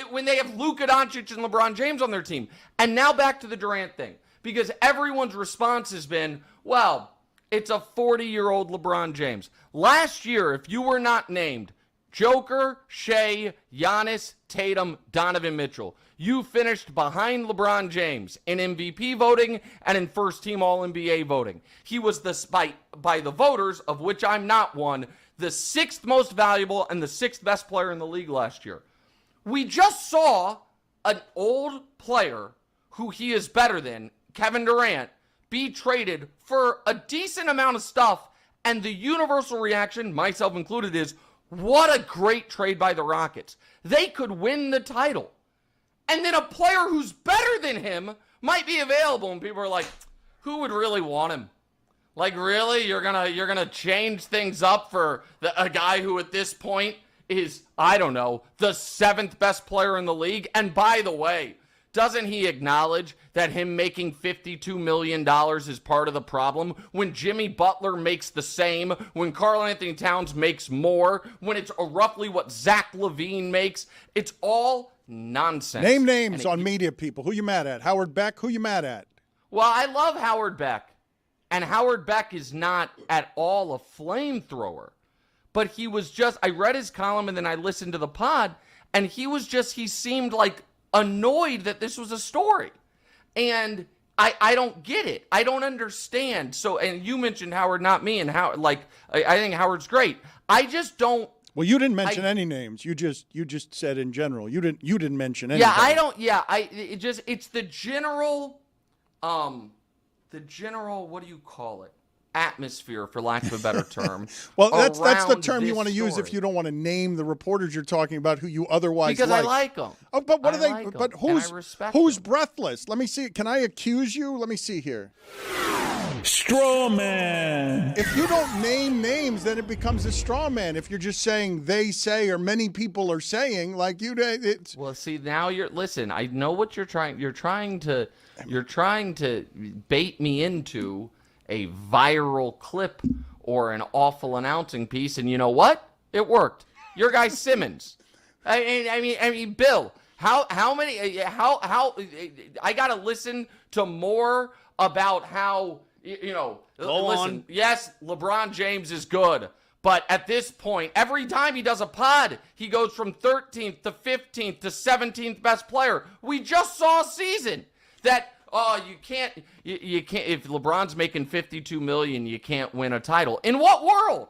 when they have Luka Doncic and LeBron James on their team. And now back to the Durant thing, because everyone's response has been, well, it's a 40-year-old LeBron James. Last year, if you were not named Joker, Shea, Giannis, Tatum, Donovan Mitchell, you finished behind LeBron James in MVP voting and in first-team All-NBA voting. He was, by the voters, of which I'm not one, the 6th most valuable and the 6th best player in the league last year. We just saw an old player who he is better than, Kevin Durant, be traded for a decent amount of stuff, and the universal reaction, myself included, is, what a great trade by the Rockets. They could win the title. And then a player who's better than him might be available, and people are like, who would really want him? Like, really? You're gonna change things up for a guy who at this point is, I don't know, the 7th best player in the league? And by the way, doesn't he acknowledge that him making $52 million is part of the problem? When Jimmy Butler makes the same, when Karl Anthony Towns makes more, when it's roughly what Zach LaVine makes, it's all nonsense. Name names on media people. Who you mad at? Howard Beck? Who you mad at? Well, I love Howard Beck. And Howard Beck is not at all a flamethrower. But he was just, I read his column and then I listened to the pod, and he seemed like annoyed that this was a story. And I don't get it. I don't understand. So, and you mentioned Howard, not me, and how, like, I think Howard's great. I just don't. Well, you didn't mention any names. You just said in general. You didn't mention any. Yeah, I don't. Yeah, it's the general, what do you call it? Atmosphere, for lack of a better term. Well, that's the term you want to use if you don't want to name the reporters you're talking about who you otherwise because like. I like them. Oh, but what I are they? like but who's breathless? Let me see. Can I accuse you? Let me see here. Straw man. If you don't name names, then it becomes a straw man. If you're just saying they say or many people are saying, like you, it's. Well, see, now listen. I know what you're trying. You're trying to bait me into a viral clip or an awful announcing piece, and you know what? It worked. Your guy Simmons. I mean, Bill. How many? How I got to listen to more about how Go listen, on. yes, LeBron James is good. But at this point, every time he does a pod, he goes from 13th to 15th to 17th best player. We just saw a season that you can't if LeBron's making $52 million, you can't win a title. In what world?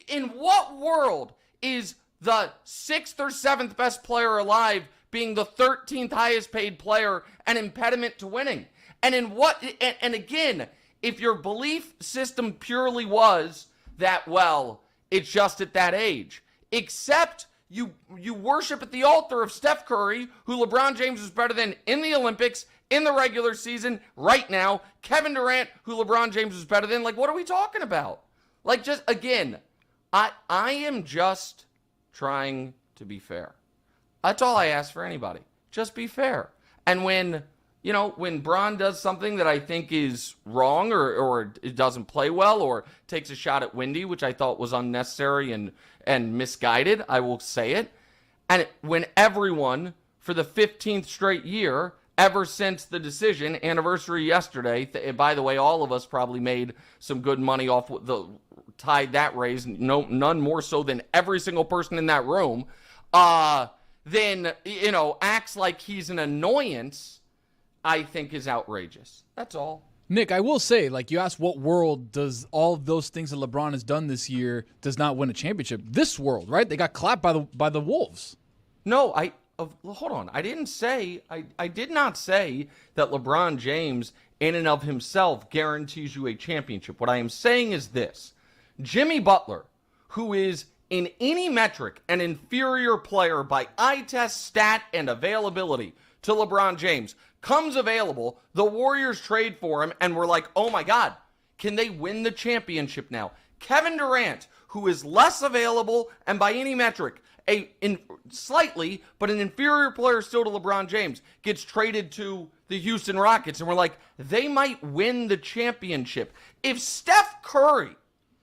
In what world is the 6th or 7th best player alive being the 13th highest paid player an impediment to winning? And in what? And again, if your belief system purely was that, well, it's just at that age, except you worship at the altar of Steph Curry, who LeBron James is better than in the Olympics, in the regular season, right now, Kevin Durant, who LeBron James is better than. Like, what are we talking about? Like, just, again, I am just trying to be fair. That's all I ask for anybody. Just be fair. And when Bron does something that I think is wrong or it doesn't play well or takes a shot at Wendy, which I thought was unnecessary and misguided, I will say it. And when everyone, for the 15th straight year, ever since the decision, anniversary yesterday, by the way, all of us probably made some good money off the tide that raised, none more so than every single person in that room, then, acts like he's an annoyance, I think is outrageous. That's all. Nick, I will say, like, you asked what world does all of those things that LeBron has done this year does not win a championship? This world, right? They got clapped by the Wolves. No, hold on. I did not say that LeBron James in and of himself guarantees you a championship. What I am saying is this. Jimmy Butler, who is in any metric an inferior player by eye test, stat, and availability to LeBron James, comes available, the Warriors trade for him, and we're like, oh my God, can they win the championship now? Kevin Durant, who is less available and by any metric, slightly, but an inferior player still to LeBron James, gets traded to the Houston Rockets, and we're like, they might win the championship. If Steph Curry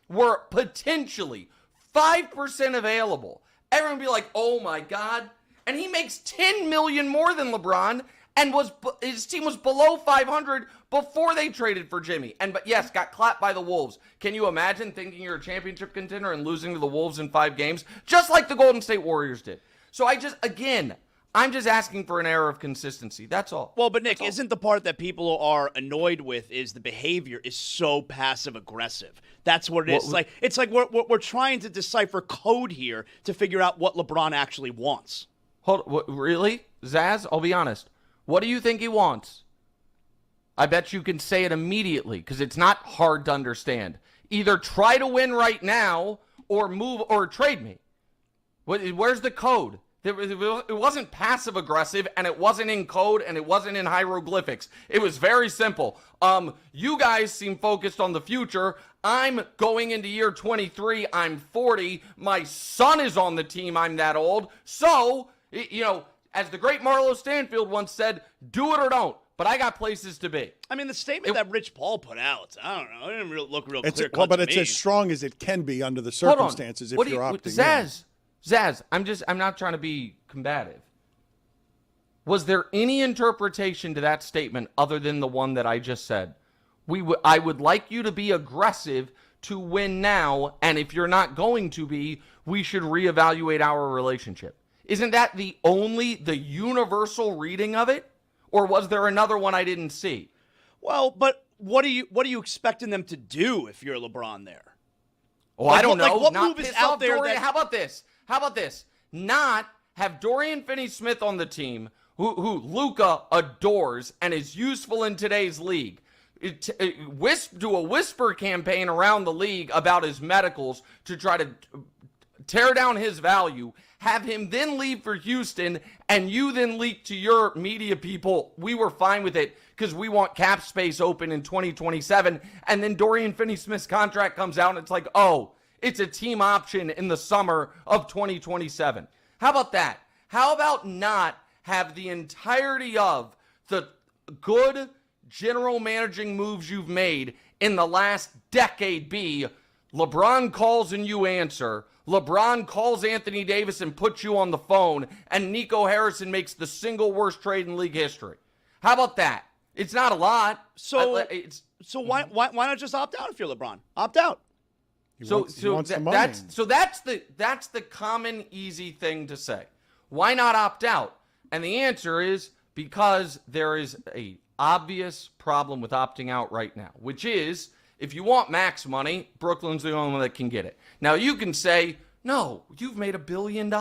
were potentially 5% available, everyone would be like, oh my God, and he makes $10 million more than LeBron, and his team was below 500 before they traded for Jimmy. But yes, got clapped by the Wolves. Can you imagine thinking you're a championship contender and losing to the Wolves in 5 games? Just like the Golden State Warriors did. So I'm just asking for an air of consistency. That's all. Well, but Nick, isn't the part that people are annoyed with is the behavior is so passive aggressive. That's what it is. It's like we're trying to decipher code here to figure out what LeBron actually wants. Really? Zaz, I'll be honest. What do you think he wants? I bet you can say it immediately because it's not hard to understand. Either try to win right now or move or trade me. Where's the code? It wasn't passive aggressive, and it wasn't in code, and it wasn't in hieroglyphics. It was very simple. You guys seem focused on the future. I'm going into year 23. I'm 40. My son is on the team. I'm that old. So, as the great Marlo Stanfield once said, do it or don't. But I got places to be. I mean, the statement that Rich Paul put out, I don't know. It didn't look real clear. But it's as strong as it can be under the circumstances if you're opting in. Zaz, I'm not trying to be combative. Was there any interpretation to that statement other than the one that I just said? I would like you to be aggressive to win now, and if you're not going to be, we should reevaluate our relationship. Isn't that the universal reading of it? Or was there another one I didn't see? Well, but what are you expecting them to do if you're LeBron there? Oh, I don't know. What move is out there? How about this? Not have Dorian Finney-Smith on the team, who Luka adores and is useful in today's league. Do a whisper campaign around the league about his medicals to try to tear down his value. Have him then leave for Houston, and you then leak to your media people, we were fine with it because we want cap space open in 2027. And then Dorian Finney-Smith's contract comes out, and it's like, oh, it's a team option in the summer of 2027. How about that? How about not have the entirety of the good general managing moves you've made in the last decade be LeBron calls and you answer. LeBron calls Anthony Davis and puts you on the phone, and Nico Harrison makes the single worst trade in league history. How about that? It's not a lot. So why not just opt out if you're LeBron? Opt out. That's the common easy thing to say. Why not opt out? And the answer is because there is a obvious problem with opting out right now, which is if you want max money, Brooklyn's the only one that can get it. Now you can say, no, you've made $1 billion.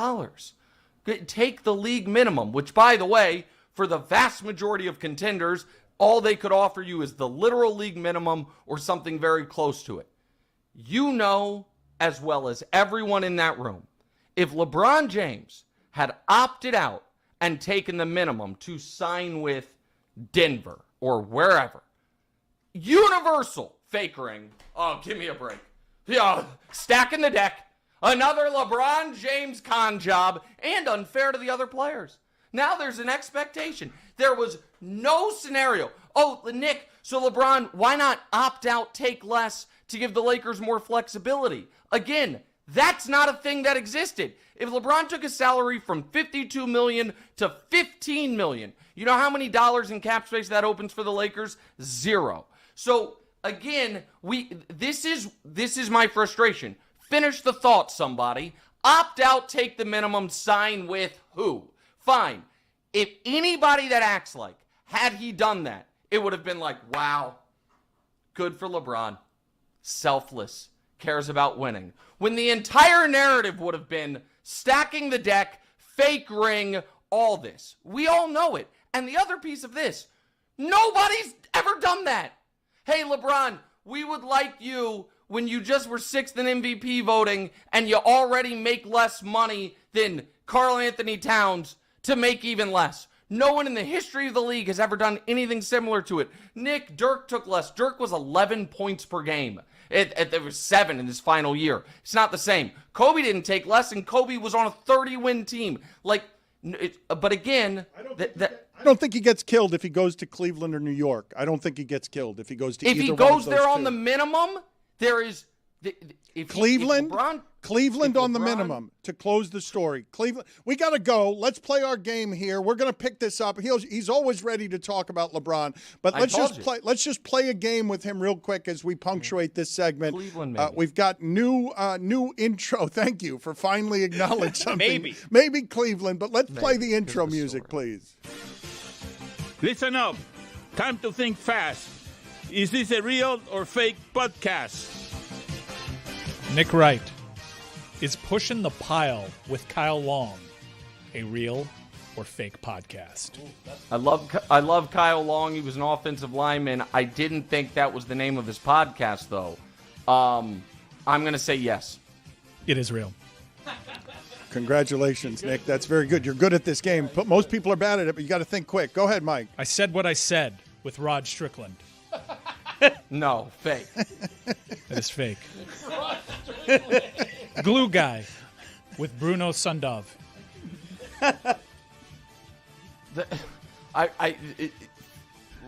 Take the league minimum, which by the way, for the vast majority of contenders, all they could offer you is the literal league minimum or something very close to it. You know as well as everyone in that room, if LeBron James had opted out and taken the minimum to sign with Denver or wherever, universal fake ring. Oh, give me a break. Yeah, stacking the deck. Another LeBron James con job and unfair to the other players. Now there's an expectation. There was no scenario. Oh, Nick, so LeBron, why not opt out, take less to give the Lakers more flexibility? Again, that's not a thing that existed. If LeBron took a salary from $52 million to $15 million, you know how many dollars in cap space that opens for the Lakers? 0. So again, this is my frustration. Finish the thought, somebody. Opt out, take the minimum, sign with who? Fine. If anybody that acts like, had he done that, it would have been like, wow, good for LeBron. Selfless, cares about winning. When the entire narrative would have been stacking the deck, fake ring, all this. We all know it. And the other piece of this, nobody's ever done that. Hey, LeBron, we would like you when you just were 6th in MVP voting and you already make less money than Karl Anthony Towns to make even less. No one in the history of the league has ever done anything similar to it. Nick, Dirk took less. Dirk was 11 points per game. There was 7 in his final year. It's not the same. Kobe didn't take less, and Kobe was on a 30-win team. But again, I don't think he gets killed if he goes to Cleveland or New York. I don't think he gets killed if he goes to either one of those two. If he goes there on the minimum, there is Cleveland on the minimum to close the story. Cleveland, we got to go. Let's play our game here. We're going to pick this up. He's always ready to talk about LeBron, but let's just play a game with him real quick as we punctuate this segment. Cleveland, maybe. We've got new intro. Thank you for finally acknowledging something. Maybe Cleveland, but let's play the intro music, please. Listen up. Time to think fast. Is this a real or fake podcast? Nick Wright is Pushing the Pile with Kyle Long a real or fake podcast? I love Kyle Long. He was an offensive lineman. I didn't think that was the name of his podcast, though. I'm going to say yes. It is real. Congratulations, Nick. That's very good. You're good at this game. Most people are bad at it, but you got to think quick. Go ahead, Mike. I said what I said with Rod Strickland. No, fake. That is fake. Glue Guy with Bruno Sundov.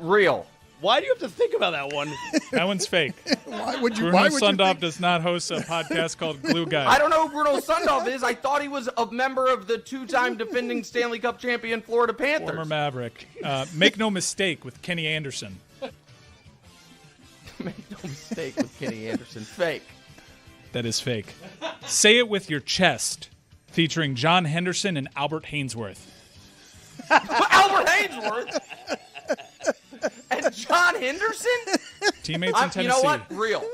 Real. Why do you have to think about that one? That one's fake. Bruno Sundov does not host a podcast called Glue Guy. I don't know who Bruno Sundov is. I thought he was a member of the 2-time defending Stanley Cup champion Florida Panthers. Former Maverick. Make No Mistake with Kenny Anderson. Make no mistake with Kenny Anderson. Fake. That is fake. Say It With Your Chest, featuring John Henderson and Albert Hainsworth. Albert Hainsworth? And John Henderson? Teammates in Tennessee. You know what? Real.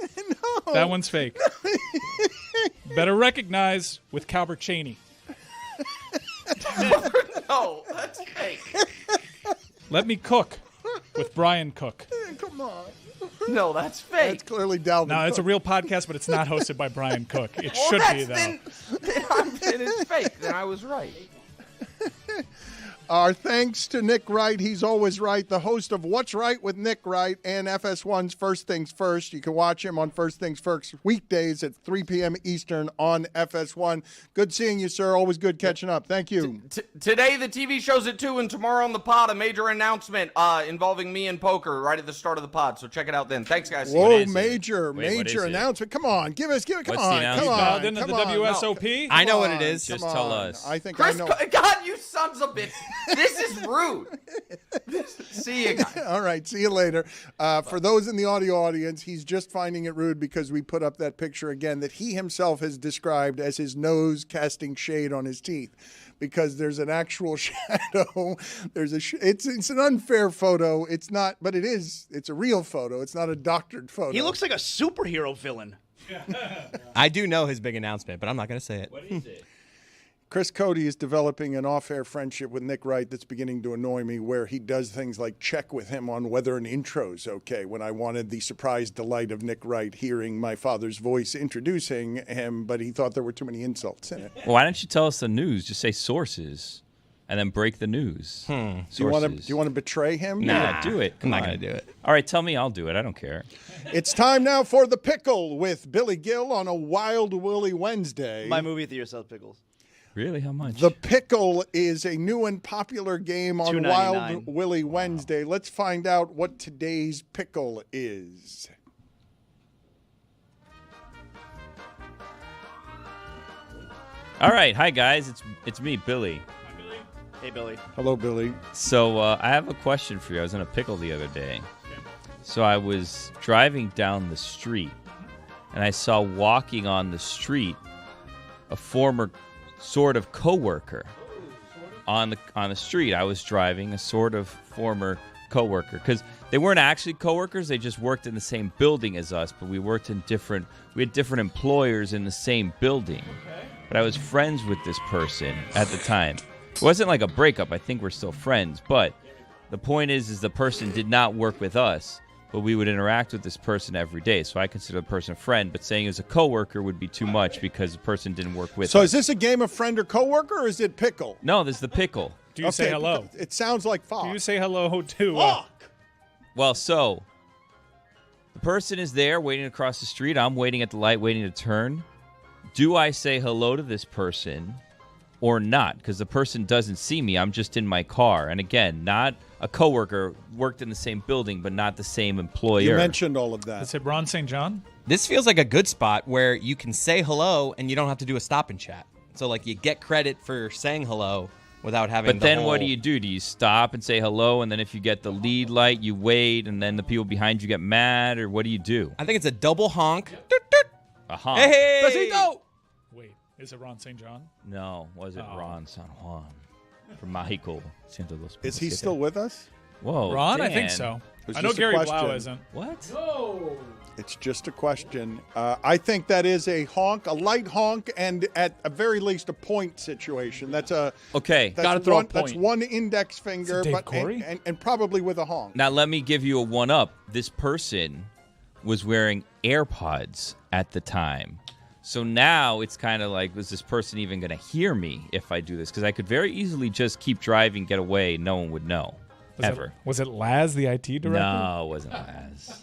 No. That one's fake. Better Recognize with Calbert Chaney. No, that's fake. Let Me Cook with Brian Cook. Come on. No, that's fake. That's clearly Dalvin. No, it's a real podcast, but it's not hosted by Brian Cook. It should be, though. Then it's fake. Then I was right. Our thanks to Nick Wright. He's always right. The host of What's Right with Nick Wright and FS1's First Things First. You can watch him on First Things First weekdays at 3 p.m. Eastern on FS1. Good seeing you, sir. Always good catching up. Thank you. Today, the TV show's at 2, and tomorrow on the pod, a major announcement involving me and poker right at the start of the pod. So check it out then. Thanks, guys. Whoa, major announcement. Come on. Come on. Come on. Dialed into the WSOP? I know what it is. Just tell us. I think Chris, I know. God, you sons of bitch. This is rude. See you guys. All right. See you later. For those in the audio audience, he's just finding it rude because we put up that picture again that he himself has described as his nose casting shade on his teeth. Because there's an actual shadow. It's an unfair photo. It's not, but it is. It's a real photo. It's not a doctored photo. He looks like a superhero villain. I do know his big announcement, but I'm not going to say it. What is it? Chris Cody is developing an off-air friendship with Nick Wright that's beginning to annoy me, where he does things like check with him on whether an intro's okay, when I wanted the surprise delight of Nick Wright hearing my father's voice introducing him, but he thought there were too many insults in it. Well, why don't you tell us the news? Just say sources, and then break the news. Do you want to betray him? Nah, do it. I'm not going to do it. All right, tell me I'll do it. I don't care. It's time now for The Pickle with Billy Gill on a Wild Willy Wednesday. My movie theater sells pickles. Really? How much? The Pickle is a new and popular game on $2.99. Wild Willy Wednesday. Let's find out what today's pickle is. All right. Hi, guys. It's me, Billy. Hey, Billy. Hello, Billy. So I have a question for you. I was in a pickle the other day. So I was driving down the street, and I saw walking on the street a former sort of coworker on the street. I was driving a sort of former coworker because they weren't actually coworkers. They just worked in the same building as us, but we had different employers in the same building. But I was friends with this person at the time. It wasn't like a breakup. I think we're still friends. But the point is the person did not work with us, but we would interact with this person every day. So I consider the person a friend, but saying he was a coworker would be too much because the person didn't work with us. So is this a game of friend or coworker, or is it pickle? No, this is the pickle. Do you say hello? It sounds like fuck. Do you say hello to... Well, so the person is there waiting across the street. I'm waiting at the light, waiting to turn. Do I say hello to this person or not? Because the person doesn't see me. I'm just in my car. And again, not a coworker, worked in the same building, but not the same employer. You mentioned all of that. Is it Ron St. John? This feels like a good spot where you can say hello and you don't have to do a stop and chat. So, like, you get credit for saying hello without having But then what do you do? Do you stop and say hello, and then if you get the lead light, you wait, and then the people behind you get mad, or what do you do? I think it's a double honk. A honk. Hey! Besito! Wait, is it Ron St. John? No, was it Ron San Juan from Mexico? Is he still with us? Whoa, Ron? Dan. I think so. It's I know just a Gary question. Blau isn't. What? No. It's just a question. I think that is a honk, a light honk, and at a very least a point situation. That's a Okay. That's Gotta throw a one, point. That's one index finger, Dave but Corey? and probably with a honk. Now let me give you a one-up. This person was wearing AirPods at the time. So now it's kind of like, was this person even going to hear me if I do this? Because I could very easily just keep driving, get away, no one would know. Ever. Was it Laz, the IT director? No, it wasn't Laz.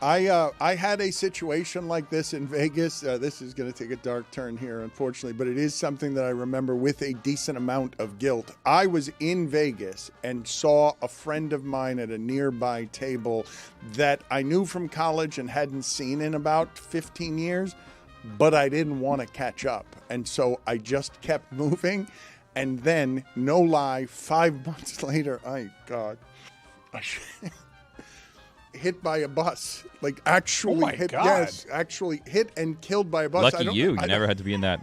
I had a situation like this in Vegas. This is going to take a dark turn here, unfortunately, but it is something that I remember with a decent amount of guilt. I was in Vegas and saw a friend of mine at a nearby table that I knew from college and hadn't seen in about 15 years, but I didn't want to catch up. And so I just kept moving. And then, no lie, 5 months later, hit by a bus. Like, actually hit. God. Yes, actually hit and killed by a bus. Lucky you. You never had to be in that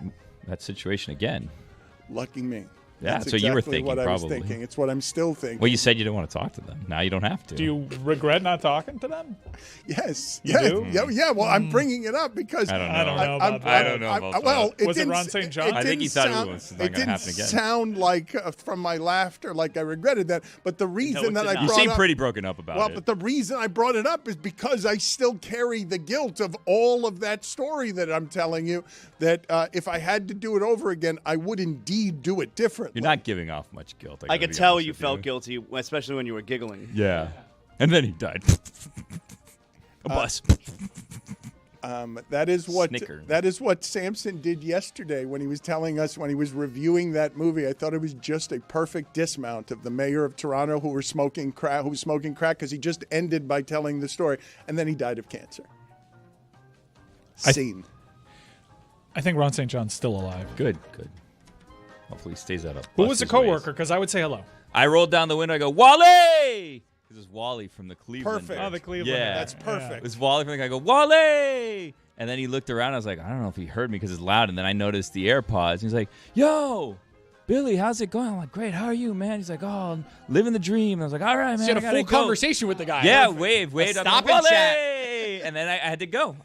situation again. Lucky me. Yeah, That's that's what you were exactly thinking, what I was probably. thinking. It's what I'm still thinking. Well, you said you didn't want to talk to them. Now you don't have to. Do you regret not talking to them? Yes. You yes. do? Yeah. Well, I'm bringing it up because I don't know. I don't know about that. I don't know about that. Well, Was it Ron St. John? I think he thought it was not going to happen again. It didn't sound like from my laughter like I regretted that. But the reason that I brought You seem up, pretty broken up about it. But the reason I brought it up is because I still carry the guilt of all of that story that I'm telling you. That if I had to do it over again, I would indeed do it differently. differently. You're not giving off much guilt. I gotta could be tell honest you with felt guilty, especially when you were giggling. Yeah. And then he died. A bus. That is what Snicker. that is what Samson did yesterday when he was telling us, when he was reviewing that movie. I thought it was just a perfect dismount of the mayor of Toronto who was smoking crack because he just ended by telling the story, and then he died of cancer. Scene. I think Ron St. John's still alive. Good. Hopefully he stays out of Who was the Buster's coworker? ways. Because I would say hello. I rolled down the window. I go, Wally! This is Wally from the Cleveland. Perfect. Bears. Oh, the Cleveland. Yeah. That's perfect. It was Wally from the. I go, Wally! And then he looked around. I was like, I don't know if he heard me because it's loud. And then I noticed the AirPods. He's like, Yo, Billy, how's it going? I'm like, great. How are you, man? He's like, oh, I'm living the dream. And I was like, all right, man. So you had I a full gotta go. conversation with the guy. Yeah, Perfect. waved. Stop I'm and like, chat. Wally! And then I had to go.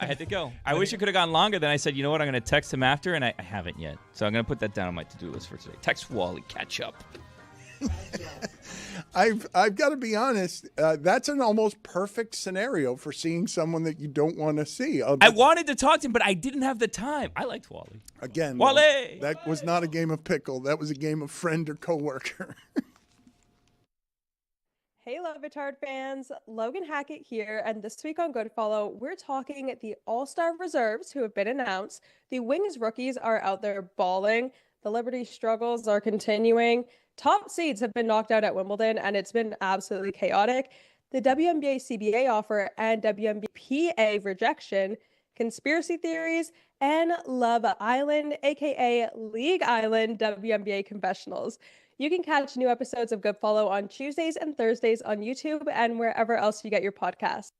I wish it could have gone longer. Then I said, you know what? I'm going to text him after, and I haven't yet. So I'm going to put that down on my to-do list for today. Text Wally, catch up. I've got to be honest. That's an almost perfect scenario for seeing someone that you don't want to see. I wanted to talk to him, but I didn't have the time. I liked Wally. Again, Wally! That was not a game of pickle. That was a game of friend or coworker. Hey, Le Batard fans, Logan Hackett here, and this week on Goodfollow, we're talking the All-Star reserves who have been announced. The Wings rookies are out there balling. The Liberty struggles are continuing. Top seeds have been knocked out at Wimbledon, and it's been absolutely chaotic. The WNBA CBA offer and WNBA PA rejection, conspiracy theories, and Love Island, aka League Island WNBA confessionals. You can catch new episodes of Goodfollow on Tuesdays and Thursdays on YouTube and wherever else you get your podcasts.